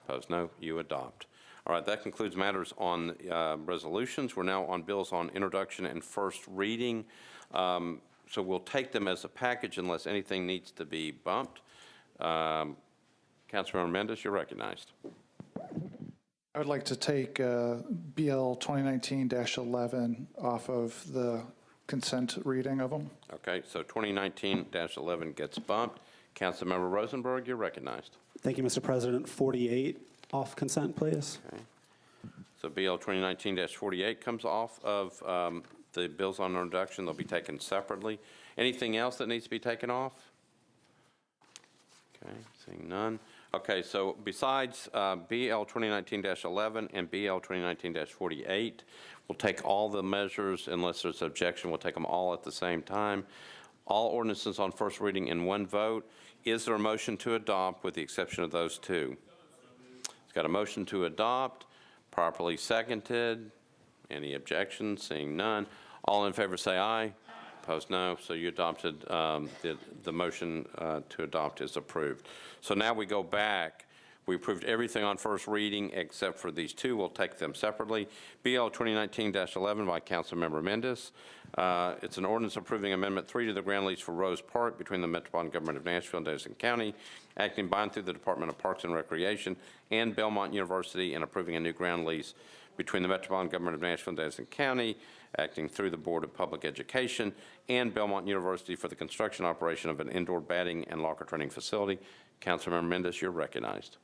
Opposed, no. You adopt. All right, that concludes matters on resolutions. We're now on bills on introduction and first reading. So we'll take them as a package unless anything needs to be bumped. Councilmember Mendez, you're recognized. I would like to take BL 2019-11 off of the consent reading of them. Okay, so 2019-11 gets bumped. Councilmember Rosenberg, you're recognized. Thank you, Mr. President. 48 off consent, please. Okay. So BL 2019-48 comes off of the bills on introduction. They'll be taken separately. Anything else that needs to be taken off? Okay, seeing none. Okay, so besides BL 2019-11 and BL 2019-48, we'll take all the measures, unless there's objection, we'll take them all at the same time. All ordinances on first reading in one vote. Is there a motion to adopt with the exception of those two? It's got a motion to adopt, properly seconded. Any objections? Seeing none. All in favor say aye. Opposed, no. So you adopted, the motion to adopt is approved. So now we go back. We approved everything on first reading except for these two. We'll take them separately. BL 2019-11 by Councilmember Mendez. It's an ordinance approving Amendment 3 to the ground lease for Rose Park between the Metropolitan Government of Nashville and Davidson County, acting by and through the Department of Parks and Recreation and Belmont University, and approving a new ground lease between the Metropolitan Government of Nashville and Davidson County, acting through the Board of Public Education and Belmont University for the construction operation of an indoor batting and locker training facility. Councilmember Mendez, you're recognized.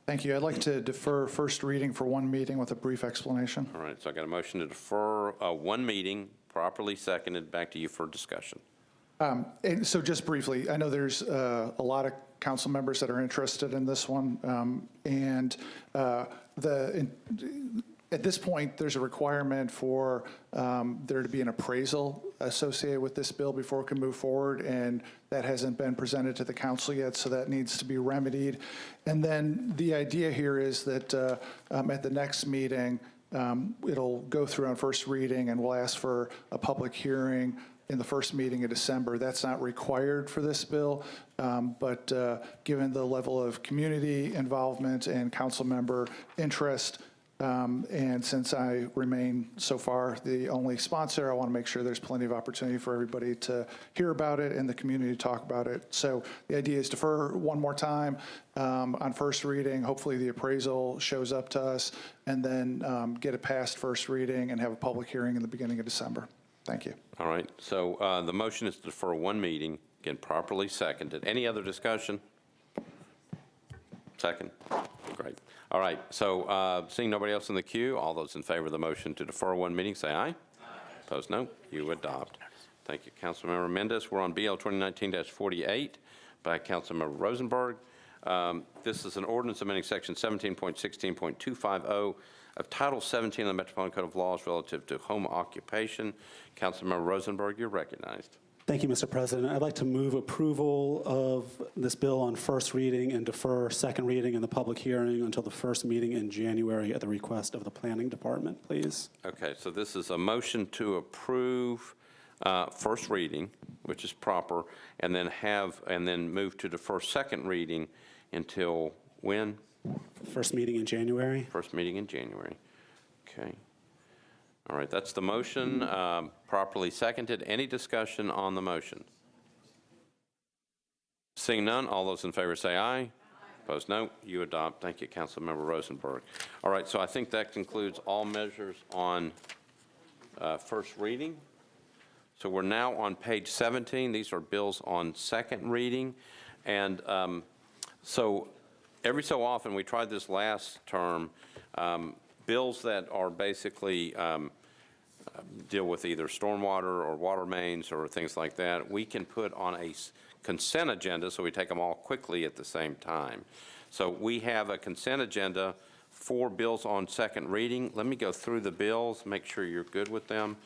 Thank you. I'd like to defer first reading for one meeting with a brief explanation. All right, so I got a motion to defer one meeting, properly seconded. Back to you for discussion. And so just briefly, I know there's a lot of council members that are interested in this one. At this point, there's a requirement for there to be an appraisal associated with this bill before it can move forward, and that hasn't been presented to the council yet, so that needs to be remedied. And then the idea here is that at the next meeting, it'll go through on first reading, and we'll ask for a public hearing in the first meeting in December. That's not required for this bill, but given the level of community involvement and council member interest, and since I remain so far the only sponsor, I want to make sure there's plenty of opportunity for everybody to hear about it and the community to talk about it. So the idea is defer one more time on first reading. Hopefully the appraisal shows up to us, and then get it past first reading and have a public hearing in the beginning of December. Thank you. All right, so the motion is to defer one meeting, again, properly seconded. Any other discussion? Second? Great. All right, so seeing nobody else in the queue, all those in favor of the motion to defer one meeting, say aye. Aye. Opposed, no. You adopt. Thank you, Councilmember Mendez. We're on BL 2019-48 by Councilmember Rosenberg. This is an ordinance amending Section 17.16.250 of Title 17 of the Metropolitan Code of Laws relative to home occupation. Councilmember Rosenberg, you're recognized. Thank you, Mr. President. I'd like to move approval of this bill on first reading and defer second reading and the public hearing until the first meeting in January at the request of the Planning Department, please. Okay, so this is a motion to approve first reading, which is proper, and then move to defer second reading until when? First meeting in January. First meeting in January. Okay. All right, that's the motion, properly seconded. Any discussion on the motion? Seeing none, all those in favor say aye. Aye. Opposed, no. You adopt. Thank you, Councilmember Rosenberg. All right, so I think that concludes all measures on first reading. So we're now on page 17. These are bills on second reading. And so every so often, we tried this last term, bills that are basically deal with either stormwater or water mains or things like that, we can put on a consent agenda, so we take them all quickly at the same time. So we have a consent agenda for bills on second reading. Let me go through the bills, make sure you're good with them.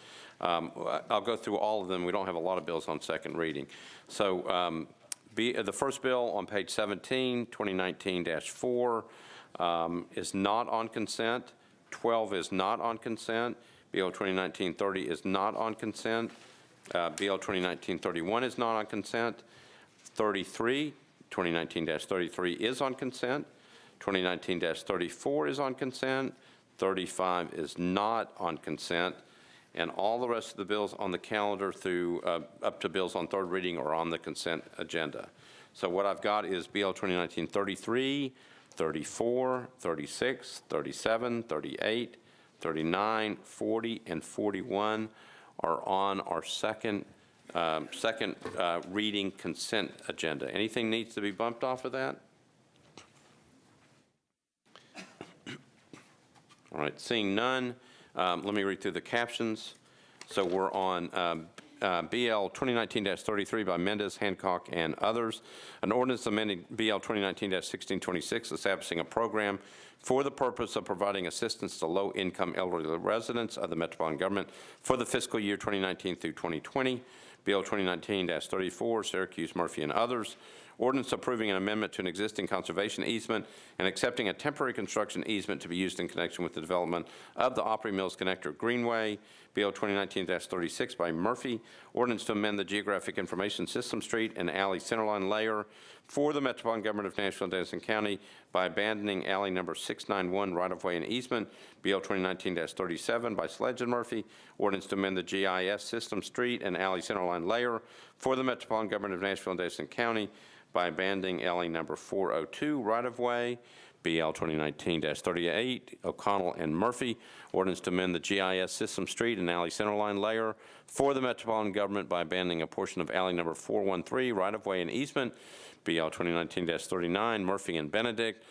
I'll go through all of them. We don't have a lot of bills on second reading. So the first bill on page 17, 2019-4, is not on consent. 12 is not on consent. BL 2019-30 is not on consent. BL 2019-31 is not on consent. 33, 2019-33 is on consent. 2019-34 is on consent. 35 is not on consent. And all the rest of the bills on the calendar through up to bills on third reading are on the consent agenda. So what I've got is BL 2019-33, 34, 36, 37, 38, 39, 40, and 41 are on our second reading consent agenda. Anything needs to be bumped off of that? All right, seeing none, let me read through the captions. So we're on BL 2019-33 by Mendez, Hancock, and others. An ordinance amending BL 2019-1626, establishing a program for the purpose of providing assistance to low-income elderly residents of the metropolitan government for the fiscal year 2019 through 2020. BL 2019-34, Syracuse, Murphy, and others. Ordinance approving an amendment to an existing conservation easement and accepting a temporary construction easement to be used in connection with the development of the Opry Mills Connector Greenway. BL 2019-36 by Murphy. Ordinance to amend the Geographic Information System Street and Alley Centerline layer for the Metropolitan Government of Nashville and Denison County by abandoning alley number 691 right-of-way and easement. BL 2019-37 by Sledge and Murphy. Ordinance to amend the GIS System Street and Alley Centerline layer for the Metropolitan Government of Nashville and Denison County by abandoning alley number 402 right-of-way. BL 2019-38, O'Connell and Murphy. Ordinance to amend the GIS System Street and Alley Centerline layer for the Metropolitan Government by abandoning a portion of alley number 413 right-of-way and easement. BL 2019-39, Murphy and Benedict.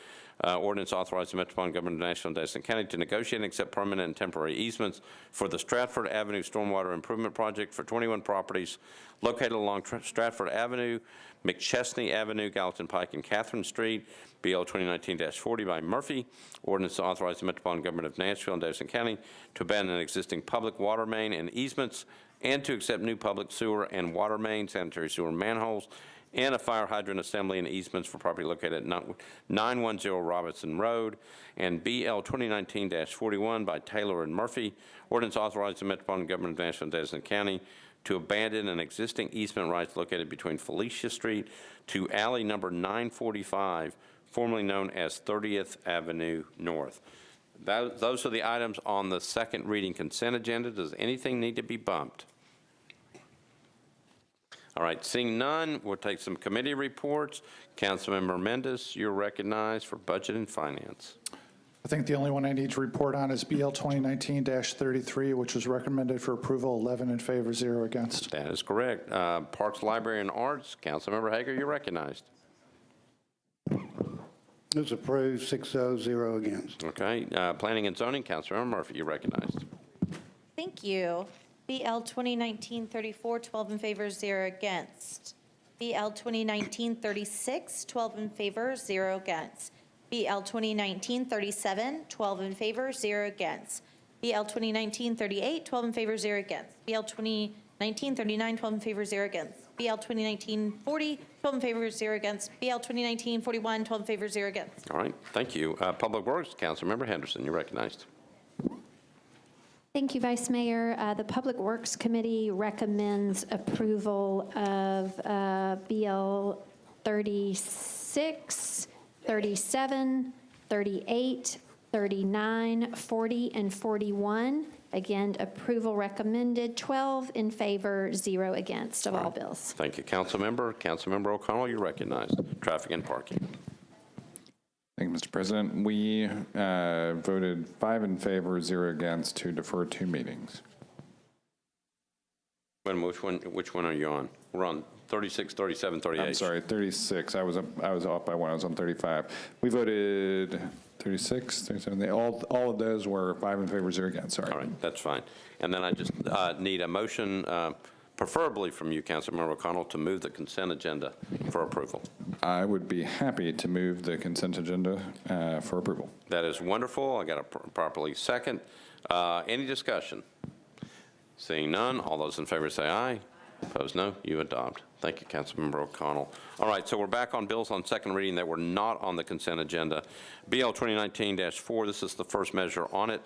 Ordinance authorizing the Metropolitan Government of Nashville and Denison County to negotiate and accept permanent and temporary easements for the Stratford Avenue Stormwater Improvement Project for 21 properties located along Stratford Avenue, McChesney Avenue, Gallatin Pike, and Catherine Street. BL 2019-40 by Murphy. Ordinance to authorize the Metropolitan Government of Nashville and Denison County to abandon an existing public water main and easements and to accept new public sewer and water main, sanitary sewer manholes, and a fire hydrant assembly and easements for property located at 910 Robinson Road. And BL 2019-41 by Taylor and Murphy. Ordinance authorizing the Metropolitan Government of Nashville and Denison County to abandon an existing easement rights located between Felicia Street to alley number 945, formerly known as 30th Avenue North. Those are the items on the second reading consent agenda. Does anything need to be bumped? All right, seeing none, we'll take some committee reports. Councilmember Mendez, you're recognized for Budget and Finance. I think the only one I need to report on is BL 2019-33, which was recommended for approval, 11 in favor, 0 against. That is correct. Parks, Library, and Arts, Councilmember Hager, you're recognized. It's approved, 6-0, 0 against. Okay, Planning and Zoning, Councilmember Murphy, you're recognized. Thank you. BL 2019-34, 12 in favor, 0 against. BL 2019-36, 12 in favor, 0 against. BL 2019-37, 12 in favor, 0 against. BL 2019-38, 12 in favor, 0 against. BL 2019-39, 12 in favor, 0 against. BL 2019-40, 12 in favor, 0 against. BL 2019-41, 12 in favor, 0 against. All right, thank you. Public Works, Councilmember Henderson, you're recognized. Thank you, Vice Mayor. The Public Works Committee recommends approval of BL 36, 37, 38, 39, 40, and 41. Again, approval recommended, 12 in favor, 0 against of all bills. Thank you, Councilmember. Councilmember O'Connell, you're recognized. Traffic and Parking. Thank you, Mr. President. We voted 5 in favor, 0 against to defer 2 meetings. Which one are you on? We're on 36, 37, 38. I'm sorry, 36. I was off by 1. I was on 35. We voted 36, 37. All of those were 5 in favor, 0 against. Sorry. All right, that's fine. And then I just need a motion, preferably from you, Councilmember O'Connell, to move the consent agenda for approval. I would be happy to move the consent agenda for approval. That is wonderful. I got a properly second. Any discussion? Seeing none, all those in favor say aye. Opposed, no. You adopt. Thank you, Councilmember O'Connell. All right, so we're back on bills on second reading that were not on the consent agenda. BL 2019-4, this is the first measure on it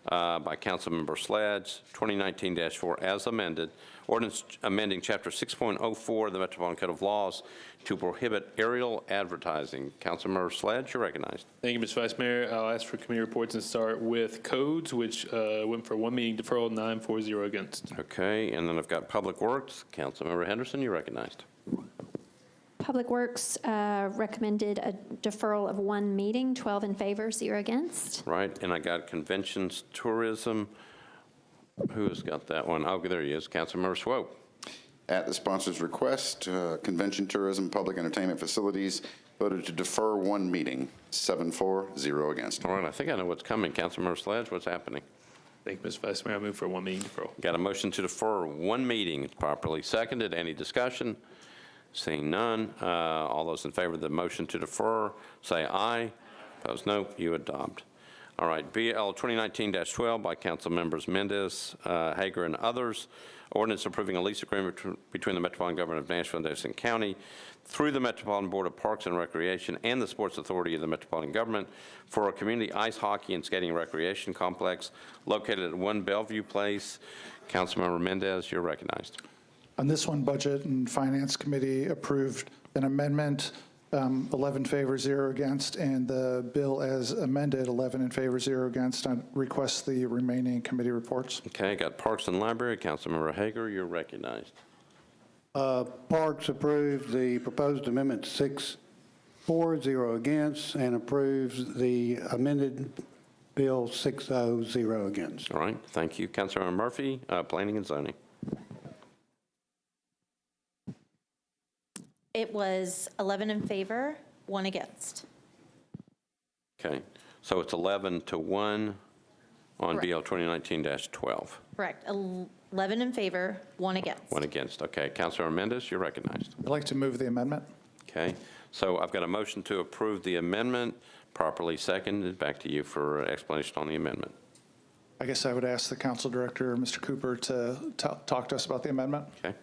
by Councilmember Sledge. 2019-4 as amended. Ordinance amending Chapter 6.04 of the Metropolitan Code of Laws to prohibit aerial advertising. Councilmember Sledge, you're recognized. Thank you, Mr. Vice Mayor. I'll ask for committee reports and start with codes, which went for one meeting deferral, 9-4-0 against. Okay, and then I've got Public Works. Councilmember Henderson, you're recognized. Public Works recommended a deferral of one meeting, 12 in favor, 0 against. Right, and I got Conventions, Tourism. Who's got that one? Oh, there he is, Councilmember Swope. At the sponsor's request, Convention, Tourism, Public Entertainment Facilities voted to defer one meeting, 7-4, 0 against. All right, I think I know what's coming. Councilmember Sledge, what's happening? Thank you, Mr. Vice Mayor. I move for one meeting deferral. Got a motion to defer one meeting. It's properly seconded. Any discussion? Seeing none. All those in favor of the motion to defer, say aye. Opposed, no. You adopt. All right, BL 2019-12 by Council Members Mendez, Hager, and others. Ordinance approving a lease agreement between the Metropolitan Government of Nashville and Davidson County through the Metropolitan Board of Parks and Recreation and the Sports Authority of the Metropolitan Government for a community ice hockey and skating recreation complex located at 1 Bellevue Place. Councilmember Mendez, you're recognized. On this one, Budget and Finance Committee approved an amendment, 11 in favor, 0 against, and the bill as amended, 11 in favor, 0 against. I request the remaining committee reports. Okay, got Parks and Library. Councilmember Hager, you're recognized. Parks approved the proposed amendment 6-4, 0 against, and approves the amended bill 6-0, 0 against. All right, thank you. Councilmember Murphy, Planning and Zoning. It was 11 in favor, 1 against. Okay, so it's 11-1 on Correct. BL 2019-12. Correct. 11 in favor, 1 against. 1 against. Okay, Councilor Mendez, you're recognized. I'd like to move the amendment. Okay, so I've got a motion to approve the amendment, properly seconded. Back to you for explanation on the amendment. I guess I would ask the council director, Mr. Cooper, to talk to us about the amendment. Okay.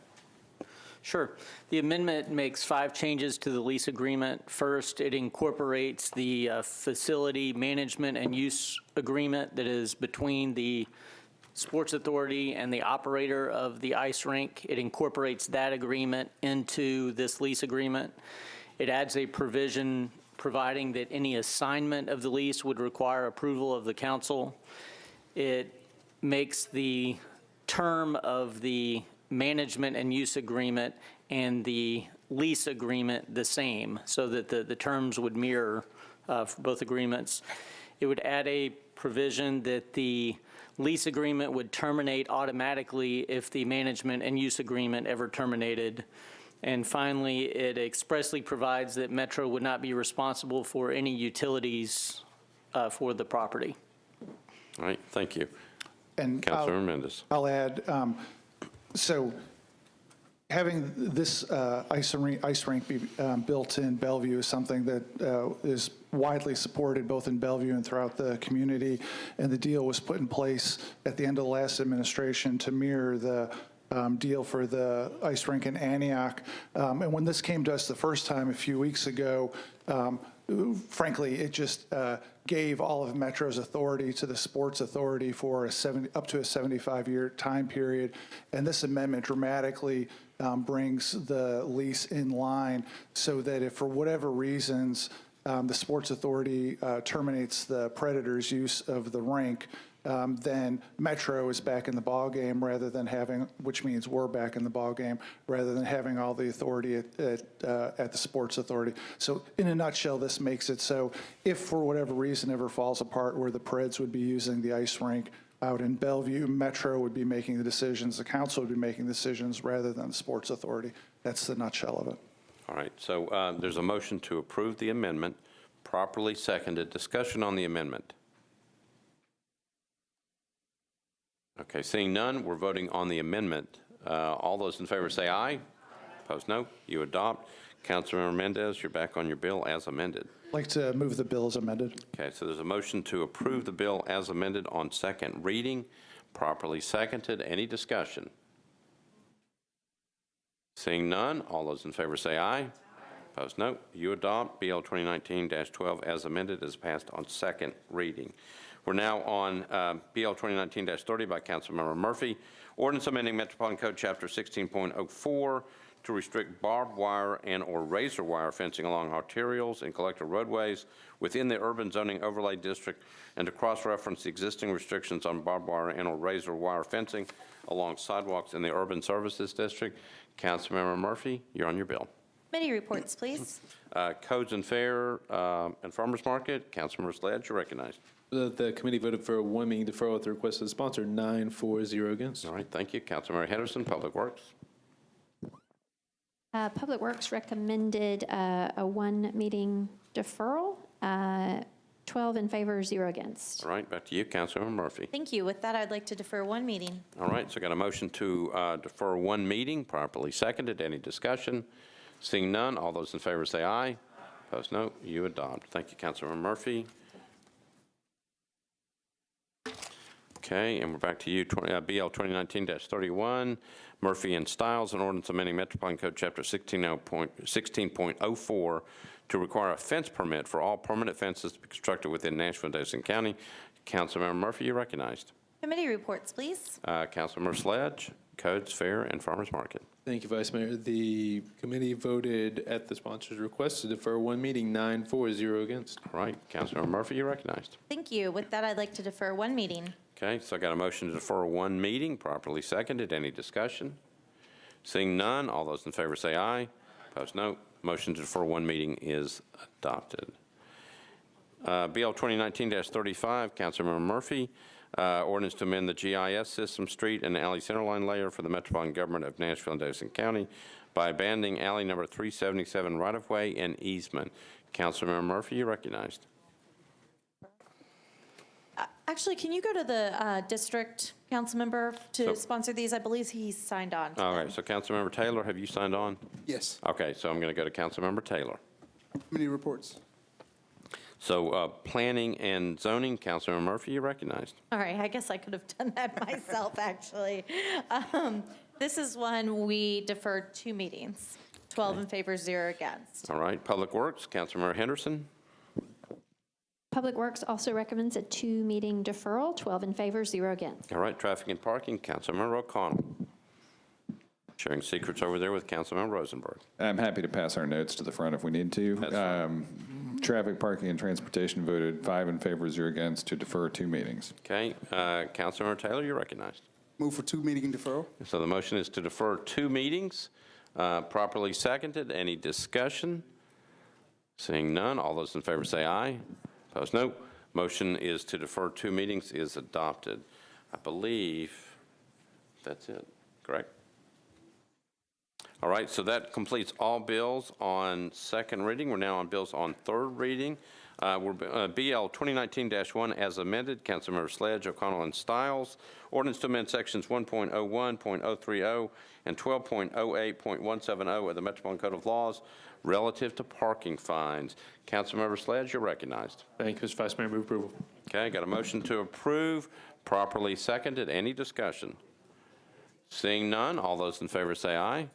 Sure. The amendment makes 5 changes to the lease agreement. First, it incorporates the facility management and use agreement that is between the Sports Authority and the operator of the ice rink. It incorporates that agreement into this lease agreement. It adds a provision providing that any assignment of the lease would require approval of the council. It makes the term of the management and use agreement and the lease agreement the same, so that the terms would mirror for both agreements. It would add a provision that the lease agreement would terminate automatically if the management and use agreement ever terminated. And finally, it expressly provides that Metro would not be responsible for any utilities for the property. All right, thank you. And Councilor Mendez. I'll add, so having this ice rink be built in Bellevue is something that is widely supported both in Bellevue and throughout the community. And the deal was put in place at the end of the last administration to mirror the deal for the ice rink in Antioch. And when this came to us the first time a few weeks ago, frankly, it just gave all of Metro's authority to the Sports Authority for up to a 75-year time period. And this amendment dramatically brings the lease in line so that if for whatever reasons the Sports Authority terminates the Predators' use of the rink, then Metro is back in the ballgame rather than having, which means we're back in the ballgame, rather than having all the authority at the Sports Authority. So in a nutshell, this makes it so if for whatever reason ever falls apart where the Preds would be using the ice rink out in Bellevue, Metro would be making the decisions, the council would be making decisions rather than the Sports Authority. That's the nutshell of it. All right, so there's a motion to approve the amendment, properly seconded. Discussion on the amendment. Okay, seeing none, we're voting on the amendment. All those in favor say aye. Opposed, no. You adopt. Councilmember Mendez, you're back on your bill as amended. I'd like to move the bill as amended. Okay, so there's a motion to approve the bill as amended on second reading, properly seconded. Any discussion? Seeing none, all those in favor say aye. Opposed, no. You adopt BL 2019-12 as amended is passed on second reading. We're now on BL 2019-30 by Councilmember Murphy. Ordinance amending Metropolitan Code Chapter 16.04 to restrict barbed wire and/or razor wire fencing along arterials and collector roadways within the urban zoning overlay district and to cross-reference the existing restrictions on barbed wire and/or razor wire fencing along sidewalks in the urban services district. Councilmember Murphy, you're on your bill. Committee reports, please. Codes and Fair and Farmers Market, Councilmember Sledge, you're recognized. The committee voted for a one meeting deferral at the request of the sponsor, 9-4-0 against. All right, thank you. Councilmember Henderson, Public Works. Public Works recommended a one meeting deferral, 12 in favor, 0 against. All right, back to you, Councilmember Murphy. Thank you. With that, I'd like to defer one meeting. All right, so I got a motion to defer one meeting, properly seconded. Any discussion? Seeing none, all those in favor say aye. Opposed, no. You adopt. Thank you, Councilmember Murphy. Okay, and we're back to you, BL 2019-31, Murphy and Stiles, an ordinance amending Metropolitan Code Chapter 16.04 to require a fence permit for all permanent fences to be constructed within Nashville and Davidson County. Councilmember Murphy, you're recognized. Committee reports, please. Councilmember Sledge, Codes, Fair, and Farmers Market. Thank you, Vice Mayor. The committee voted at the sponsor's request to defer one meeting, 9-4-0 against. All right, Councilmember Murphy, you're recognized. Thank you. With that, I'd like to defer one meeting. Okay, so I got a motion to defer one meeting, properly seconded. Any discussion? Seeing none, all those in favor say aye. Opposed, no. Motion to defer one meeting is adopted. BL 2019-35, Councilmember Murphy, ordinance to amend the GIS system street and alley centerline layer for the Metropolitan Government of Nashville and Davidson County by abandoning alley number 377 right-of-way and easement. Councilmember Murphy, you're recognized. Actually, can you go to the district council member to sponsor these? I believe he's signed on. All right, so Councilmember Taylor, have you signed on? Yes. Okay, so I'm going to go to Councilmember Taylor. Committee reports. So planning and zoning, Councilmember Murphy, you're recognized. All right, I guess I could have done that myself, actually. This is one we deferred 2 meetings, 12 in favor, 0 against. All right, Public Works, Councilmember Henderson. Public Works also recommends a 2 meeting deferral, 12 in favor, 0 against. All right, Traffic and Parking, Councilmember O'Connell. Sharing secrets over there with Councilmember Rosenberg. I'm happy to pass our notes to the front if we need to. That's fine. Traffic, Parking, and Transportation voted 5 in favor, 0 against to defer 2 meetings. Okay, Councilmember Taylor, you're recognized. Move for 2 meeting deferral. So the motion is to defer 2 meetings, properly seconded. Any discussion? Seeing none, all those in favor say aye. Opposed, no. Motion is to defer 2 meetings is adopted. I believe that's it, correct? All right, so that completes all bills on second reading. We're now on bills on third reading. We're BL 2019-1 as amended. Councilmember Sledge, O'Connell, and Stiles. Ordinance to amend sections 1.01, .030, and 12.08.170 of the Metropolitan Code of Laws relative to parking fines. Councilmember Sledge, you're recognized. Thank you, Mr. Vice Mayor. Move approval. Okay, got a motion to approve, properly seconded. Any discussion? Seeing none, all those in favor say aye.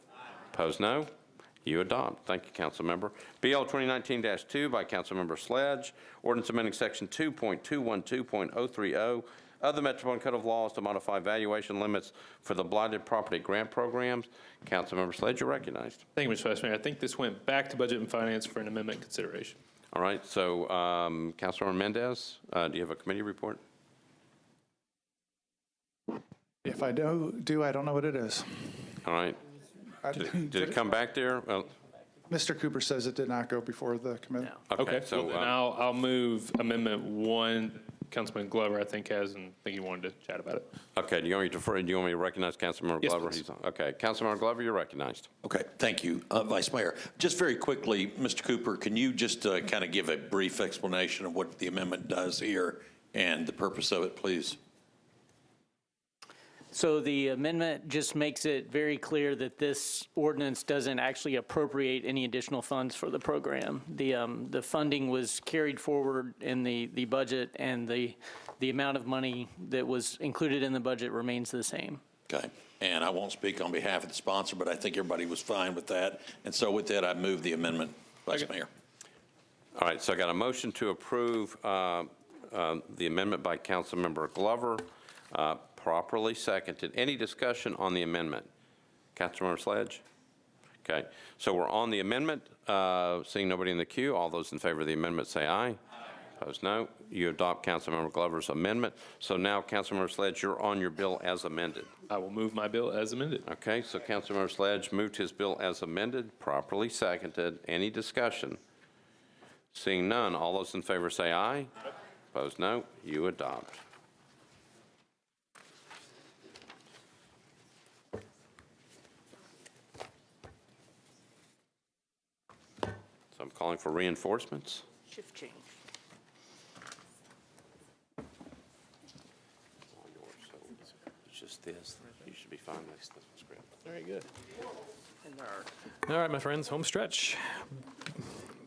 Opposed, no. You adopt. Thank you, Councilmember. BL 2019-2 by Councilmember Sledge. Ordinance amending section 2.212.030 of the Metropolitan Code of Laws to modify valuation limits for the blighted property grant programs. Councilmember Sledge, you're recognized. Thank you, Mr. Vice Mayor. I think this went back to Budget and Finance for an amendment consideration. All right, so Councilmember Mendez, do you have a committee report? If I do, I don't know what it is. All right. Did it come back there? Well, Mr. Cooper says it did not go before the committee. Okay, so then I'll move Amendment 1. Councilman Glover, I think, has, and I think he wanted to chat about it. Okay, do you want me to defer? Do you want me to recognize Councilmember Yes, Glover? please. Okay, Councilmember Glover, you're recognized. Okay, thank you, Vice Mayor. Just very quickly, Mr. Cooper, can you just kind of give a brief explanation of what the amendment does here and the purpose of it, please? So the amendment just makes it very clear that this ordinance doesn't actually appropriate any additional funds for the program. The funding was carried forward in the budget, and the amount of money that was included in the budget remains the same. Okay. and I won't speak on behalf of the sponsor, but I think everybody was fine with that. And so with that, I move the amendment, Vice Mayor. All right, so I got a motion to approve the amendment by Councilmember Glover, properly seconded. Any discussion on the amendment? Councilmember Sledge? Okay, so we're on the amendment. Seeing nobody in the queue, all those in favor of the amendment say aye. Opposed, no. You adopt Councilmember Glover's amendment. So now, Councilmember Sledge, you're on your bill as amended. I will move my bill as amended. Okay, so Councilmember Sledge moved his bill as amended, properly seconded. Any discussion? Seeing none, all those in favor say aye. Opposed, no. You adopt. So I'm calling for reinforcements. Shift change. It's just this. You should be fine with this script. Very good. All right, my friends, home stretch.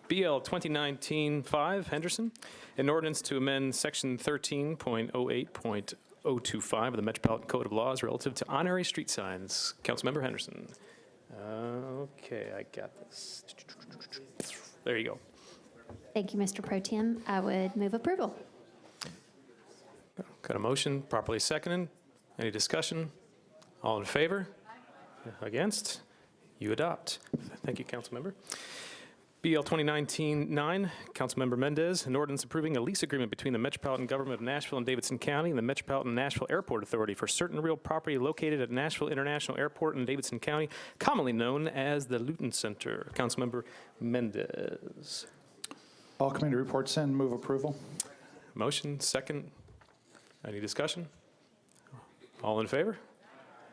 BL 2019-5, Henderson, an ordinance to amend Section 13.08.025 of the Metropolitan Code of Laws relative to honorary street signs. Councilmember Henderson. Okay, I got this. There you go. Thank you, Mr. Pro Tem. I would move approval. Got a motion, properly seconded. Any discussion? All in favor? Against? You adopt. Thank you, Councilmember. BL 2019-9, Councilmember Mendez, an ordinance approving a lease agreement between the Metropolitan Government of Nashville and Davidson County and the Metropolitan Nashville Airport Authority for certain real property located at Nashville International Airport in Davidson County, commonly known as the Luton Center. Councilmember Mendez. All committee reports in, move approval. Motion, second. Any discussion? All in favor?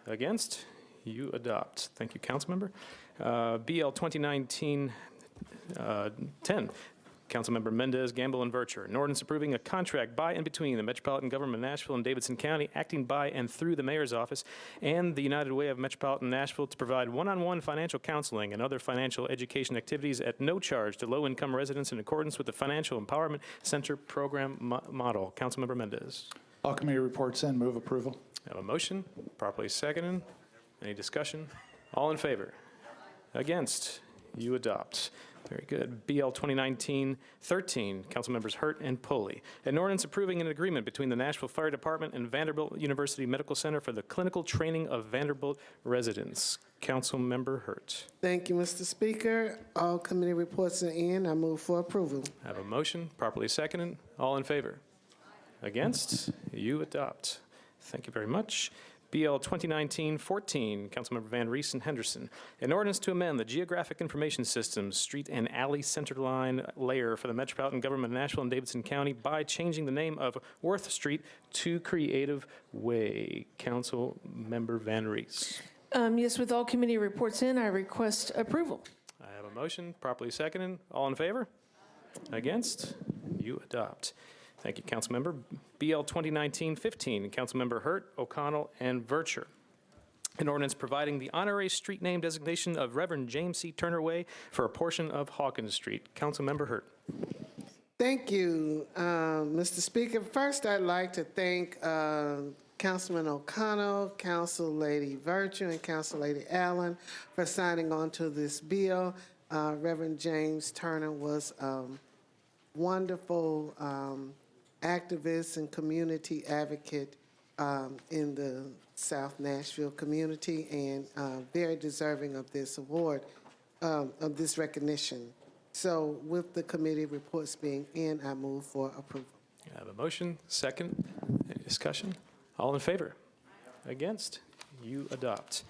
Against? You adopt. Thank you, Councilmember. BL 2019-10, Councilmember Mendez, Gamble, and Vercher. An ordinance approving a contract by and between the Metropolitan Government of Nashville and Davidson County, acting by and through the Mayor's Office and the United Way of Metropolitan Nashville to provide one-on-one financial counseling and other financial education activities at no charge to low-income residents in accordance with the Financial Empowerment Center program model. Councilmember Mendez. All committee reports in, move approval. I have a motion, properly seconded. Any discussion? All in favor? Against? You adopt. Very good. BL 2019-13, Councilmembers Hurt and Pulley. An ordinance approving an agreement between the Nashville Fire Department and Vanderbilt University Medical Center for the clinical training of Vanderbilt residents. Councilmember Hurt. Thank you, Mr. Speaker. All committee reports are in. I move for approval. I have a motion, properly seconded. All in favor? Against? You adopt. Thank you very much. BL 2019-14, Councilmember Van Rees and Henderson. An ordinance to amend the Geographic Information Systems Street and Alley Centerline layer for the Metropolitan Government of Nashville and Davidson County by changing the name of Worth Street to Creative Way. Councilmember Van Rees. Yes, with all committee reports in, I request approval. I have a motion, properly seconded. All in favor? Against? You adopt. Thank you, Councilmember. BL 2019-15, Councilmember Hurt, O'Connell, and Vercher. An ordinance providing the honorary street name designation of Reverend James C. Turner Way for a portion of Hawkins Street. Councilmember Hurt. Thank you, Mr. Speaker. First, I'd like to thank Councilman O'Connell, Council Lady Virtue, and Council Lady Allen for signing on to this bill. Reverend James Turner was wonderful activist and community advocate in the South Nashville community, and very deserving of this award, of this recognition. So with the committee reports being in, I move for approval. I have a motion, second. Any discussion? All in favor? Against? You adopt.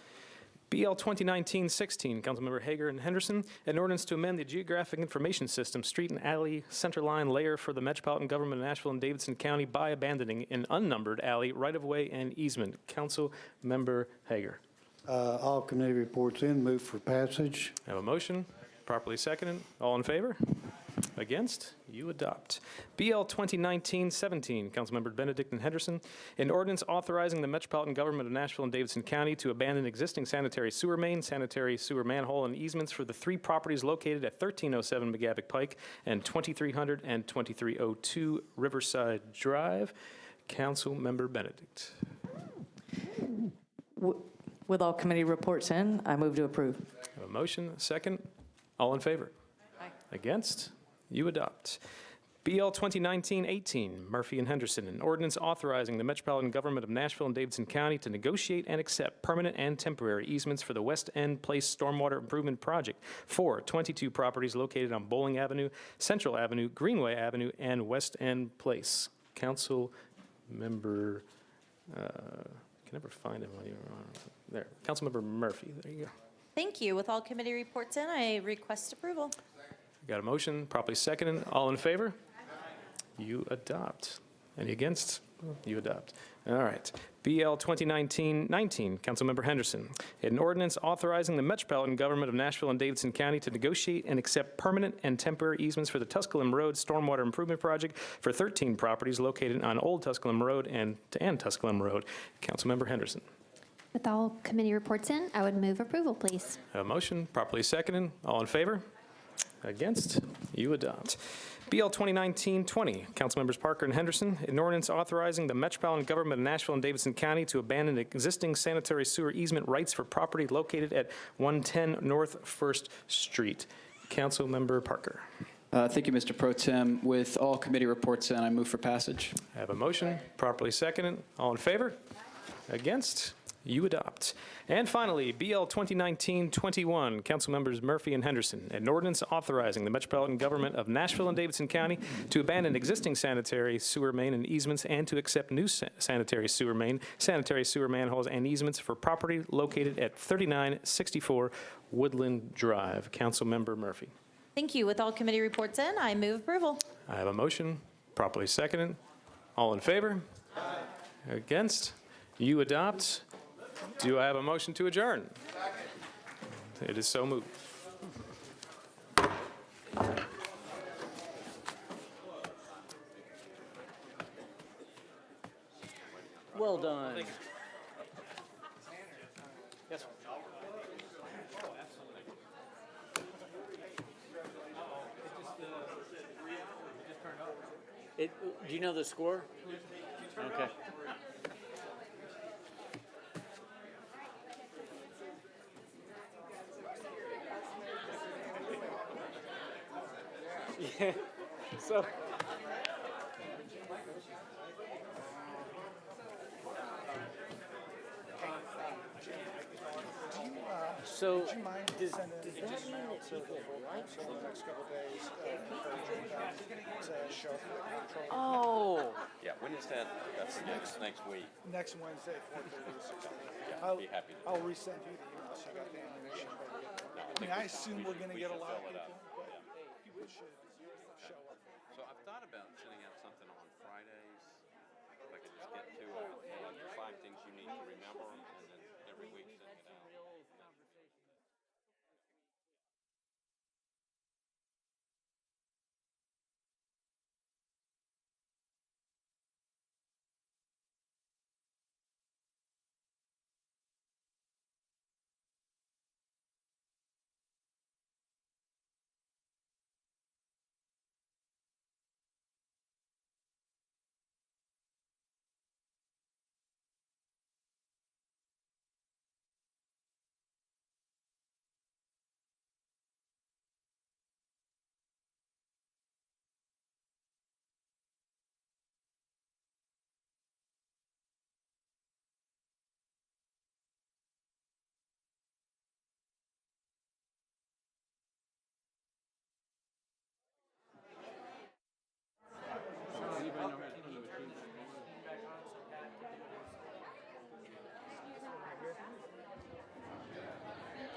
BL 2019-16, Councilmember Hager and Henderson, an ordinance to amend the Geographic Information System Street and Alley Centerline layer for the Metropolitan Government of Nashville and Davidson County by abandoning an unnumbered alley, right-of-way, and easement. Councilmember Hager. All committee reports in, move for passage. I have a motion, properly seconded. All in favor? Against? You adopt. BL 2019-17, Councilmember Benedict and Henderson, an ordinance authorizing the Metropolitan Government of Nashville and Davidson County to abandon existing sanitary sewer main, sanitary sewer manhole, and easements for the 3 properties located at 1307 McGavick Pike and 2300 and 2302 Riverside Drive. Councilmember Benedict. With all committee reports in, I move to approve. I have a motion, a second. All in favor? Aye. Against? You adopt. BL 2019-18, Murphy and Henderson, an ordinance authorizing the Metropolitan Government of Nashville and Davidson County to negotiate and accept permanent and temporary easements for the West End Place Stormwater Improvement Project for 22 properties located on Bowling Avenue, Central Avenue, Greenway Avenue, and West End Place. Council member, can never find him while you're on. There, Councilmember Murphy, there you go. Thank you. With all committee reports in, I request approval. Got a motion, properly seconded. All in favor? You adopt. Any against? You adopt. All right. BL 2019-19, Councilmember Henderson. An ordinance authorizing the Metropolitan Government of Nashville and Davidson County to negotiate and accept permanent and temporary easements for the Tusculum Road Stormwater Improvement Project for 13 properties located on Old Tusculum Road and Tusculum Road. Councilmember Henderson. With all committee reports in, I would move approval, please. A motion, properly seconded. All in favor? Against? You adopt. BL 2019-20, Councilmembers Parker and Henderson, an ordinance authorizing the Metropolitan Government of Nashville and Davidson County to abandon existing sanitary sewer easement rights for property located at 110 North 1st Street. Councilmember Parker. Thank you, Mr. Pro Tem. With all committee reports in, I move for passage. I have a motion, properly seconded. All in favor? Against? You adopt. And finally, BL 2019-21, Councilmembers Murphy and Henderson, an ordinance authorizing the Metropolitan Government of Nashville and Davidson County to abandon existing sanitary sewer main and easements and to accept new sanitary sewer manholes and easements for property located at 3964 Woodland Drive. Councilmember Murphy. Thank you. With all committee reports in, I move approval. I have a motion, properly seconded. All in favor? Aye. Against? You adopt. Do I have a motion to adjourn? It is so moved. Well done. Yes. Do you know the score? Okay. Yeah. So. So, does that mean that people the next couple of days, to show up at the control. Oh. Yeah, when is that? That's next week. Next Wednesday, 4:30 to 6:30. Yeah, I'll be happy to. I'll resend you the email so you got the information. I mean, I assume we're going to get a lot of people, but people should show up. So I've thought about sending out something on Fridays. If I could just get to it, 5 things you need to remember, and then every week send it out.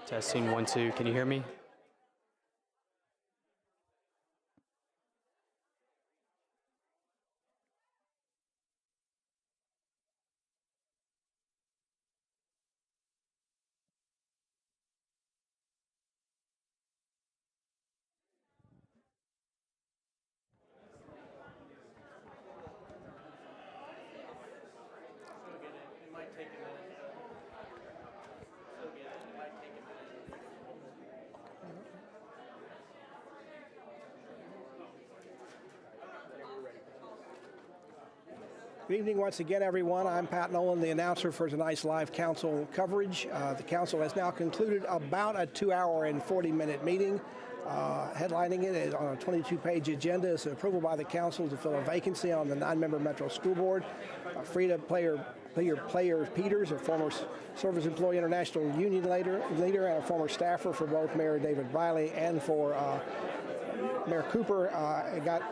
Testing 1, 2. Can you hear me? It might take a minute. Good evening once again, everyone. I'm Pat Nolan, the announcer for tonight's live council coverage. The council has now concluded about a 2-hour and 40-minute meeting. Headlining it is on a 22-page agenda is approval by the council to fill a vacancy on the 9-member Metro School Board. Frida Player Peters, a former Service Employee International Union leader and a former staffer for both Mayor David Riley and for Mayor Cooper, got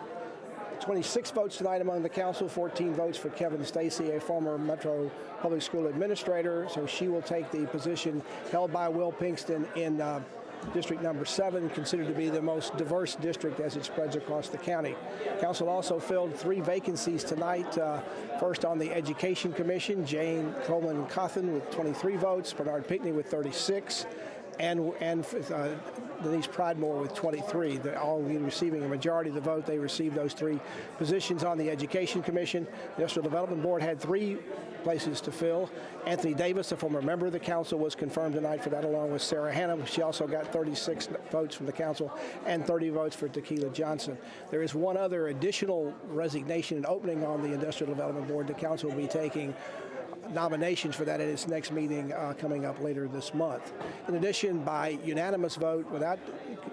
26 votes tonight among the council, 14 votes for Kevin Stacy, a former Metro Public School Administrator. So she will take the position held by Will Pinkston in District number 7, considered to be the most diverse district as it spreads across the county. Council also filled 3 vacancies tonight. First on the Education Commission, Jane Coleman-Cothan with 23 votes, Bernard Pickney with 36, and Denise Pridemore with 23. They're all receiving a majority of the vote. They received those 3 positions on the Education Commission. The Industrial Development Board had 3 places to fill. Anthony Davis, a former member of the council, was confirmed tonight for that, along with Sarah Hannum. She also got 36 votes from the council and 30 votes for Tequila Johnson. There is one other additional resignation and opening on the Industrial Development Board. The council will be taking nominations for that at its next meeting coming up later this month. In addition, by unanimous vote without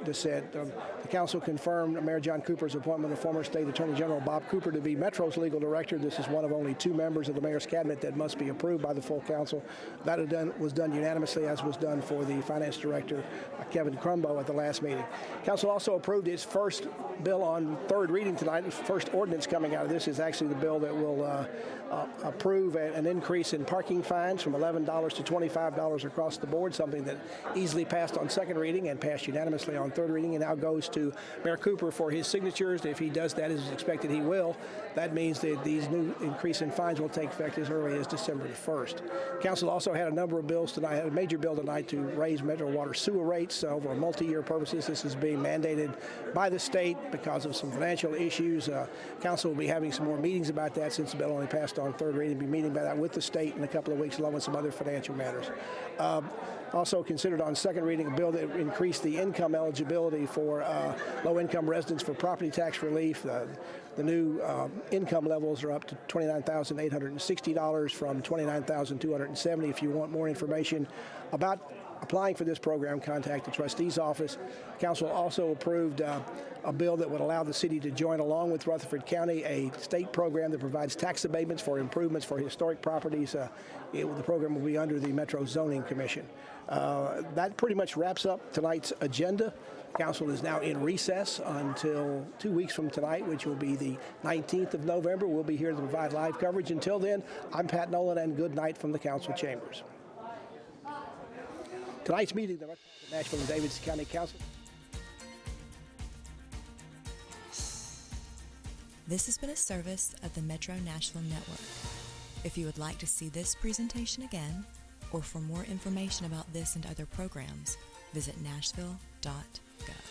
dissent, the council confirmed Mayor John Cooper's appointment of former State Attorney General Bob Cooper to be Metro's legal director. This is one of only 2 members of the mayor's cabinet that must be approved by the full council. That was done unanimously, as was done for the finance director, Kevin Crumbo, at the last meeting. Council also approved its first bill on 3rd reading tonight. The first ordinance coming out of this is actually the bill that will approve an increase in parking fines from $11 to $25 across the board, something that easily passed on 2nd reading and passed unanimously on 3rd reading, and now goes to Mayor Cooper for his signatures. If he does that, as expected he will, that means that these new increase in fines will take effect as early as December the 1st. Council also had a number of bills tonight, had a major bill tonight to raise Metro water sewer rates over a multi-year purposes. This is being mandated by the state because of some financial issues. Council will be having some more meetings about that since the bill only passed on 3rd reading. Be meeting about that with the state in a couple of weeks, along with some other financial matters. Also considered on 2nd reading a bill that increased the income eligibility for low-income residents for property tax relief. The new income levels are up to $29,860 from $29,270. If you want more information about applying for this program, contact the trustee's office. Council also approved a bill that would allow the city to join, along with Rutherford County, a state program that provides tax abatements for improvements for historic properties. The program will be under the Metro Zoning Commission. That pretty much wraps up tonight's agenda. Council is now in recess until 2 weeks from tonight, which will be the 19th of November. We'll be here to provide live coverage. Until then, I'm Pat Nolan, and good night from the council chambers. Tonight's meeting, the Nashville and Davidson County Council. This has been a service of the Metro Nashville Network. If you would like to see this presentation again, or for more information about this and other programs, visit nashville.gov.